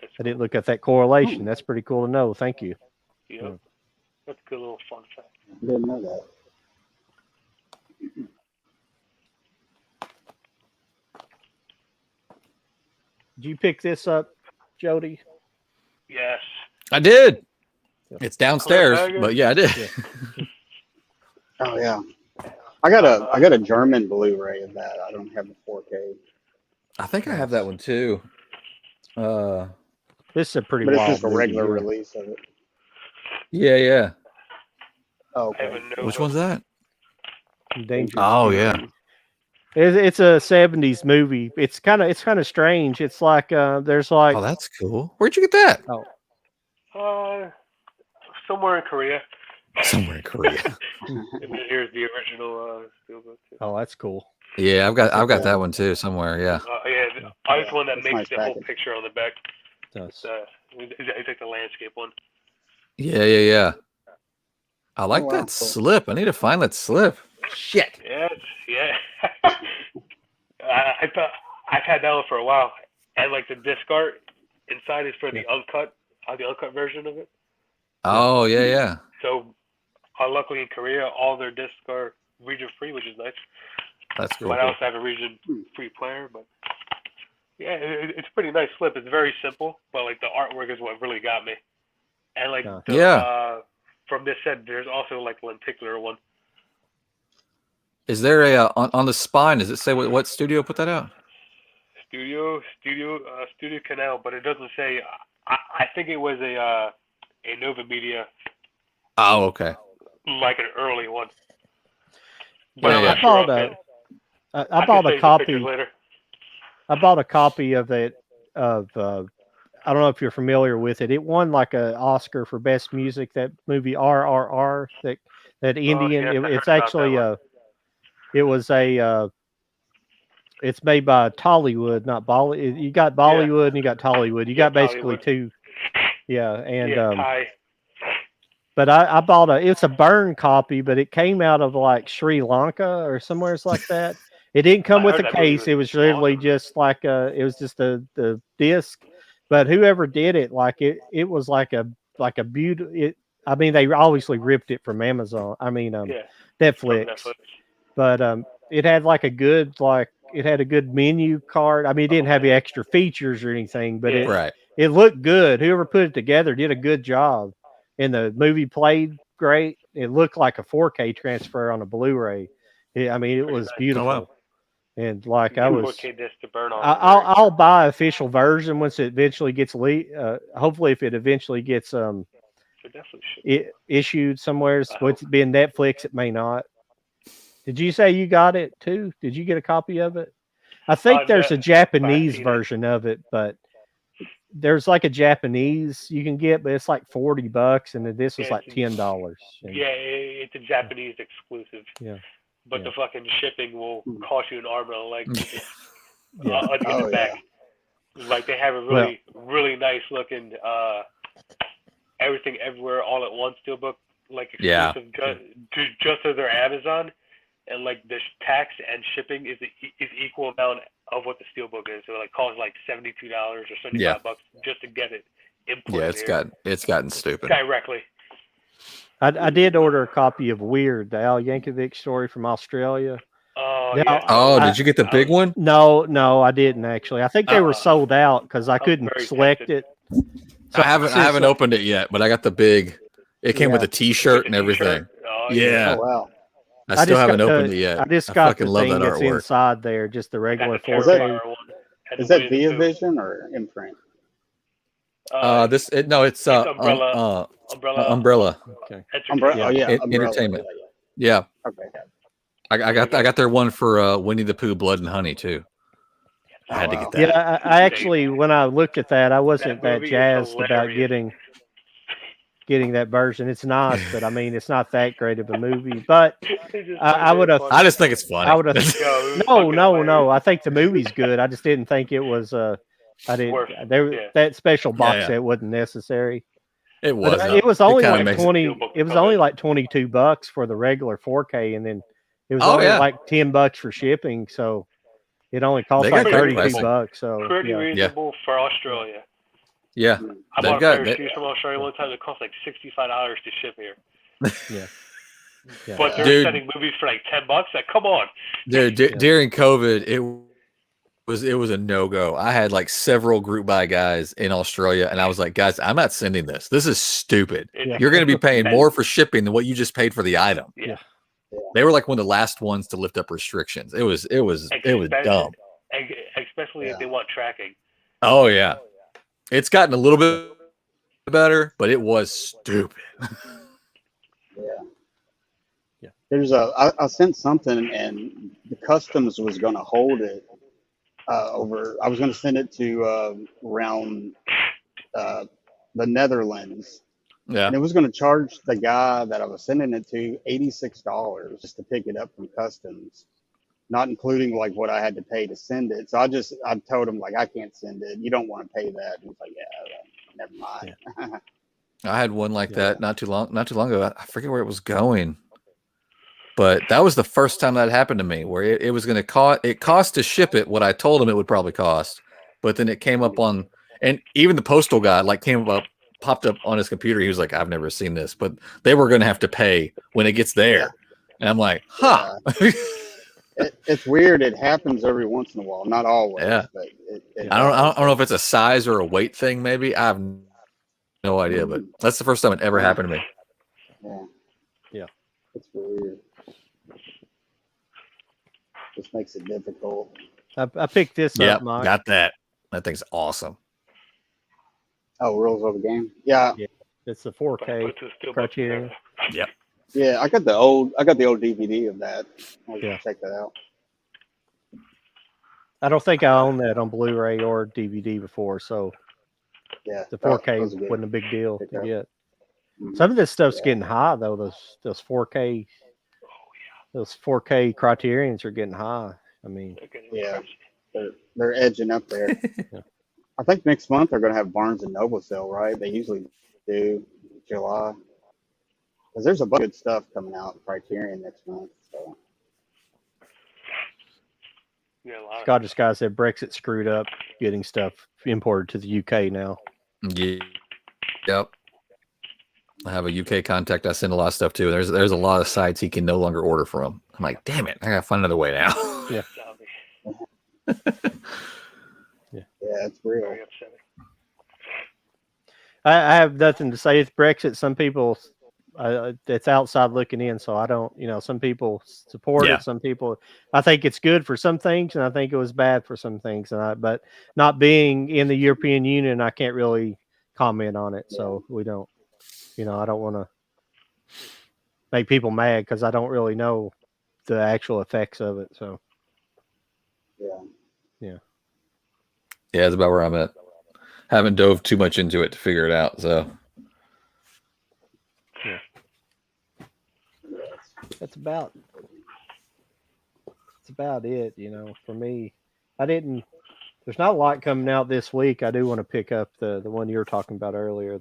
That's I didn't look at that correlation. That's pretty cool to know. Thank you. Yep. Yeah. That's a good little fun fact. Didn't know that. Did you pick this up, Jody? Yes. I did. Yeah. It's downstairs, Cliffhanger? but yeah, I did. Yeah. Oh yeah. I got a German Blu-ray of that. I don't have the 4K, I think I have that one too. This is a pretty but it's wild just a movie regular here. release of it. Yeah. Oh, I have okay. a note Which of- one's that? Dangerous. Oh, Beauty. yeah. It's a '70s movie. It's kind of strange. It's like there's like Oh, that's cool. Where'd you get that? Somewhere in Korea. Somewhere in Korea. And then here's the original steelbook. Too. oh, that's cool. Yeah, I've got that one too somewhere. Yeah. Yeah, I was the one that That's makes nice the whole package. picture on the back. That's, It's like the landscape one. Yeah. I like wow, that cool. slip. I need to find that slip. Shit. Yeah. I've had that one for a while, and like the disc art inside is for the uncut version of it. Oh, yeah. So, luckily in Korea, all their discs are region free, which is nice. That's cool. But I also have a region free player. But yeah, it's a pretty nice flip. It's very simple, but like the artwork is what really got me. And like from this set, there's also like a lenticular one. Is there a on the spine? Does it say what studio put that out? Studio Canal, but it doesn't say. I think it was a Nova Media, Oh, okay. like an early one. But Yeah, I'm yeah. not sure offhand. I bought can a save the copy. pictures later. I bought a copy of it. I don't know if you're familiar with it. It won like an Oscar for best music. That movie RRR. That Indian. yes, I heard It's about actually that one. It was it's made by Tollywood, not Bollywood. You got Bollywood and you got Tollywood. You got basically Tollywood. two. Yeah, and Thai. but I bought it's a burn copy, but it came out of like Sri Lanka or somewhere like that. It didn't come I with heard a that movie case. It was was literally awesome. just like it was just the disc. But whoever did it, like it was like a beauty. I mean, they obviously ripped it from Amazon. I mean, From Netflix. Netflix. But it had like it had a good menu card. I mean, it didn't have the extra features or anything, but Right. it looked good. Whoever put it together did a good job, and the movie played great. It looked like a 4K transfer on a Blu-ray. I mean, it Pretty was nice. beautiful. Oh, wow. And like The I was, 4K disc to burn on. I'll buy official version once it eventually gets hopefully, if it eventually gets So definitely should. issued somewhere, I with it being Netflix, it may not. Did you say you got it too? Did you get a copy of it? I think there's a Japanese seen it. version of it, but there's like a Japanese you can get, but it's like $40, and then this was Yeah, like $10. Yeah, it's a Japanese exclusive. Yeah. But Yeah. the fucking shipping will cost you an arm and a leg to Yeah. get Oh, it back. Like they have a really nice looking everything everywhere all at once steelbook, like Yeah. exclusive just to their Amazon, and like the tax and shipping is equal amount of what the steelbook is. So it like costs like $72 or $75 just to get it imported. Yeah, it's gotten stupid. Directly. I did order a copy of Weird, the Al Yankovic story from Australia. Oh Now, yeah. Oh, did you get the big one? No, I didn't actually. I think they were sold out because I couldn't very select tempted. it. So I haven't opened it yet, but I got the big. It came with a T-shirt and everything. Oh, Yeah. Oh wow. I still just haven't got opened it yet. I just got fucking the love thing that that's artwork. inside there, just the regular Got 4K. Terrifier one. And Is the that Winnie the Via Pooh. Vision or imprint? It's Umbrella. Umbrella Okay. Umbrella. Oh yeah, Umbrella. Entertainment. Yeah. Yeah, Okay. I got their one for Winnie the Pooh, Blood and Honey too. I had to get that. Yeah, I actually, when I looked at that, I wasn't that movie is jazzed about hilarious. getting that version. It's nice, but I mean, it's not that great of a movie. But I would have. I just think it's funny. I would have. No. I think the movie's good. I just didn't think it was. I didn't. That special box set wasn't necessary. It was. It was only kinda like makes 20. It was only like $22 for the regular 4K, and then it was Oh, only yeah. like $10 for shipping. So it only cost They like got great $32. So Pretty reasonable for Australia. Yeah, I bought a pair of shoes from Australia one time. It cost like $65 to ship here. Yeah. But they're Dude. sending movies for like $10. Like, come on. dude. During COVID, it was a no-go. I had like several group buy guys in Australia, and I was like, guys, I'm not sending this. This is stupid. You're going to be paying more for shipping than what you just paid for the item. Yeah. They were like one of the last ones to lift up restrictions. It was dumb. Especially if they want tracking. Oh yeah, it's gotten a little bit better, but it was stupid. Yeah. There's I sent something and the customs was going to hold it over. I was going to send it to around the Netherlands. Yeah. And it was going to charge the guy that I was sending it to $86 just to pick it up from customs, not including like what I had to pay to send it. So I told him like, I can't send it. You don't want to pay that. And he's like, yeah, never mind. Yeah. I had one like that not too long ago. I forget where it was going, but that was the first time that happened to me, where it was going to cost. It cost to ship it what I told him it would probably cost, but then it came up on, and even the postal guy popped up on his computer. He was like, I've never seen this, but they were going to have to pay when it gets there. And I'm like, huh. It's weird. It happens every once in a while, not always. Yeah. But I don't know if it's a size or a weight thing. Maybe I have no idea, but that's the first time it ever happened to me. Yeah. It's weird. Just makes it difficult. I picked this up, Mike. Got that. That thing's awesome. Oh, rules of the game. Yeah. It's the 4K Criterion. Yep. Yeah, I got the old DVD of that. I'll check that out. I don't think I owned that on Blu-ray or DVD before, so the 4K wasn't a big deal to get. Some of this stuff's getting high though. Those 4K, those 4K Criterions are getting high. I mean, they're edging up there. I think next month they're going to have Barnes and Noble sale, right? They usually do July. Because there's a bunch of good stuff coming out in Criterion next month. So. Scottish guy said Brexit screwed up getting stuff imported to the UK now. Yeah. Yep. I have a UK contact I send a lot of stuff to. There's a lot of sites he can no longer order from. I'm like, damn it, I gotta find another way now. Yeah. Yeah, it's real. Very upsetting. I have nothing to say with Brexit. Some people, it's outside looking in, so I don't. Some people support it. Some people, I think it's good for some things, and I think it was bad for some things. But not being in the European Union, I can't really comment on it. So we don't. I don't want to make people mad because I don't really know the actual effects of it. So. Yeah. Yeah, that's about where I'm at. Haven't dove too much into it to figure it out. So. Yeah. That's about it, for me. I didn't There's not a lot coming out this week. I do want to pick up the one you were talking about earlier.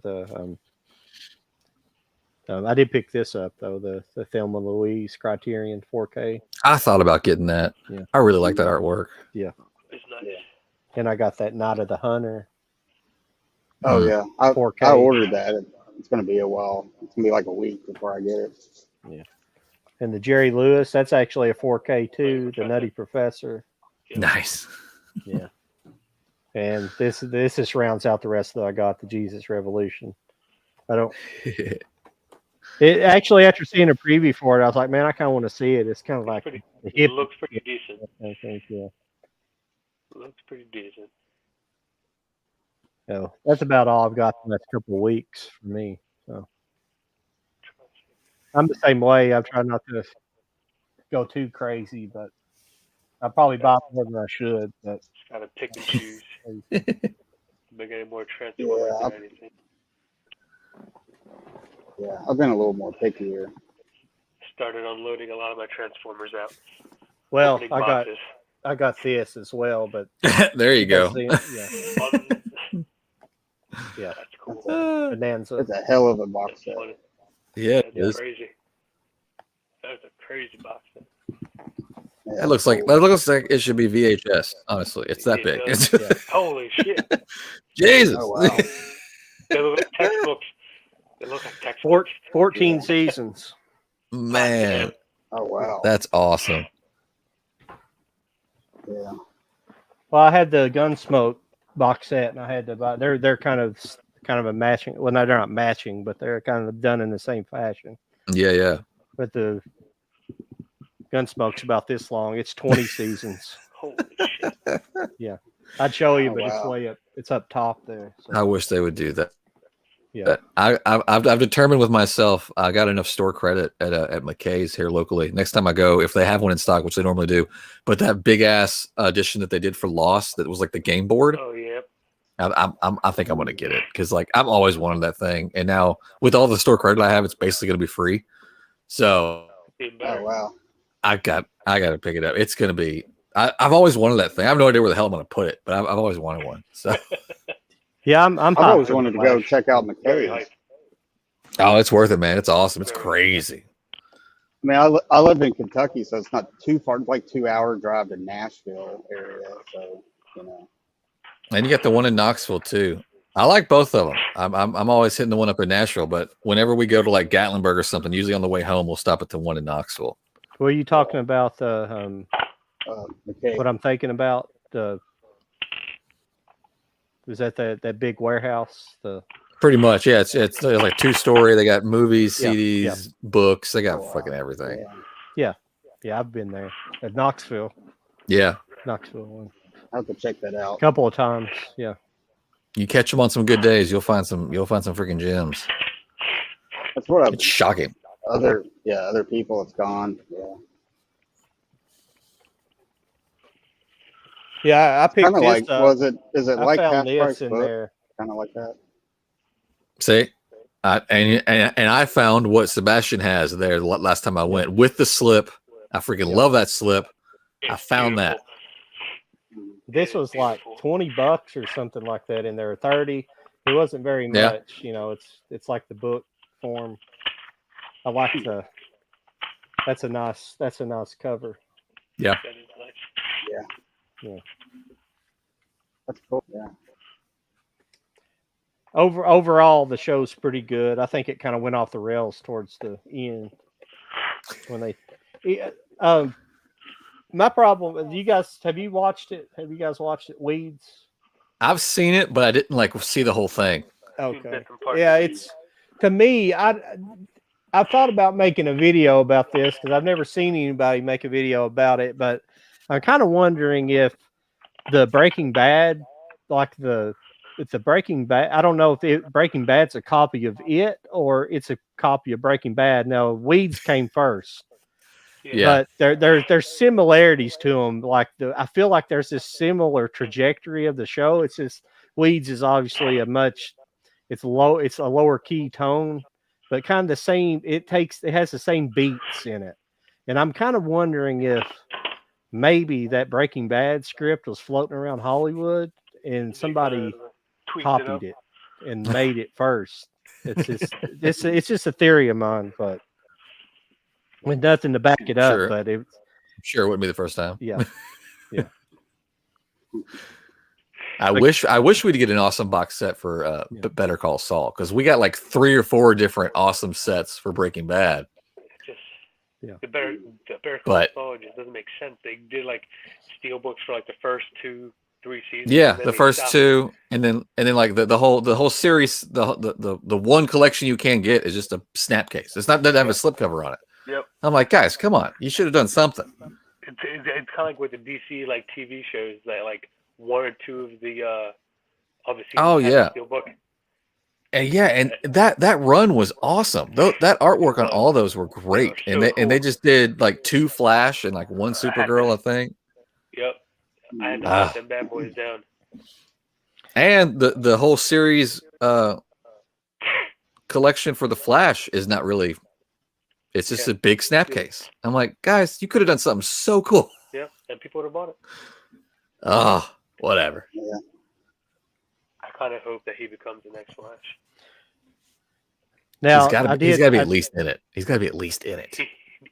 I did pick this up though. The Thelma and Louise Criterion 4K. I thought about getting that. Yeah. I really like that artwork. Yeah. It's nice. And I got that Night of the Hunter. Oh Mm. yeah, 4K. I ordered that. It's going to be a while. It's going to be like a week before I get it. And the Jerry Lewis, that's actually a 4K too. The Nutty Professor. Nice. Yeah. And this just rounds out the rest that I got. The Jesus Revolution. I don't. It actually, after seeing a preview for it, I was like, man, I kind of want to see it. It's kind of like the It hip. looks pretty decent. I think, yeah. Looks pretty decent. So that's about all I've got the next couple of weeks for me. So I'm the same way. I'm trying not to go too crazy, but I probably buy more than I should. But Just gotta pick and choose. Make any more Transformers or anything. Yeah, I've been a little more pickier. Started unloading a lot of my Transformers out. well, Opening I boxes. got this as well. But There you go. yeah, yeah, That's cool. Bonanza. It's a hell of a box That's set. funny. Yeah, it That's is. crazy. That's a crazy box set. Yeah, That looks like it should be VHS. Honestly, it's that big. does. Yeah. Holy shit. Jesus. Oh, wow. They look like textbooks. They look like textbooks. 14 seasons. Man, Oh wow. that's awesome. Yeah. Well, I had the Gunsmoke box set, and I had to buy. They're kind of a matching. Well, no, they're not matching, but they're kind of done in the same fashion. Yeah, yeah. But the Gunsmoke's about this long. It's 20 seasons. Holy shit. I'd show you, Oh, but it's wow. way up. It's up top there. So, I wish they would do that. yeah. I've determined with myself. I got enough store credit at McKay's here locally. Next time I go, if they have one in stock, which they normally do, but that big ass edition that they did for Lost, that was like the game board. Oh, yeah. I think I'm gonna get it because like I've always wanted that thing, and now with all the store credit I have, it's basically gonna be free. So Even Oh better. wow. I got to pick it up. It's gonna be. I've always wanted that thing. I have no idea where the hell I'm gonna put it, but I've always wanted one. So Yeah, I'm I've hyped always for the wanted to go Flash. check out Very McKay's. hype. oh, it's worth it, man. It's awesome. It's crazy. I mean, I live in Kentucky, so it's not too far. It's like 2 hour drive to Nashville area. So you know. And you got the one in Knoxville too. I like both of them. I'm always hitting the one up in Nashville, but whenever we go to like Gatlinburg or something, usually on the way home, we'll stop at the one in Knoxville. Were you talking about the McKay. what I'm thinking about? Was that that big warehouse? Pretty much, yeah. It's like 2-story. They got movies, Yeah, CDs, yeah. books. They got Oh, wow. fucking everything. Yeah. Yeah, I've been there at Knoxville one. I have to check that out. A couple of times. Yeah. You catch them on some good days, you'll find some freaking gems. That's what I've It's shocking. other people have gone. Yeah. Yeah, I picked Kind of this like up. is it I like half found price this in book? there. Kind of like that. See, and I found what Sebastian has there last time I went with the slip. I freaking love that slip. I found that. This was like $20 or something like that in there, 30. It wasn't very Yeah. much, you know. It's like the book form. I like that's a nice cover. That is nice. That's cool. Yeah. Overall, the show's pretty good. I think it kind of went off the rails towards the end when they. My problem. You guys, have you watched it? Have you guys watched it? Weeds. I've seen it, but I didn't like see the whole thing. Okay. Bits and parts Yeah, of it's to me. I thought about making a video about this because I've never seen anybody make a video about it, but I'm kind of wondering if the Breaking Bad, it's a Breaking Bad. I don't know if Breaking Bad's a copy of it or it's a copy of Breaking Bad. No, Weeds came first. Yeah. But there's similarities to them. Like I feel like there's this similar trajectory of the show. It's just Weeds is obviously it's a lower key tone, but kind of the same. It has the same beats in it, and I'm kind of wondering if maybe that Breaking Bad script was floating around Hollywood and somebody copied it and made it first. It's just a theory of mine, but with nothing to back it up. Sure. But I'm sure it wouldn't be the first time. yeah, yeah. I wish we'd get an awesome box set for Better Call Saul, because we got like 3 or 4 different awesome sets for Breaking Bad. The Better Call Saul just doesn't make sense. They did like steelbooks for like the first 2-3 seasons. Yeah, the first 2, and then like the whole series, the one collection you can get is just a snap case. It doesn't have a slipcover on it. Yep. I'm like, guys, come on, you should have done something. It's kind of like with the DC like TV shows that like 1 or 2 of the seasons have a steelbook. And that run was awesome. That artwork on all those were great. And they just did like 2 Flash and like 1 Supergirl, I think. Yep. I had to hunt them bad boys down. And the whole series collection for the Flash is not really. It's just a big snap case. I'm like, guys, you could have done something so cool. Yeah, and people would have bought it. Oh, whatever. Yeah. I kind of hope that he becomes the next Flash. Now he's got to be at least in it. He's got to be at least in it.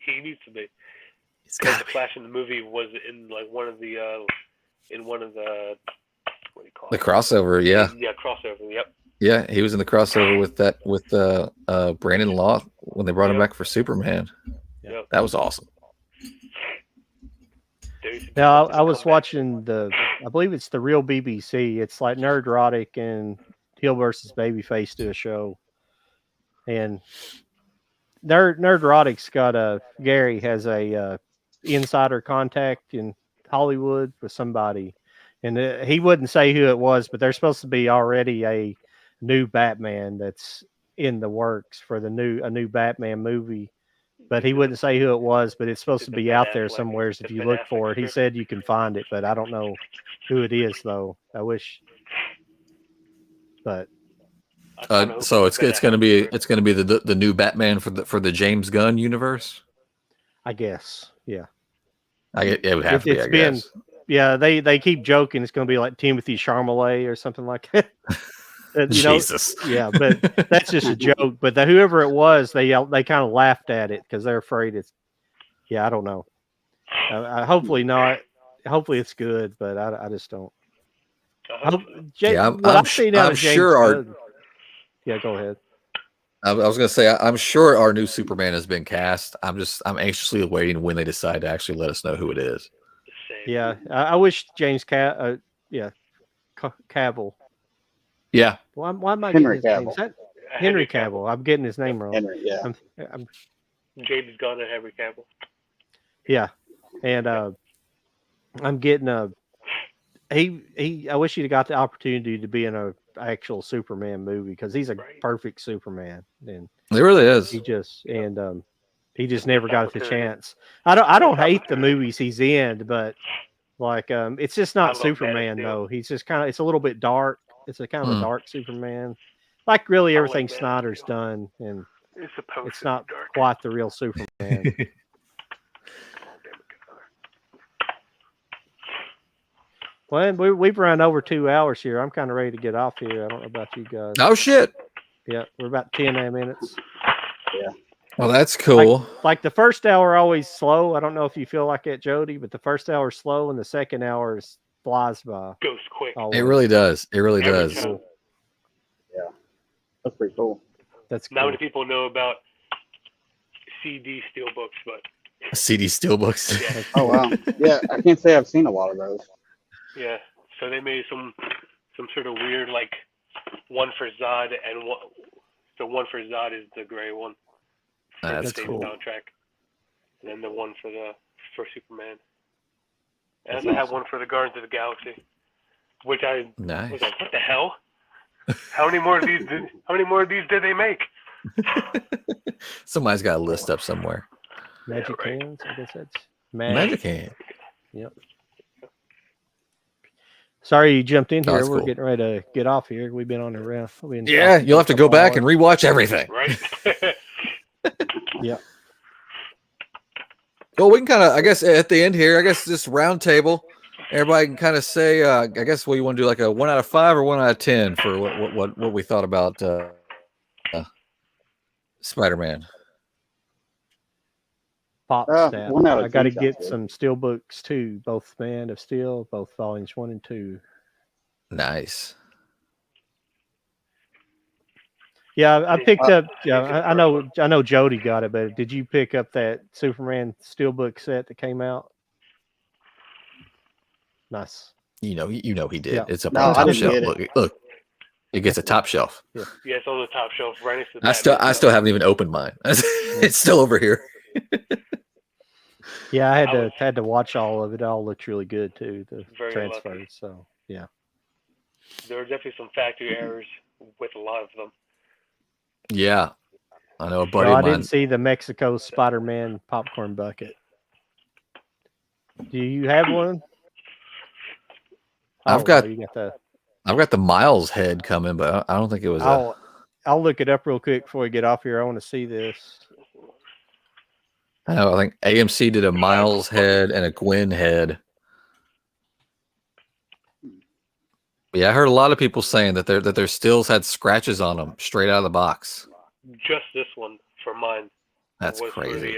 He needs to be. Because the Flash in the movie was in like one of the what do you call the it? crossover, yeah. Yeah, crossover. Yep. Yeah, he was in the crossover with Brandon Law when they brought him back for Superman. Yep. That was awesome. Now I was watching I believe it's the Real BBC. It's like Nerdrotic and Heel versus Babyface do a show, and Nerdrotic's got Gary has a insider contact in Hollywood with somebody, and he wouldn't say who it was, but there's supposed to be already a new Batman that's in the works for a new Batman movie, but he wouldn't say who it was, but it's supposed to be out there somewhere if you look for it. He said you can find it, but I don't know who it is though. I wish, but so it's going to be the new Batman for the James Gunn universe, I guess. Yeah, it would have to be. I guess. Yeah, they keep joking it's going to be like Timothy Chalamet or something like that. Jesus. Yeah, but that's just a joke. But whoever it was, they kind of laughed at it because they're afraid it's. Yeah, I don't know. Hopefully not. Hopefully it's good, but I just don't. I'm sure Yeah, go ahead. I was going to say I'm sure our new Superman has been cast. I'm anxiously awaiting when they decide to actually let us know who it is. Yeah, I wish James Cavill. Yeah. Why am I Henry getting his Cavill. name? Henry Cavill. I'm getting his name wrong. Henry, yeah. I'm James Gunn and Henry Cavill. Yeah, and I'm getting I wish he'd got the opportunity to be in a actual Superman movie because he's a perfect Superman, and it really is. He just never got the chance. I don't hate the movies he's in, but like it's just not Superman though. He's just it's a little bit dark. It's a kind of a dark Superman, like really everything Snyder's done, and it's not quite the real Superman. Well, we've run over 2 hours here. I'm kind of ready to get off here. I don't know about you guys. Oh shit! Yeah, we're about 10 minutes. Yeah. Well, that's cool. Like the first hour always slow. I don't know if you feel like it, Jody, but the first hour is slow and the second hour flies by. Goes quick. Always. It really does. It really does. Yeah, that's pretty cool. That's cool. Not many people know about CD steelbooks, but CD steelbooks. Yeah. Oh wow. Yeah, I can't say I've seen a lot of those. Yeah, so they made some sort of weird like one for Zod and one. So one for Zod is the gray one. That's the same cool. soundtrack. And then the one for Superman. And I have one for the Guardians of the Galaxy, which I was like, what the hell? How many more of these did they make? Somebody's got a list up somewhere. Magic Hands, I guess that's Magic Hand. Yep. Sorry you jumped in here. That's We're cool. getting ready to get off here. We've been on the ref. Yeah, you'll have to go back and rewatch everything. Right? Yeah. Well, we can kind of, I guess, at the end here, I guess this round table, everybody can kind of say, I guess, what you want to do, like a 1 out of 5 or 1 out of 10 for what we thought about Spider-Man. Pop stat. 1 out of I got to 10 get sounds good. some steel books too, both Man of Steel, both volumes 1 and 2. Nice. Yeah, I picked up. I know Jody got it, but did you pick up that Superman steelbook set that came out? Nice. You know he did. Yeah. It's up No, on the I top didn't shelf. get it. Look, it gets a top shelf. Yeah, it's on the top shelf right next to the I Batman still haven't even opened mine. It's still over here. Yeah, I had to watch all of it. It all looks really good too. The Very transfers. lucky. So yeah. There are definitely some factory errors with a lot of them. Yeah, I know a buddy No, I of mine. didn't see the Mexico Spider-Man popcorn bucket. Do you have one? I've got- no, you got the. I've got the Miles head coming, but I don't think it was. I'll look it up real quick before we get off here. I want to see this. I know. I think AMC did a Miles head and a Gwen head. Yeah, I heard a lot of people saying that their stills had scratches on them straight out of the box. Just this one for mine. That's was for crazy.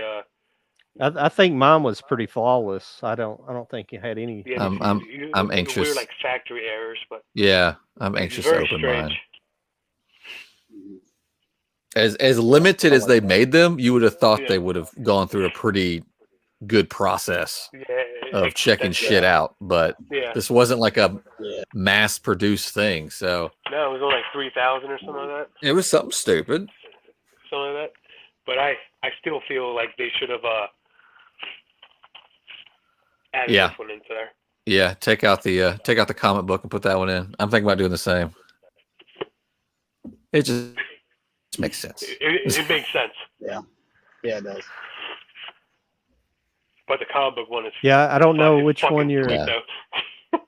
I think mine was pretty flawless. I don't think it had any. Yeah, I'm anxious. Weird like factory errors, but Yeah, I'm it's anxious to very open strange. mine. As limited as they made them, you would have thought Yeah. they would have gone through a pretty good process Yeah, of checking shit out, but Yeah, this wasn't like a Yeah. mass-produced thing, so no, it was only like 3,000 or something like that. it was something stupid. Something like that. But I still feel like they should have added Yeah. this one into there. Yeah, take out the comic book and put that one in. I'm thinking about doing the same. It just makes sense. It makes sense. Yeah, it does. But the comic book one is Yeah, I don't know fucking- which fucking one you're. sweet, Yeah. though.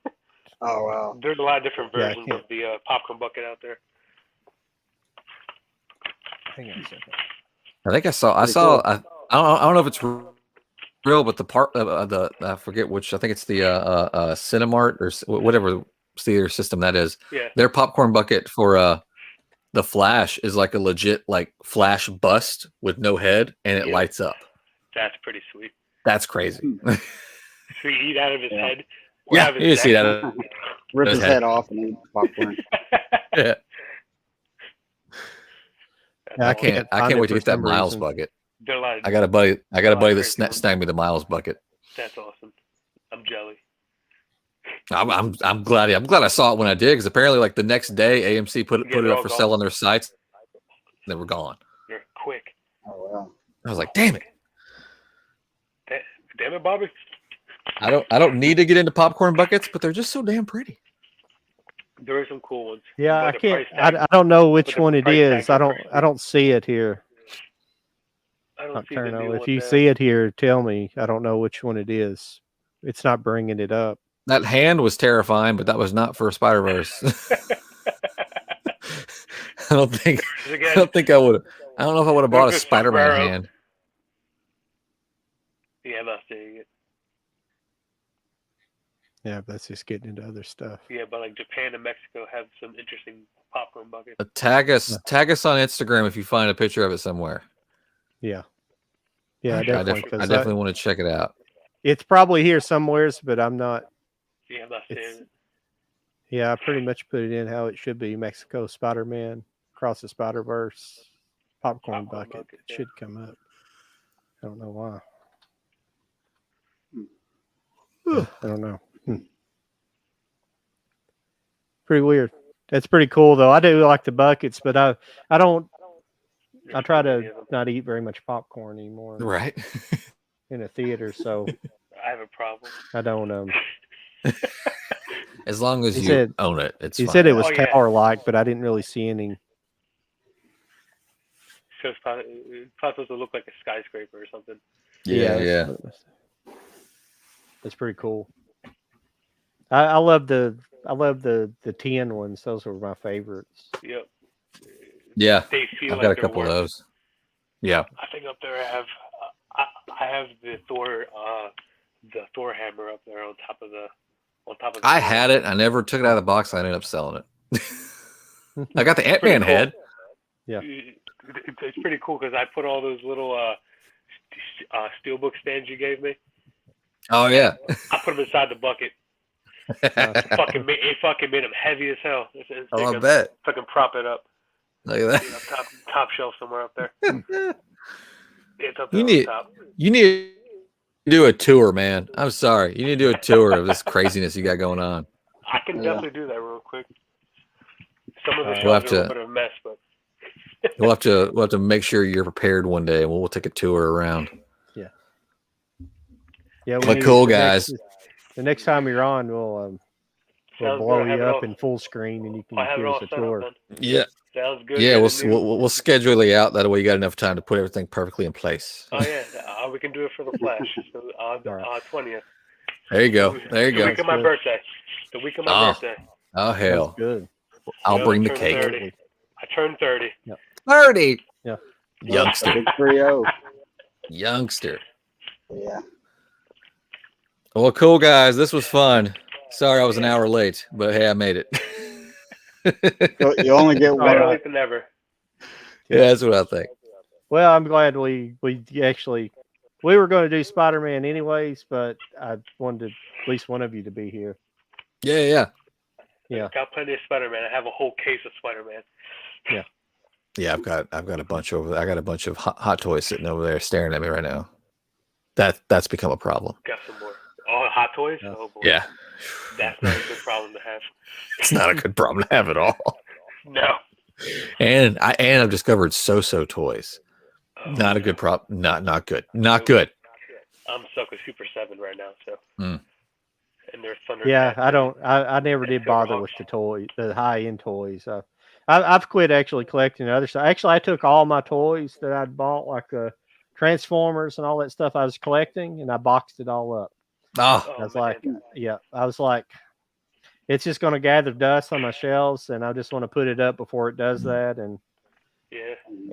Oh wow. There's a lot of different Yeah, I versions can't- of the popcorn bucket out there. Hang on a second. I think I saw. I don't know if it's real, but the part I forget which. I think it's the Cinemark or whatever theater system that is. Yeah. Their popcorn bucket for the Flash is like a legit like Flash bust with no head, and it Yeah. lights up. That's pretty sweet. That's crazy. So you eat out of his Yeah. head. Or Yeah, have his you see neck. that. Rip his His head. head off and eat popcorn. Yeah. Yeah, I can't wait to get that Miles reason. bucket. There are a lot of- I got a buddy that crazy snagged me the Miles bucket. That's awesome. I'm jelly. I'm glad I saw it when I did, because apparently like the next day AMC put Yeah, it they're up all for gone. sale on their sites. They were gone. They're quick. Oh wow. I was like, damn it. Damn it, Bobby. I don't need to get into popcorn buckets, but they're just so damn pretty. There are some cool ones. Yeah, But I the can't. price tag- I don't know which the one it price tag is. is I crazy. don't see it here. I don't see the Nocturno. new If one you there. see it here, tell me. I don't know which one it is. It's not bringing it up. That hand was terrifying, but that was not for Spider-Verse. I don't think I would. I don't know if I would have bought a There's a Spider-Man sombrero. hand. Yeah, I'm not seeing it. Yeah, that's just getting into other stuff. Yeah, but like Japan and Mexico have some interesting popcorn buckets. Tag us on Instagram if you find a picture of it somewhere. Yeah. Yeah, I definitely. 'cause definitely want to check it out. it's probably here somewheres, but I'm not. Yeah, I'm not seeing It's- it. Yeah, I pretty much put it in how it should be. Mexico Spider-Man, Across the Spider-Verse, popcorn bucket. bucket, It yeah. should come up. I don't know why. I don't know. Pretty weird. That's pretty cool though. I do like the buckets, but I don't. I try to not eat very much popcorn anymore Right. in a theater, so I have a problem. I don't. As long as He you said- own it, it's He fine. said it was Oh, yeah. tower-like, but I didn't really see any. So it's probably supposed to look like a skyscraper or something. Yeah. That's pretty cool. I love the tin ones. Those were my favorites. Yep. Yeah. They feel I've like got a they're couple of worth- those. Yeah. I think up there I have. I have the Thor hammer up there on top of the. I had it. I never took it out of the box. I ended up selling it. I got the Ant-Man cool. head. Yeah. It's pretty cool because I put all those little steelbook stands you gave me. Oh yeah. I put them inside the bucket. It fucking made them heavy as hell. Oh, I bet. Fucking prop it up. Look at that. Top shelf somewhere up there. It's up there You need to do a tour, man. I'm sorry. You need to do a tour of this craziness you got going on. I can definitely do that real quick. Some of the We'll shelves are a little bit of a mess, but we'll have to make sure you're prepared one day, and we'll take a tour around. Yeah. But cool, guys. The next time you're on, we'll blow you up in full screen, and you can give us a tour. Yeah. Sounds good. Yeah, we'll schedule you out. That way you got enough time to put everything perfectly in place. Oh yeah, we can do it for the Flash. So 20th. There you go. There you The go. week of my birthday. The week of my birthday. Oh hell. Good. I'll bring the cake. 30. I turned 30. 30. Yeah. Youngster. Big 3-0. Youngster. Yeah. Well, cool guys. This was fun. Sorry I was an hour late, but hey, I made it. You only get one. Better late than never. Yeah, that's what I think. Well, I'm glad we were going to do Spider-Man anyways, but I wanted at least one of you to be here. Yeah. Got plenty of Spider-Man. I have a whole case of Spider-Man. Yeah, I've got a bunch over there. I got a bunch of hot toys sitting over there staring at me right now. That's become a problem. Got some more. Oh, hot toys? Oh boy. Yeah. That's not a good problem to have. It's not a good problem to have at all. No. And I've discovered so toys. Not a good problem. Not good. Not good. I'm stuck with Super 7 right now, so. And there's Thunder. Yeah, I never did bother with the high-end toys. I've quit actually collecting other stuff. Actually, I took all my toys that I'd bought, like Transformers and all that stuff I was collecting, and I boxed it all up. Oh, I was like, it's just going to gather dust on my shelves, and I just want to put it up before it does that. And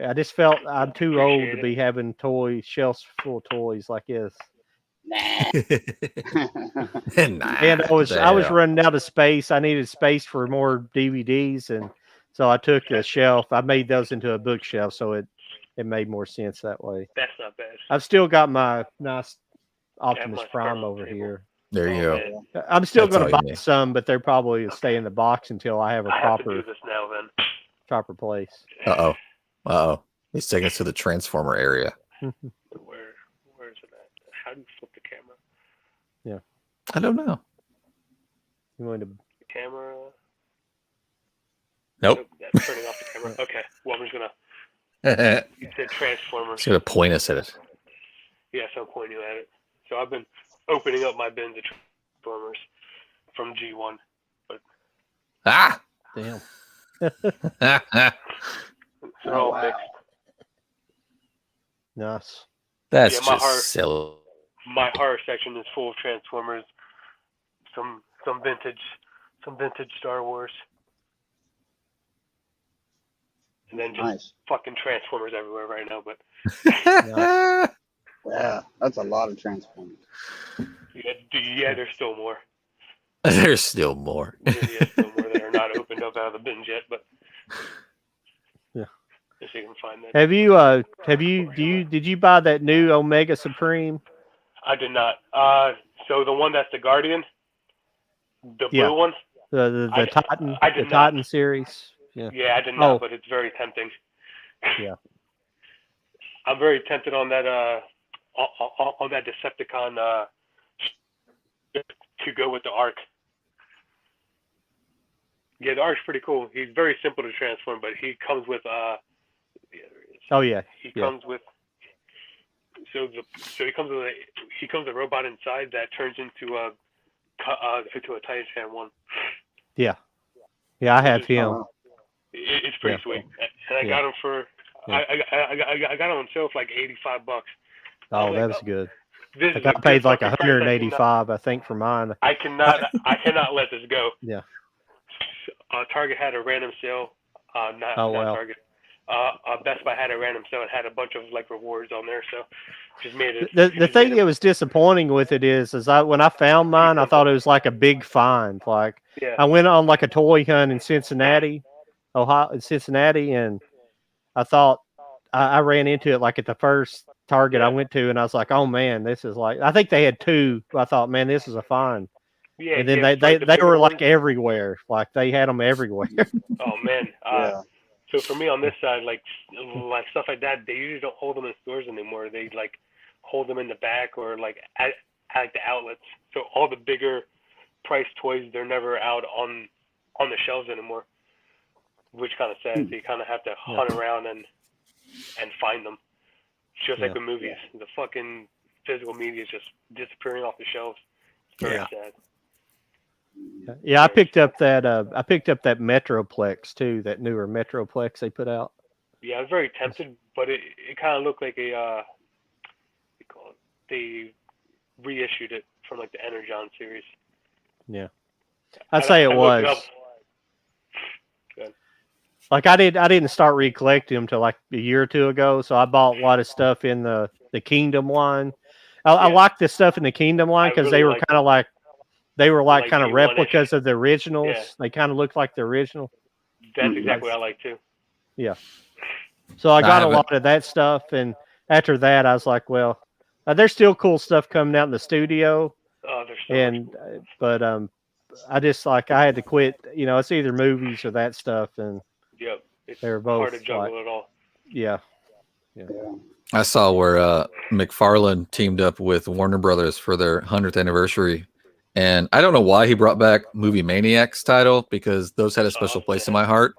I just felt I'm too old to be having shelves full of toys like this. And I was running out of space. I needed space for more DVDs, and so I took a shelf. I made those into a bookshelf, so it made more sense that way. That's not bad. I've still got my nice Optimus Prime over here. There you go. I'm still going to buy some, but they're probably stay in the box until I have a have to do this now, then. proper place. Uh-oh. He's taking us to the Transformer area. Where is it at? How do you flip the camera? Yeah. I don't know. You want to camera? Nope. That's turning off the camera. Okay. Well, I'm just gonna. You said Transformers. He's gonna point us at it. Yes, I'm pointing at it. So I've been opening up my bins of Transformers from G1, but damn. They're all mixed. Nice. That's just silly. My horror section is full of Transformers. Some vintage Star Wars. And then just fucking Transformers everywhere right now, but yeah, that's a lot of Transformers. Yeah, there's still more. There's still more. Yeah, still more that are not opened up out of the bins yet, but yeah, if you can find that. Did you buy that new Omega Supreme? I did not. So the one that's the Guardian, the blue one, the Titan, the Titan series. Yeah, I did not, but it's very tempting. Yeah, I'm very tempted on that on that Decepticon to go with the Arc. Yeah, the Arc's pretty cool. He's very simple to transform, but he comes with he comes with a robot inside that turns into a Titan one. Yeah, I have him. It's pretty sweet, and I got him for I got him on sale for like $85. Oh, that was good. I paid like $185, I think, for mine. I cannot let this go. Yeah. Target had a random sale. Not Target. Best Buy had a random sale and had a bunch of like rewards on there, so just made it. The thing that was disappointing with it is when I found mine, I thought it was like a big find. Like Yeah. I went on like a toy hunt in Cincinnati, and I thought I ran into it like at the first Target I went to, and I was like, oh man, this is like, I think they had two. I thought, man, this is a find. Yeah. And then yeah, they the bigger were like ones. everywhere. Like they had them everywhere. Oh man. Yeah. So for me on this side, like stuff like that, they usually don't hold them in stores anymore. They like hold them in the back or like at like the outlets. So all the bigger price toys, they're never out on the shelves anymore, which kind of sad. So you kind of have to hunt around and find them. Just like the movies, the fucking physical media is just disappearing off the shelves. It's very sad. Yeah, I picked up that Metroplex too, that newer Metroplex they put out. Yeah, I was very tempted, but it kind of looked like they reissued it from like the Energon series. Yeah, I'd say it was. Good. Like I didn't start recollecting them till like a year or two ago, so I bought a lot of stuff in the Kingdom line. I like the stuff in the Kingdom line because really they were like kind of like kind of D1-ish. replicas of the originals. Yeah. They kind of looked like the original. That's exactly what I like too. Yeah. So I got a lot of that stuff, and after that, I was like, well, there's still cool stuff coming out in the studio. Oh, there's so much cool. But I just like I had to quit. You know, it's either movies or that stuff, and Yep, it's they were both hard to juggle it all. Yeah. I saw where McFarlane teamed up with Warner Brothers for their 100th anniversary. And I don't know why he brought back Movie Maniacs title, because those had a special place in my heart.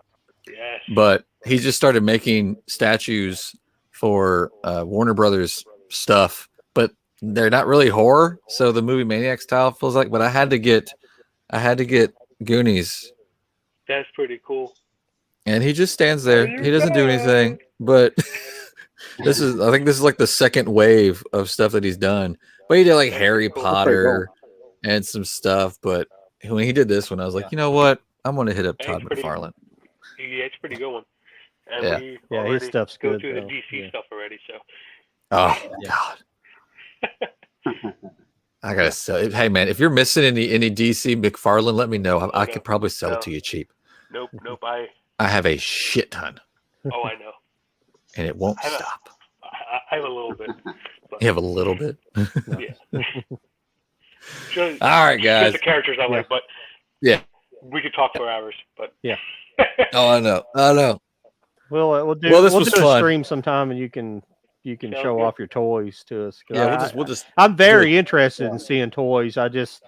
Yes. But he just started making statues for Warner Brothers stuff, but they're not really horror. So the Movie Maniacs style feels like, but I had to get Goonies. That's pretty cool. And he just stands there. He doesn't do anything, but I think this is like the second wave of stuff that he's done. But he did like Harry Potter and some stuff. But when he did this one, I was like, you know what? I'm going to hit up Todd McFarlane. Yeah, it's a pretty good one. And his stuff's go good. through the though. DC stuff already, so. Oh, God. I got to sell it. Hey, man, if you're missing any DC McFarlane, let me know. I could probably sell it to you cheap. Nope. I have a shit ton. Oh, I know. And it won't stop. I have a little bit. But, You have a little bit. Yeah. All right, guys. Just the characters I like, but yeah, we could talk for hours. But yeah. Oh, I know. We'll do this we'll was do a fun. stream sometime, and you can show off your toys to us. Yeah, we'll just. I'm very interested in seeing toys. I just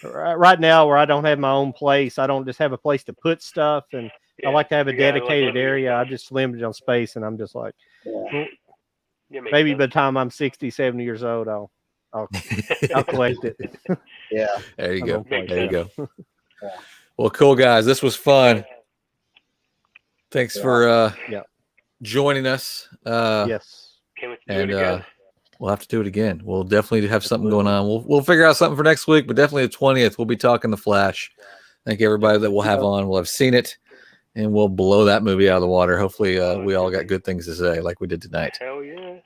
right now where I don't have my own place, I don't just have a place to put stuff, and I like to have a dedicated area. I just limited on space, and I'm just like, maybe by the time I'm 60, 70 years old, I'll collect it. Yeah. There you go. Makes There you go. Well, cool, guys. This was fun. Thanks for joining us. Yes. Can't wait to do it again. We'll have to do it again. We'll definitely have something going on. We'll figure out something for next week, but definitely the 20th, we'll be talking The Flash. Thank everybody that we'll have on. We'll have seen it, and we'll blow that movie out of the water. Hopefully, we all got good things to say like we did tonight. Hell yeah.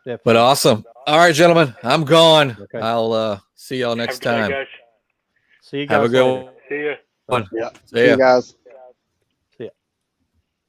Yeah. But awesome. All right, gentlemen, I'm gone. Okay. I'll see y'all next Have a good night, time. guys. See you guys. Have a good later. one. See ya. Yeah. See See ya. you guys.